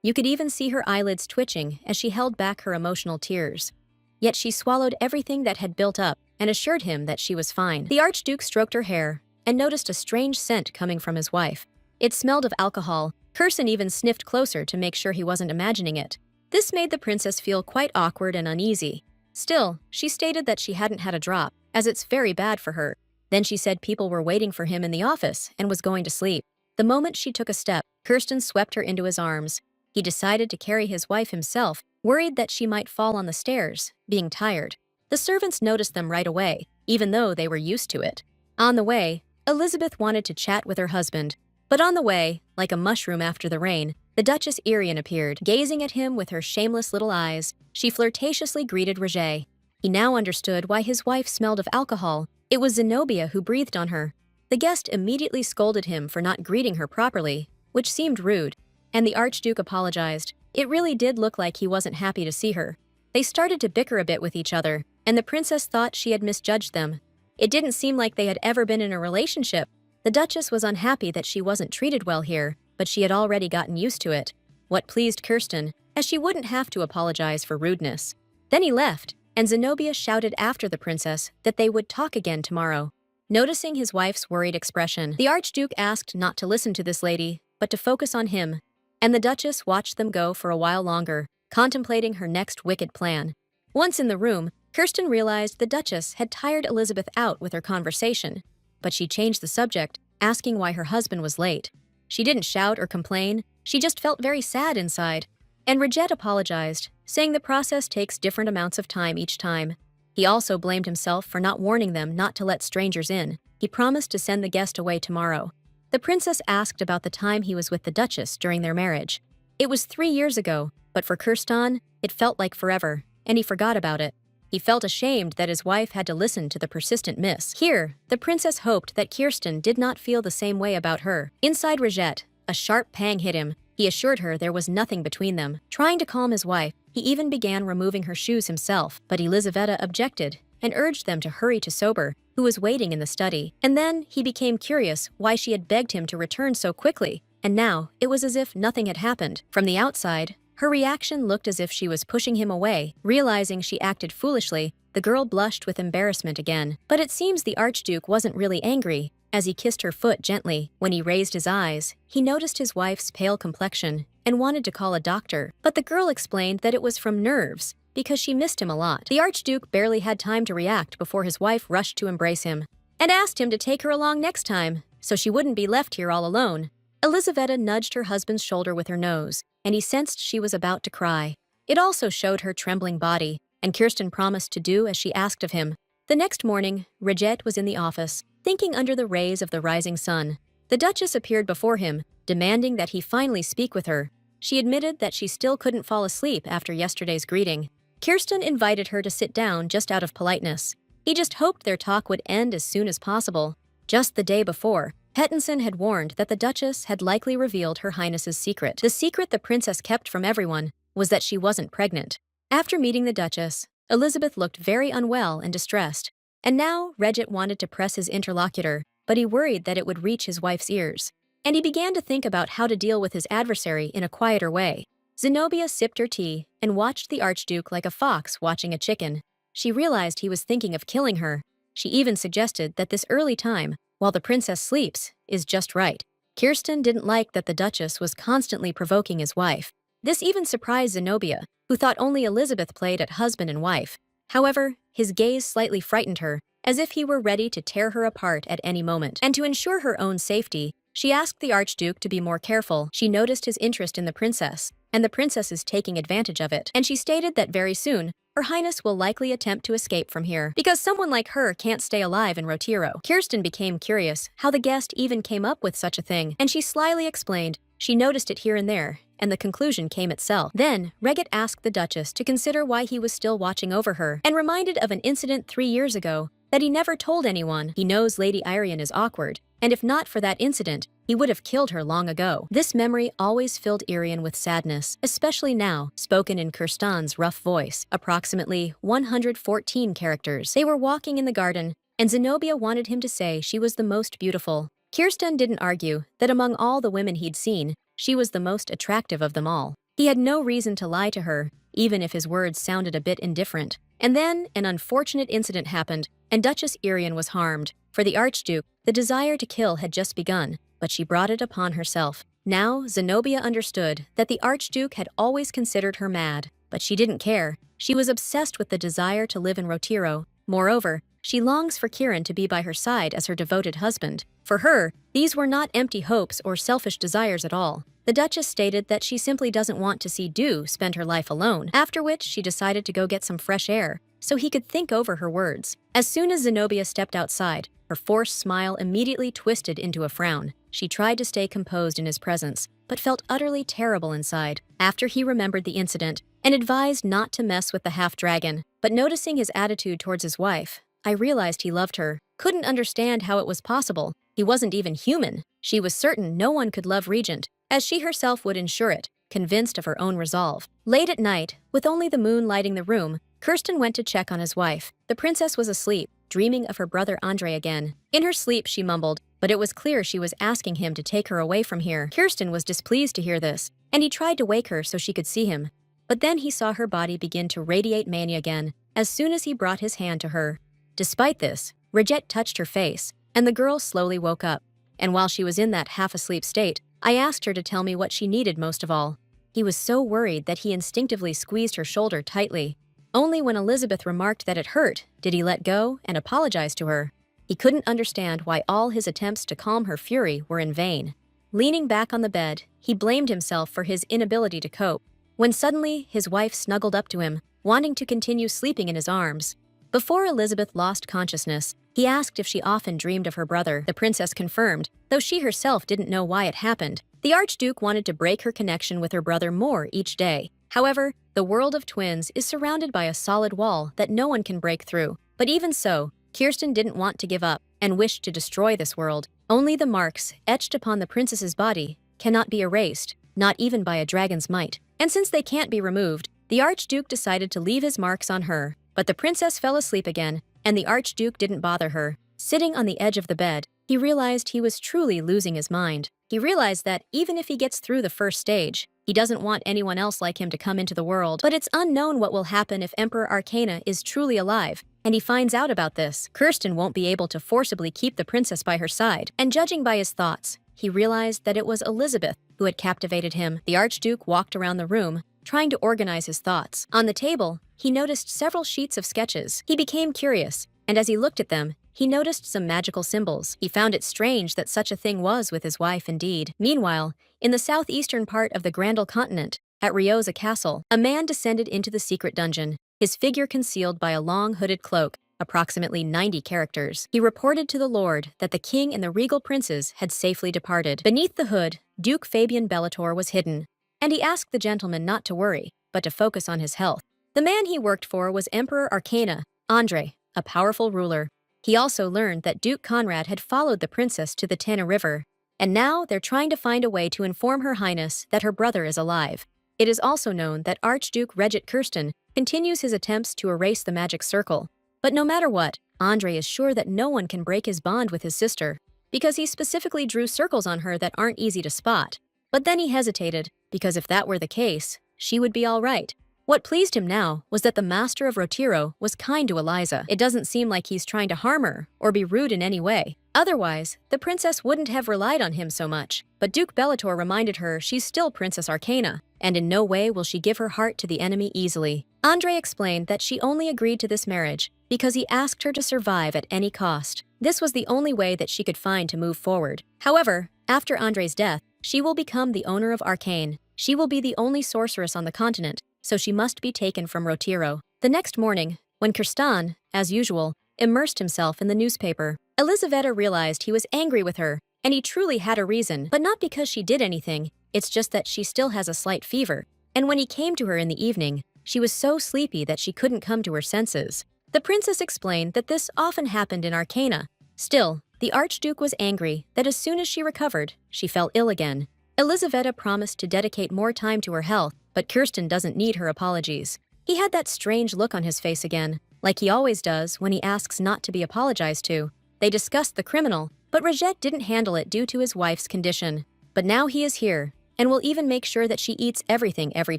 You could even see her eyelids twitching as she held back her emotional tears. Yet she swallowed everything that had built up and assured him that she was fine. The Archduke stroked her hair and noticed a strange scent coming from his wife. It smelled of alcohol. Kirsten even sniffed closer to make sure he wasn't imagining it. This made the princess feel quite awkward and uneasy. Still, she stated that she hadn't had a drop, as it's very bad for her. Then she said people were waiting for him in the office and was going to sleep. The moment she took a step, Kirsten swept her into his arms. He decided to carry his wife himself, worried that she might fall on the stairs, being tired. The servants noticed them right away, even though they were used to it. On the way, Elizabeth wanted to chat with her husband, but on the way, like a mushroom after the rain, the Duchess Irian appeared. Gazing at him with her shameless little eyes, she flirtatiously greeted Reget. He now understood why his wife smelled of alcohol. It was Zenobia who breathed on her. The guest immediately scolded him for not greeting her properly, which seemed rude, and the Archduke apologized. It really did look like he wasn't happy to see her. They started to bicker a bit with each other, and the princess thought she had misjudged them. It didn't seem like they had ever been in a relationship. The Duchess was unhappy that she wasn't treated well here, but she had already gotten used to it. What pleased Kirsten, as she wouldn't have to apologize for rudeness. Then he left, and Zenobia shouted after the princess that they would talk again tomorrow. Noticing his wife's worried expression, the Archduke asked not to listen to this lady, but to focus on him, and the Duchess watched them go for a while longer, contemplating her next wicked plan. Once in the room, Kirsten realized the Duchess had tired Elizabeth out with her conversation, but she changed the subject, asking why her husband was late. She didn't shout or complain, she just felt very sad inside. And Reget apologized, saying the process takes different amounts of time each time. He also blamed himself for not warning them not to let strangers in. He promised to send the guest away tomorrow. The princess asked about the time he was with the Duchess during their marriage. It was 3 years ago, but for Kirsten, it felt like forever, and he forgot about it. He felt ashamed that his wife had to listen to the persistent miss. Here, the princess hoped that Kirsten did not feel the same way about her. Inside Reget, a sharp pang hit him. He assured her there was nothing between them. Trying to calm his wife, he even began removing her shoes himself, but Elizaveta objected and urged them to hurry to Sober, who was waiting in the study. And then he became curious why she had begged him to return so quickly, and now it was as if nothing had happened. From the outside, her reaction looked as if she was pushing him away. Realizing she acted foolishly, the girl blushed with embarrassment again. But it seems the Archduke wasn't really angry. As he kissed her foot gently, when he raised his eyes, he noticed his wife's pale complexion and wanted to call a doctor. But the girl explained that it was from nerves, because she missed him a lot. The Archduke barely had time to react before his wife rushed to embrace him and asked him to take her along next time, so she wouldn't be left here all alone. Elizaveta nudged her husband's shoulder with her nose, and he sensed she was about to cry. It also showed her trembling body, and Kirsten promised to do as she asked of him. The next morning, Rajette was in the office, thinking under the rays of the rising sun. The Duchess appeared before him, demanding that he finally speak with her. She admitted that she still couldn't fall asleep after yesterday's greeting. Kirsten invited her to sit down just out of politeness. He just hoped their talk would end as soon as possible. Just the day before, Pettenson had warned that the Duchess had likely revealed Her Highness's secret. The secret the princess kept from everyone was that she wasn't pregnant. After meeting the Duchess, Elizabeth looked very unwell and distressed. And now Rajette wanted to press his interlocutor, but he worried that it would reach his wife's ears. And he began to think about how to deal with his adversary in a quieter way. Zenobia sipped her tea and watched the Archduke like a fox watching a chicken. She realized he was thinking of killing her. She even suggested that this early time, while the princess sleeps, is just right. Kirsten didn't like that the Duchess was constantly provoking his wife. This even surprised Zenobia, who thought only Elizabeth played at husband and wife. However, his gaze slightly frightened her, as if he were ready to tear her apart at any moment. And to ensure her own safety, she asked the Archduke to be more careful. She noticed his interest in the princess, and the princess is taking advantage of it. And she stated that very soon, Her Highness will likely attempt to escape from here, because someone like her can't stay alive in Rotiro. Kirsten became curious how the guest even came up with such a thing, and she slyly explained she noticed it here and there, and the conclusion came itself. Then, Rajette asked the Duchess to consider why he was still watching over her, and reminded of an incident 3 years ago that he never told anyone. He knows Lady Irian is awkward, and if not for that incident, he would have killed her long ago. This memory always filled Irian with sadness, especially now, spoken in Kirsten's rough voice, approximately 114 characters. They were walking in the garden, and Zenobia wanted him to say she was the most beautiful. Kirsten didn't argue that among all the women he'd seen, she was the most attractive of them all. He had no reason to lie to her, even if his words sounded a bit indifferent. And then, an unfortunate incident happened, and Duchess Irian was harmed. For the Archduke, the desire to kill had just begun, but she brought it upon herself. Now, Zenobia understood that the Archduke had always considered her mad, but she didn't care. She was obsessed with the desire to live in Rotiro. Moreover, she longs for Kirin to be by her side as her devoted husband. For her, these were not empty hopes or selfish desires at all. The Duchess stated that she simply doesn't want to see Du spend her life alone, after which she decided to go get some fresh air, so he could think over her words. As soon as Zenobia stepped outside, her forced smile immediately twisted into a frown. She tried to stay composed in his presence, but felt utterly terrible inside. After he remembered the incident, and advised not to mess with the half-dragon, but noticing his attitude towards his wife, I realized he loved her. Couldn't understand how it was possible. He wasn't even human. She was certain no one could love Regent, as she herself would ensure it, convinced of her own resolve. Late at night, with only the moon lighting the room, Kirsten went to check on his wife. The princess was asleep, dreaming of her brother Andre again. In her sleep, she mumbled, but it was clear she was asking him to take her away from here. Kirsten was displeased to hear this, and he tried to wake her so she could see him. But then he saw her body begin to radiate mania again, as soon as he brought his hand to her. Despite this, Rajette touched her face, and the girl slowly woke up. And while she was in that half-asleep state, I asked her to tell me what she needed most of all. He was so worried that he instinctively squeezed her shoulder tightly. Only when Elizabeth remarked that it hurt did he let go and apologize to her. He couldn't understand why all his attempts to calm her fury were in vain. Leaning back on the bed, he blamed himself for his inability to cope, when suddenly his wife snuggled up to him, wanting to continue sleeping in his arms. Before Elizabeth lost consciousness, he asked if she often dreamed of her brother. The princess confirmed, though she herself didn't know why it happened. The Archduke wanted to break her connection with her brother more each day. However, the world of twins is surrounded by a solid wall that no one can break through. But even so, Kirsten didn't want to give up and wished to destroy this world. Only the marks etched upon the princess's body cannot be erased. not even by a dragon's might. And since they can't be removed, the Archduke decided to leave his marks on her. But the princess fell asleep again, and the Archduke didn't bother her. Sitting on the edge of the bed, he realized he was truly losing his mind. He realized that even if he gets through the first stage, he doesn't want anyone else like him to come into the world. But it's unknown what will happen if Emperor Arcana is truly alive, and he finds out about this. Kirsten won't be able to forcibly keep the princess by her side, and judging by his thoughts, he realized that it was Elizabeth who had captivated him. The Archduke walked around the room, trying to organize his thoughts. On the table, he noticed several sheets of sketches. He became curious, and as he looked at them, he noticed some magical symbols. He found it strange that such a thing was with his wife indeed. Meanwhile, in the southeastern part of the Grandal continent, at Ryoza Castle, a man descended into the secret dungeon, his figure concealed by a long hooded cloak, approximately 90 characters. He reported to the Lord that the king and the regal princes had safely departed. Beneath the hood, Duke Fabian Bellator was hidden, and he asked the gentleman not to worry, but to focus on his health. The man he worked for was Emperor Arcana, Andre, a powerful ruler. He also learned that Duke Conrad had followed the princess to the Tana River, and now they're trying to find a way to inform Her Highness that her brother is alive. It is also known that Archduke Regit Kirsten continues his attempts to erase the magic circle. But no matter what, Andre is sure that no one can break his bond with his sister, because he specifically drew circles on her that aren't easy to spot. But then he hesitated, because if that were the case, she would be all right. What pleased him now was that the master of Rotiro was kind to Eliza. It doesn't seem like he's trying to harm her or be rude in any way. Otherwise, the princess wouldn't have relied on him so much. But Duke Bellator reminded her she's still Princess Arcana, and in no way will she give her heart to the enemy easily. Andre explained that she only agreed to this marriage because he asked her to survive at any cost. This was the only way that she could find to move forward. However, after Andre's death, she will become the owner of Arcane. She will be the only sorceress on the continent, so she must be taken from Rotiro. The next morning, when Kirsten, as usual, immersed himself in the newspaper, Elizaveta realized he was angry with her, and he truly had a reason, but not because she did anything, it's just that she still has a slight fever, and when he came to her in the evening, she was so sleepy that she couldn't come to her senses. The princess explained that this often happened in Arcana. Still, the Archduke was angry that as soon as she recovered, she fell ill again. Elizaveta promised to dedicate more time to her health, but Kirsten doesn't need her apologies. He had that strange look on his face again, like he always does when he asks not to be apologized to. They discussed the criminal, but Regette didn't handle it due to his wife's condition. But now he is here, and will even make sure that she eats everything every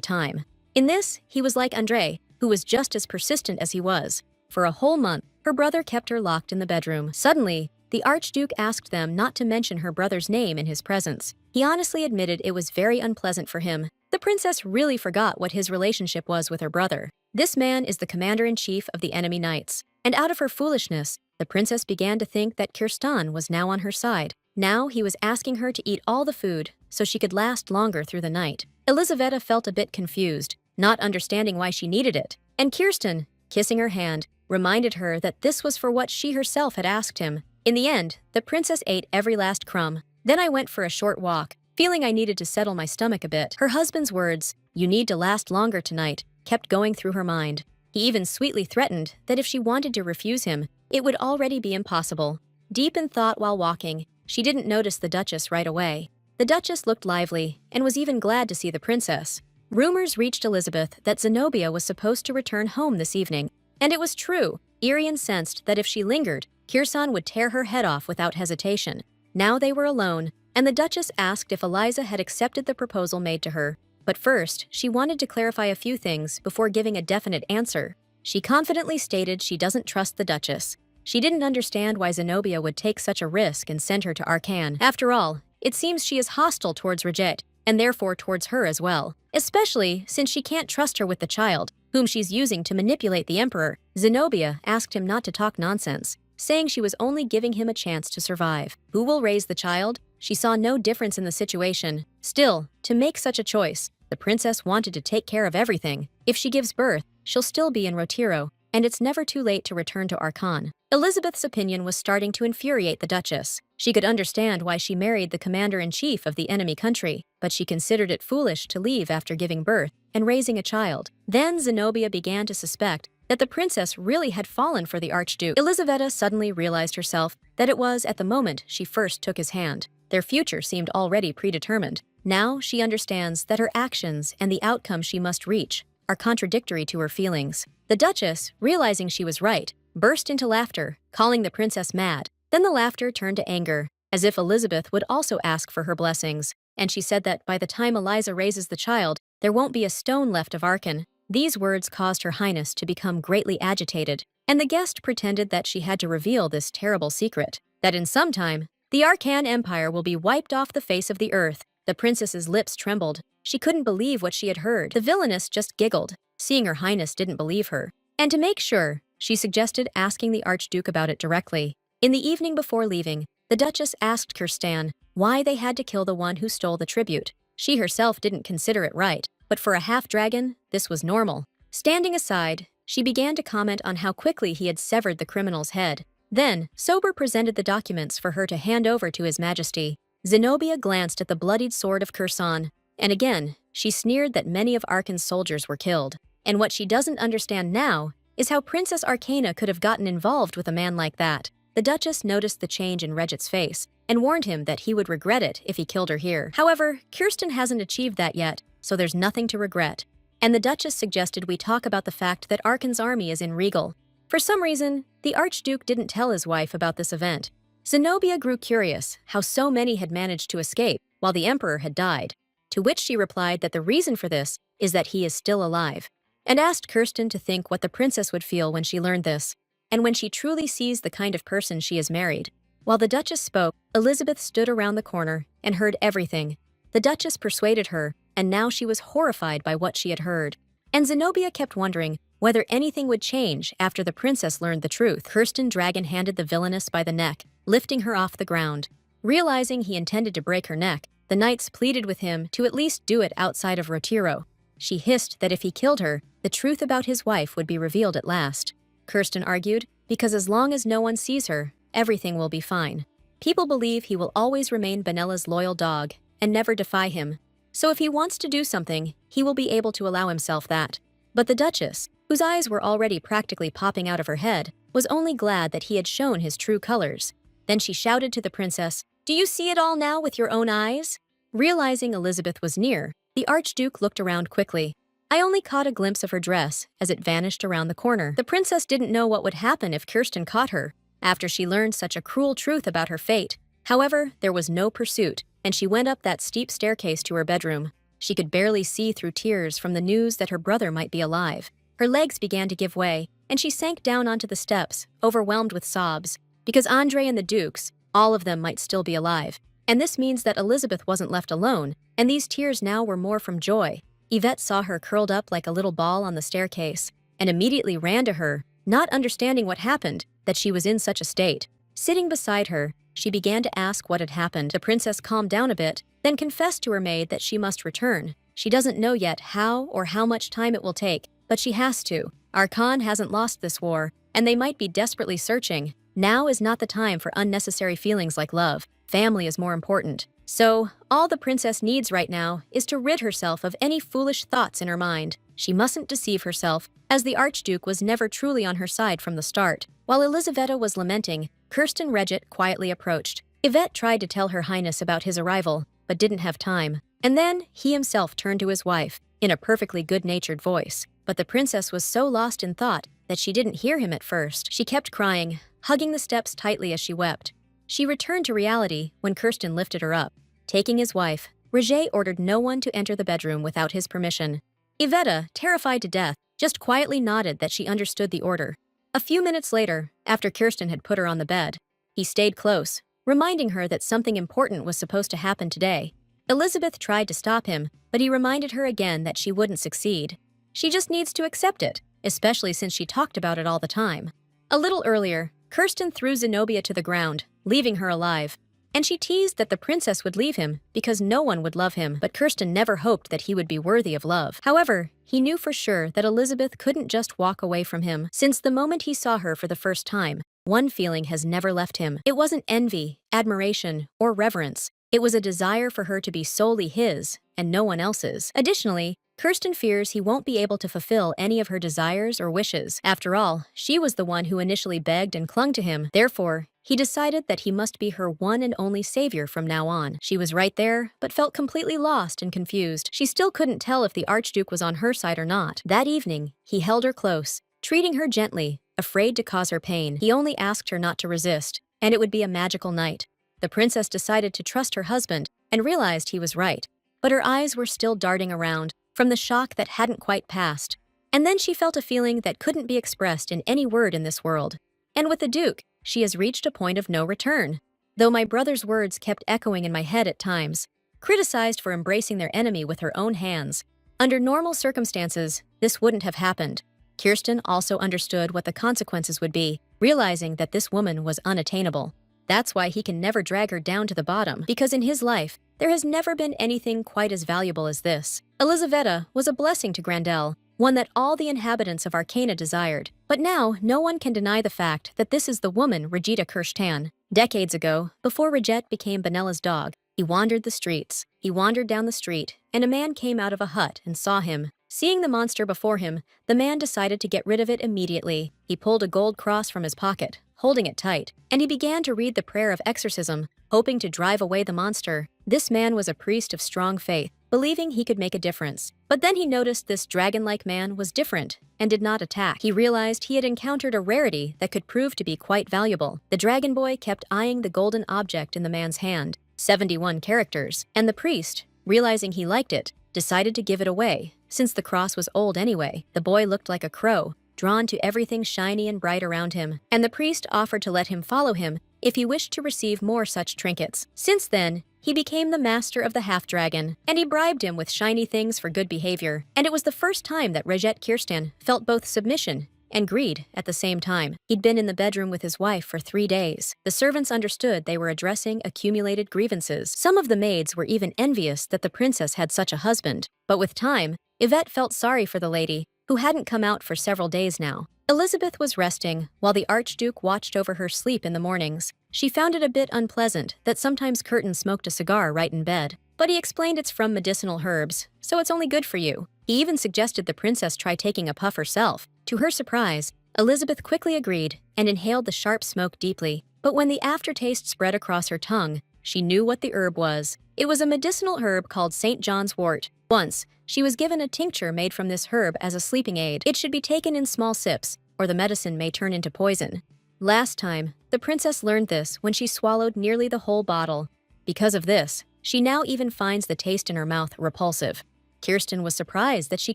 time. In this, he was like Andre, who was just as persistent as he was. For a whole month, her brother kept her locked in the bedroom. Suddenly, the Archduke asked them not to mention her brother's name in his presence. He honestly admitted it was very unpleasant for him. The princess really forgot what his relationship was with her brother. This man is the commander-in-chief of the enemy knights. And out of her foolishness, the princess began to think that Kirsten was now on her side. Now he was asking her to eat all the food so she could last longer through the night. Elizaveta felt a bit confused, not understanding why she needed it. And Kirsten, kissing her hand, reminded her that this was for what she herself had asked him. In the end, the princess ate every last crumb. Then I went for a short walk, feeling I needed to settle my stomach a bit. Her husband's words, "You need to last longer tonight," kept going through her mind. He even sweetly threatened that if she wanted to refuse him, it would already be impossible. Deep in thought while walking, she didn't notice the Duchess right away. The Duchess looked lively and was even glad to see the princess. Rumors reached Elizabeth that Zenobia was supposed to return home this evening, and it was true. Irian sensed that if she lingered, Kirsan would tear her head off without hesitation. Now they were alone, and the Duchess asked if Eliza had accepted the proposal made to her. But first, she wanted to clarify a few things before giving a definite answer. She confidently stated she doesn't trust the Duchess. She didn't understand why Zenobia would take such a risk and send her to Arcan. After all, it seems she is hostile towards Regette, and therefore towards her as well. Especially since she can't trust her with the child, whom she's using to manipulate the Emperor. Zenobia asked him not to talk nonsense, saying she was only giving him a chance to survive. Who will raise the child? She saw no difference in the situation. Still, to make such a choice, the princess wanted to take care of everything. If she gives birth, she'll still be in Rotiro, and it's never too late to return to Arcan. Elizabeth's opinion was starting to infuriate the Duchess. She could understand why she married the commander-in-chief of the enemy country, but she considered it foolish to leave after giving birth and raising a child. Then Zenobia began to suspect that the princess really had fallen for the Archduke. Elizaveta suddenly realized herself that it was at the moment she first took his hand. Their future seemed already predetermined. Now she understands that her actions and the outcome she must reach are contradictory to her feelings. The Duchess, realizing she was right, burst into laughter, calling the princess mad. Then the laughter turned to anger, as if Elizabeth would also ask for her blessings, and she said that by the time Eliza raises the child, there won't be a stone left of Arkan. These words caused Her Highness to become greatly agitated, and the guest pretended that she had to reveal this terrible secret, that in some time, the Arkan Empire will be wiped off the face of the earth. The princess's lips trembled. She couldn't believe what she had heard. The villainess just giggled, seeing Her Highness didn't believe her. And to make sure, she suggested asking the Archduke about it directly. In the evening before leaving, the Duchess asked Kirsten why they had to kill the one who stole the tribute. She herself didn't consider it right, but for a half-dragon, this was normal. Standing aside, she began to comment on how quickly he had severed the criminal's head. Then, Sober presented the documents for her to hand over to His Majesty. Zenobia glanced at the bloodied sword of Kirsan, and again, she sneered that many of Arkan's soldiers were killed. And what she doesn't understand now is how Princess Arcana could have gotten involved with a man like that. The Duchess noticed the change in Regit's face and warned him that he would regret it if he killed her here. However, Kirsten hasn't achieved that yet, so there's nothing to regret. And the Duchess suggested we talk about the fact that Arkan's army is in Regal. For some reason, the Archduke didn't tell his wife about this event. Zenobia grew curious how so many had managed to escape while the Emperor had died, to which she replied that the reason for this is that he is still alive, and asked Kirsten to think what the princess would feel when she learned this, and when she truly sees the kind of person she has married. While the Duchess spoke, Elizabeth stood around the corner and heard everything. The Duchess persuaded her, and now she was horrified by what she had heard. And Zenobia kept wondering whether anything would change after the princess learned the truth. Kirsten dragon-handed the villainess by the neck, lifting her off the ground. Realizing he intended to break her neck, the knights pleaded with him to at least do it outside of Rotiro. She hissed that if he killed her, the truth about his wife would be revealed at last. Kirsten argued, because as long as no one sees her, everything will be fine. People believe he will always remain Benella's loyal dog and never defy him. So if he wants to do something, he will be able to allow himself that. But the Duchess, whose eyes were already practically popping out of her head, was only glad that he had shown his true colors. Then she shouted to the princess, "Do you see it all now with your own eyes?" Realizing Elizabeth was near, the Archduke looked around quickly. I only caught a glimpse of her dress as it vanished around the corner. The princess didn't know what would happen if Kirsten caught her, after she learned such a cruel truth about her fate. However, there was no pursuit, and she went up that steep staircase to her bedroom. She could barely see through tears from the news that her brother might be alive. Her legs began to give way, and she sank down onto the steps, overwhelmed with sobs, because Andre and the Dukes, all of them might still be alive. And this means that Elizabeth wasn't left alone, and these tears now were more from joy. Yvette saw her curled up like a little ball on the staircase, and immediately ran to her, not understanding what happened, that she was in such a state. Sitting beside her, she began to ask what had happened. The princess calmed down a bit, then confessed to her maid that she must return. She doesn't know yet how or how much time it will take, but she has to. Arkan hasn't lost this war, and they might be desperately searching. Now is not the time for unnecessary feelings like love. Family is more important. So, all the princess needs right now is to rid herself of any foolish thoughts in her mind. She mustn't deceive herself, as the Archduke was never truly on her side from the start. While Elisaveta was lamenting, Kirsten Regit quietly approached. Yvette tried to tell Her Highness about his arrival, but didn't have time. And then, he himself turned to his wife, in a perfectly good-natured voice. But the princess was so lost in thought that she didn't hear him at first. She kept crying, hugging the steps tightly as she wept. She returned to reality when Kirsten lifted her up. Taking his wife, Roger ordered no one to enter the bedroom without his permission. Yvette, terrified to death, just quietly nodded that she understood the order. A few minutes later, after Kirsten had put her on the bed, he stayed close, reminding her that something important was supposed to happen today. Elizabeth tried to stop him, but he reminded her again that she wouldn't succeed. She just needs to accept it, especially since she talked about it all the time. A little earlier, Kirsten threw Zenobia to the ground, leaving her alive. And she teased that the princess would leave him because no one would love him, but Kirsten never hoped that he would be worthy of love. However, he knew for sure that Elizabeth couldn't just walk away from him. Since the moment he saw her for the first time, one feeling has never left him. It wasn't envy, admiration, or reverence. It was a desire for her to be solely his and no one else's. Additionally, Kirsten fears he won't be able to fulfill any of her desires or wishes. After all, she was the one who initially begged and clung to him. Therefore, He decided that he must be her one and only savior from now on. She was right there, but felt completely lost and confused. She still couldn't tell if the Archduke was on her side or not. That evening, he held her close, treating her gently, afraid to cause her pain. He only asked her not to resist, and it would be a magical night. The princess decided to trust her husband and realized he was right, but her eyes were still darting around from the shock that hadn't quite passed. And then she felt a feeling that couldn't be expressed in any word in this world. And with the Duke, she has reached a point of no return. Though my brother's words kept echoing in my head at times, criticized for embracing their enemy with her own hands. Under normal circumstances, this wouldn't have happened. Kirsten also understood what the consequences would be, realizing that this woman was unattainable. That's why he can never drag her down to the bottom, because in his life, there has never been anything quite as valuable as this. Elisaveta was a blessing to Grandel, one that all the inhabitants of Arcana desired. But now, no one can deny the fact that this is the woman Regita Kirshtan. Decades ago, before Regette became Benella's dog, he wandered the streets. He wandered down the street, and a man came out of a hut and saw him. Seeing the monster before him, the man decided to get rid of it immediately. He pulled a gold cross from his pocket, holding it tight, and he began to read the prayer of exorcism, hoping to drive away the monster. This man was a priest of strong faith, believing he could make a difference. But then he noticed this dragon-like man was different and did not attack. He realized he had encountered a rarity that could prove to be quite valuable. The dragon boy kept eyeing the golden object in the man's hand, 71 characters, and the priest, realizing he liked it, decided to give it away. Since the cross was old anyway, the boy looked like a crow, drawn to everything shiny and bright around him, and the priest offered to let him follow him if he wished to receive more such trinkets. Since then, he became the master of the half-dragon, and he bribed him with shiny things for good behavior. And it was the first time that Regette Kirsten felt both submission and greed at the same time. He'd been in the bedroom with his wife for 3 days. The servants understood they were addressing accumulated grievances. Some of the maids were even envious that the princess had such a husband. But with time, Yvette felt sorry for the lady, who hadn't come out for several days now. Elizabeth was resting, while the Archduke watched over her sleep in the mornings. She found it a bit unpleasant that sometimes Curtin smoked a cigar right in bed. But he explained it's from medicinal herbs, so it's only good for you. He even suggested the princess try taking a puff herself. To her surprise, Elizabeth quickly agreed and inhaled the sharp smoke deeply. But when the aftertaste spread across her tongue, she knew what the herb was. It was a medicinal herb called St. John's wort. Once, she was given a tincture made from this herb as a sleeping aid. It should be taken in small sips, or the medicine may turn into poison. Last time, the princess learned this when she swallowed nearly the whole bottle. Because of this, she now even finds the taste in her mouth repulsive. Kirsten was surprised that she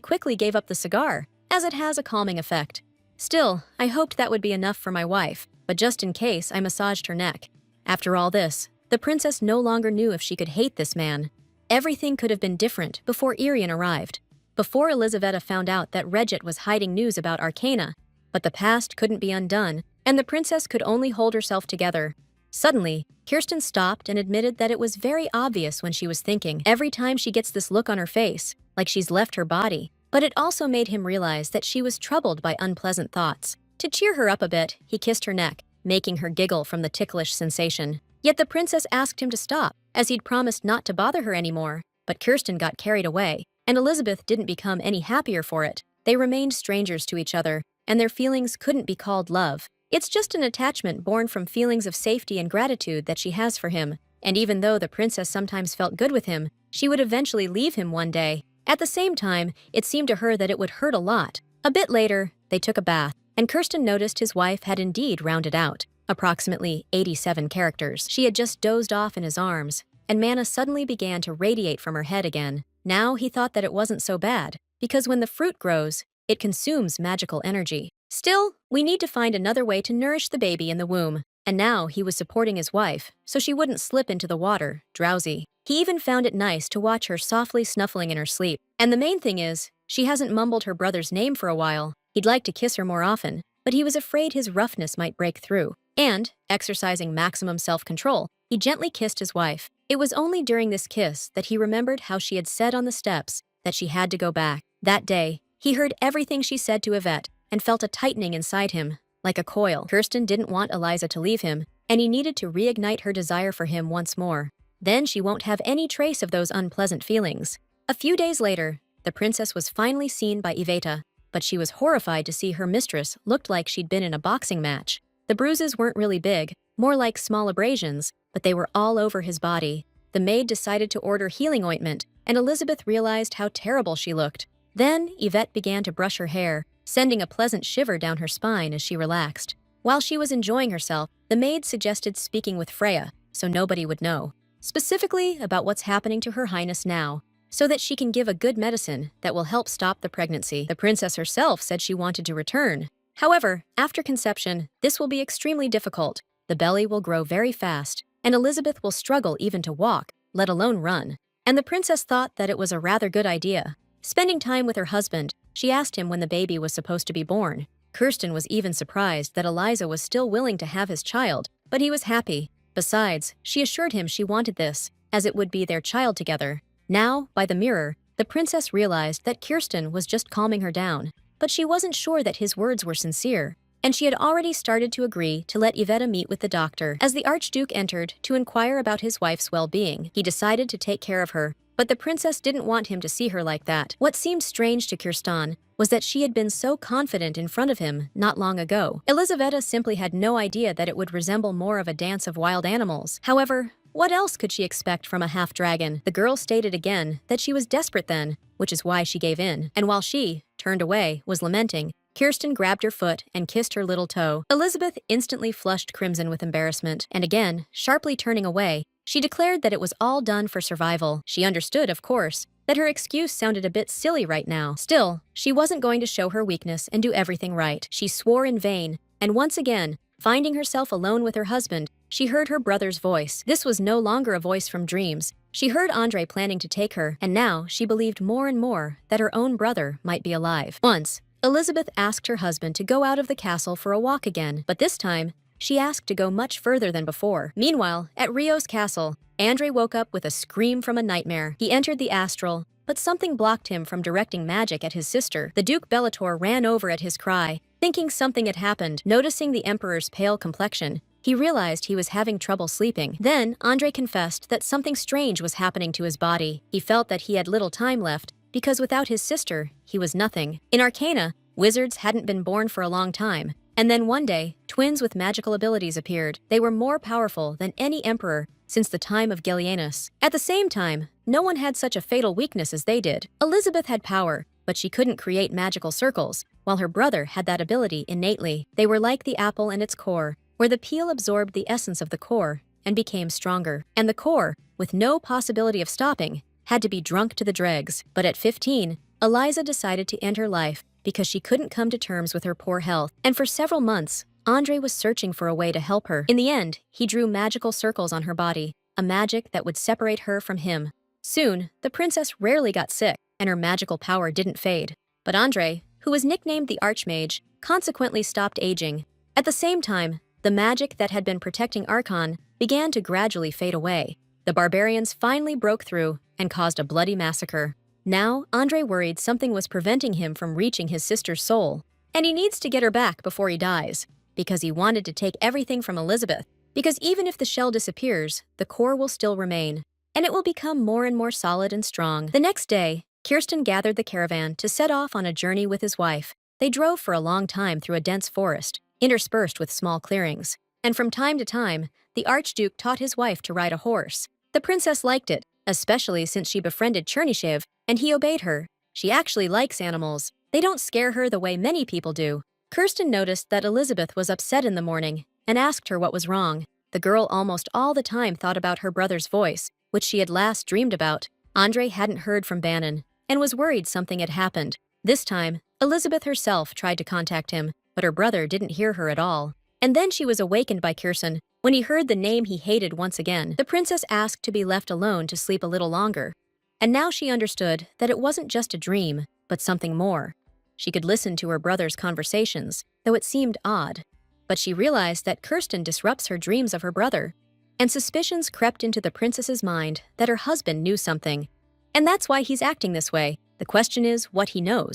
quickly gave up the cigar, as it has a calming effect. Still, I hoped that would be enough for my wife, but just in case, I massaged her neck. After all this, the princess no longer knew if she could hate this man. Everything could have been different before Irian arrived. Before Elisaveta found out that Regette was hiding news about Arcana, but the past couldn't be undone, and the princess could only hold herself together. Suddenly, Kirsten stopped and admitted that it was very obvious when she was thinking. Every time she gets this look on her face, like she's left her body. But it also made him realize that she was troubled by unpleasant thoughts. To cheer her up a bit, he kissed her neck, making her giggle from the ticklish sensation. Yet the princess asked him to stop, as he'd promised not to bother her anymore. But Kirsten got carried away, and Elizabeth didn't become any happier for it. They remained strangers to each other, and their feelings couldn't be called love. It's just an attachment born from feelings of safety and gratitude that she has for him. And even though the princess sometimes felt good with him, she would eventually leave him one day. At the same time, it seemed to her that it would hurt a lot. A bit later, they took a bath, and Kirsten noticed his wife had indeed rounded out approximately 87 characters. She had just dozed off in his arms, and mana suddenly began to radiate from her head again. Now he thought that it wasn't so bad, because when the fruit grows, it consumes magical energy. Still, we need to find another way to nourish the baby in the womb. And now he was supporting his wife, so she wouldn't slip into the water, drowsy. He even found it nice to watch her softly snuffling in her sleep. And the main thing is, she hasn't mumbled her brother's name for a while. He'd like to kiss her more often, but he was afraid his roughness might break through. And, exercising maximum self-control, he gently kissed his wife. It was only during this kiss that he remembered how she had said on the steps that she had to go back. That day, he heard everything she said to Yvette and felt a tightening inside him, like a coil. Kirsten didn't want Eliza to leave him, and he needed to reignite her desire for him once more. Then she won't have any trace of those unpleasant feelings. A few days later, the princess was finally seen by Iveta, but she was horrified to see her mistress looked like she'd been in a boxing match. The bruises weren't really big, more like small abrasions, but they were all over his body. The maid decided to order healing ointment, and Elizabeth realized how terrible she looked. Then, Yvette began to brush her hair, sending a pleasant shiver down her spine as she relaxed. While she was enjoying herself, the maid suggested speaking with Freya, so nobody would know, specifically about what's happening to Her Highness now, so that she can give a good medicine that will help stop the pregnancy. The princess herself said she wanted to return. However, after conception, this will be extremely difficult. The belly will grow very fast, and Elizabeth will struggle even to walk, let alone run. And the princess thought that it was a rather good idea. Spending time with her husband, she asked him when the baby was supposed to be born. Kirsten was even surprised that Eliza was still willing to have his child, but he was happy. Besides, she assured him she wanted this, as it would be their child together. Now, by the mirror, the princess realized that Kirsten was just calming her down, but she wasn't sure that his words were sincere, and she had already started to agree to let Yvette meet with the doctor. As the Archduke entered to inquire about his wife's well-being, he decided to take care of her, but the princess didn't want him to see her like that. What seemed strange to Kirsten was that she had been so confident in front of him not long ago. Elizaveta simply had no idea that it would resemble more of a dance of wild animals. However, what else could she expect from a half-dragon? The girl stated again that she was desperate then, which is why she gave in. And while she, turned away, was lamenting, Kirsten grabbed her foot and kissed her little toe. Elizabeth instantly flushed crimson with embarrassment, and again, sharply turning away, she declared that it was all done for survival. She understood, of course, that her excuse sounded a bit silly right now. Still, she wasn't going to show her weakness and do everything right. She swore in vain, and once again, finding herself alone with her husband, she heard her brother's voice. This was no longer a voice from dreams. She heard Andre planning to take her, and now she believed more and more that her own brother might be alive. Once, Elizabeth asked her husband to go out of the castle for a walk again, but this time, she asked to go much further than before. Meanwhile, at Rio's castle, Andre woke up with a scream from a nightmare. He entered the astral, but something blocked him from directing magic at his sister. The Duke Bellator ran over at his cry, thinking something had happened. Noticing the Emperor's pale complexion, he realized he was having trouble sleeping. Then, Andre confessed that something strange was happening to his body. He felt that he had little time left, because without his sister, he was nothing. In Arcana, wizards hadn't been born for a long time. And then one day, twins with magical abilities appeared. They were more powerful than any emperor since the time of Gellianus. At the same time, no one had such a fatal weakness as they did. Elizabeth had power, but she couldn't create magical circles, while her brother had that ability innately. They were like the apple and its core, where the peel absorbed the essence of the core and became stronger. And the core, with no possibility of stopping, had to be drunk to the dregs. But at 15, Eliza decided to end her life because she couldn't come to terms with her poor health. And for several months, Andre was searching for a way to help her. In the end, he drew magical circles on her body, a magic that would separate her from him. Soon, the princess rarely got sick, and her magical power didn't fade. But Andre, who was nicknamed the Archmage, consequently stopped aging. At the same time, the magic that had been protecting Archon began to gradually fade away. The barbarians finally broke through and caused a bloody massacre. Now, Andre worried something was preventing him from reaching his sister's soul, and he needs to get her back before he dies, because he wanted to take everything from Elizabeth, because even if the shell disappears, the core will still remain, and it will become more and more solid and strong. The next day, Kirsten gathered the caravan to set off on a journey with his wife. They drove for a long time through a dense forest, interspersed with small clearings, and from time to time, the Archduke taught his wife to ride a horse. The princess liked it, especially since she befriended Chernyshev, and he obeyed her. She actually likes animals. They don't scare her the way many people do. Kirsten noticed that Elizabeth was upset in the morning and asked her what was wrong. The girl almost all the time thought about her brother's voice, which she had last dreamed about. Andre hadn't heard from Bannon and was worried something had happened. This time, Elizabeth herself tried to contact him, but her brother didn't hear her at all. And then she was awakened by Kirsten when he heard the name he hated once again. The princess asked to be left alone to sleep a little longer. And now she understood that it wasn't just a dream, but something more. She could listen to her brother's conversations, though it seemed odd. But she realized that Kirsten disrupts her dreams of her brother, and suspicions crept into the princess's mind that her husband knew something. And that's why he's acting this way. The question is what he knows.